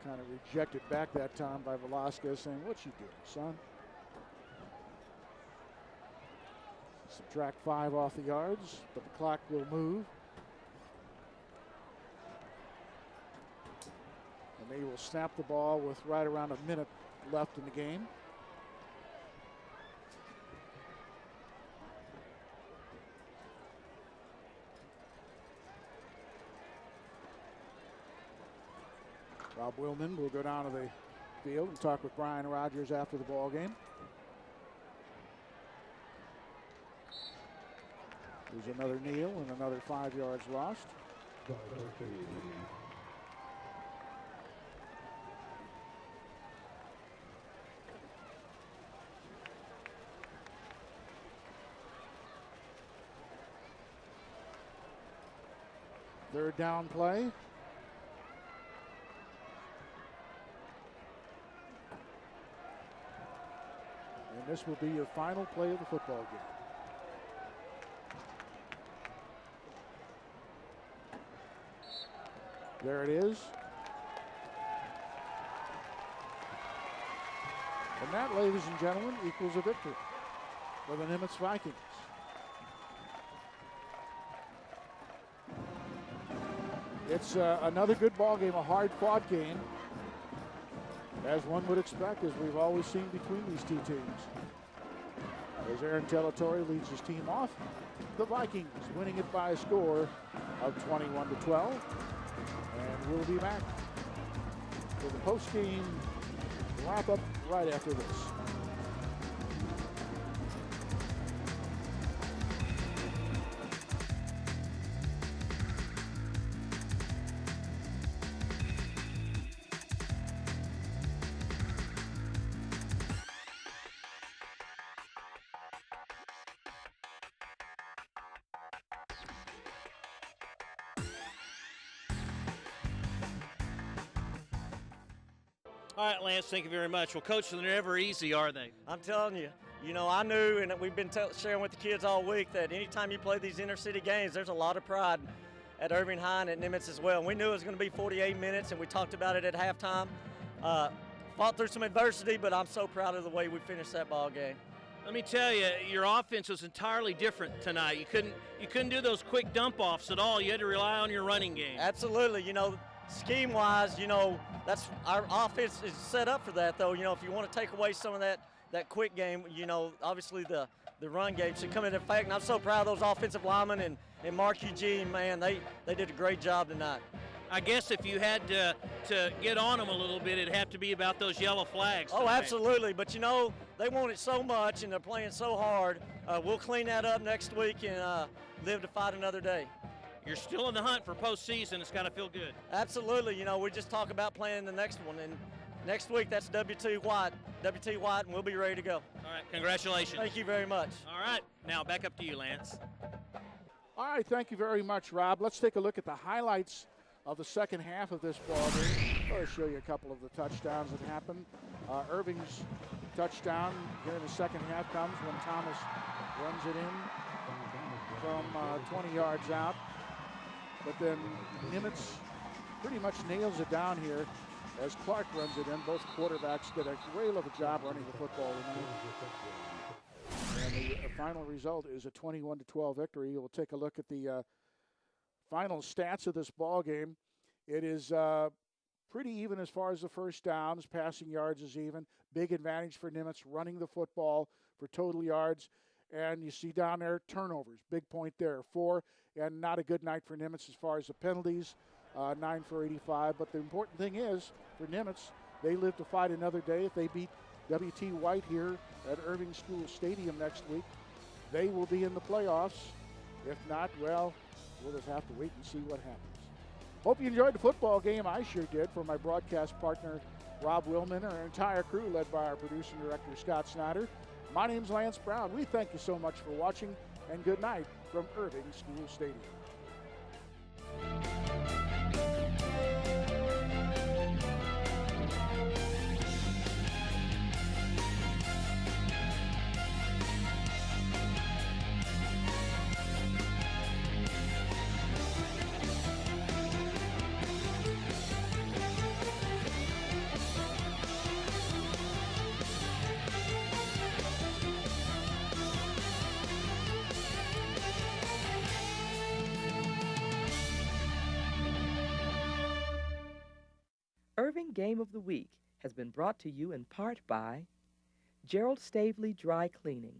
kind of rejected back that time by Velasquez, saying, "What you doing, son?" Subtract 5 off the yards, but the clock will move. And they will snap the ball with right around a minute left in the game. Rob Willman will go down to the field and talk with Brian Rogers after the ball game. There's another kneel and another 5 yards lost. Third down play. this will be your final play of the football game. There it is. And that, ladies and gentlemen, equals a victory for the Nimitz Vikings. It's another good ball game, a hard-fought game, as one would expect, as we've always seen between these two teams. As Aaron Telatorre leads his team off, the Vikings winning it by a score of 21-12. And we'll be back for the post-game wrap-up right after this. All right, Lance, thank you very much. Well, Coach, they're never easy, are they? I'm telling you, I knew, and we've been sharing with the kids all week, that anytime you play these inner city games, there's a lot of pride at Irving High and at Nimitz as well. And we knew it was going to be 48 minutes, and we talked about it at halftime. Fought through some adversity, but I'm so proud of the way we finished that ball game. Let me tell you, your offense was entirely different tonight. You couldn't do those quick dump-offs at all. You had to rely on your running game. Absolutely. Scheme-wise, that's our offense is set up for that, though. If you want to take away some of that quick game, obviously the run game should come into effect. And I'm so proud of those offensive linemen and Mark Eugene, man, they did a great job tonight. I guess if you had to get on them a little bit, it'd have to be about those yellow flags tonight. Oh, absolutely. But, they want it so much and they're playing so hard. We'll clean that up next week and live to fight another day. You're still in the hunt for postseason. It's got to feel good. Absolutely. We just talk about playing the next one. And next week, that's WT White, and we'll be ready to go. All right, congratulations. Thank you very much. All right, now back up to you, Lance. All right, thank you very much, Rob. Let's take a look at the highlights of the second half of this ball game. I'll show you a couple of the touchdowns that happened. Irving's touchdown here in the second half comes when Thomas runs it in from 20 yards out. But then Nimitz pretty much nails it down here as Clark runs it in. Both quarterbacks did a whale of a job running the football tonight. And the final result is a 21-12 victory. We'll take a look at the final stats of this ball game. It is pretty even as far as the first downs. Passing yards is even. Big advantage for Nimitz running the football for total yards. And you see down there turnovers. Big point there. 4, and not a good night for Nimitz as far as the penalties. 9 for 85. But the important thing is for Nimitz, they live to fight another day. If they beat W.T. White here at Irving Schools Stadium next week, they will be in the playoffs. If not, well, we'll just have to wait and see what happens. Hope you enjoyed the football game. I sure did. For my broadcast partner, Rob Willman, and our entire crew led by our producer and director, Scott Snyder. My name's Lance Brown. We thank you so much for watching, and good night from Irving Schools Stadium. Irving Game of the Week has been brought to you in part by Gerald Stavely Dry Cleaning,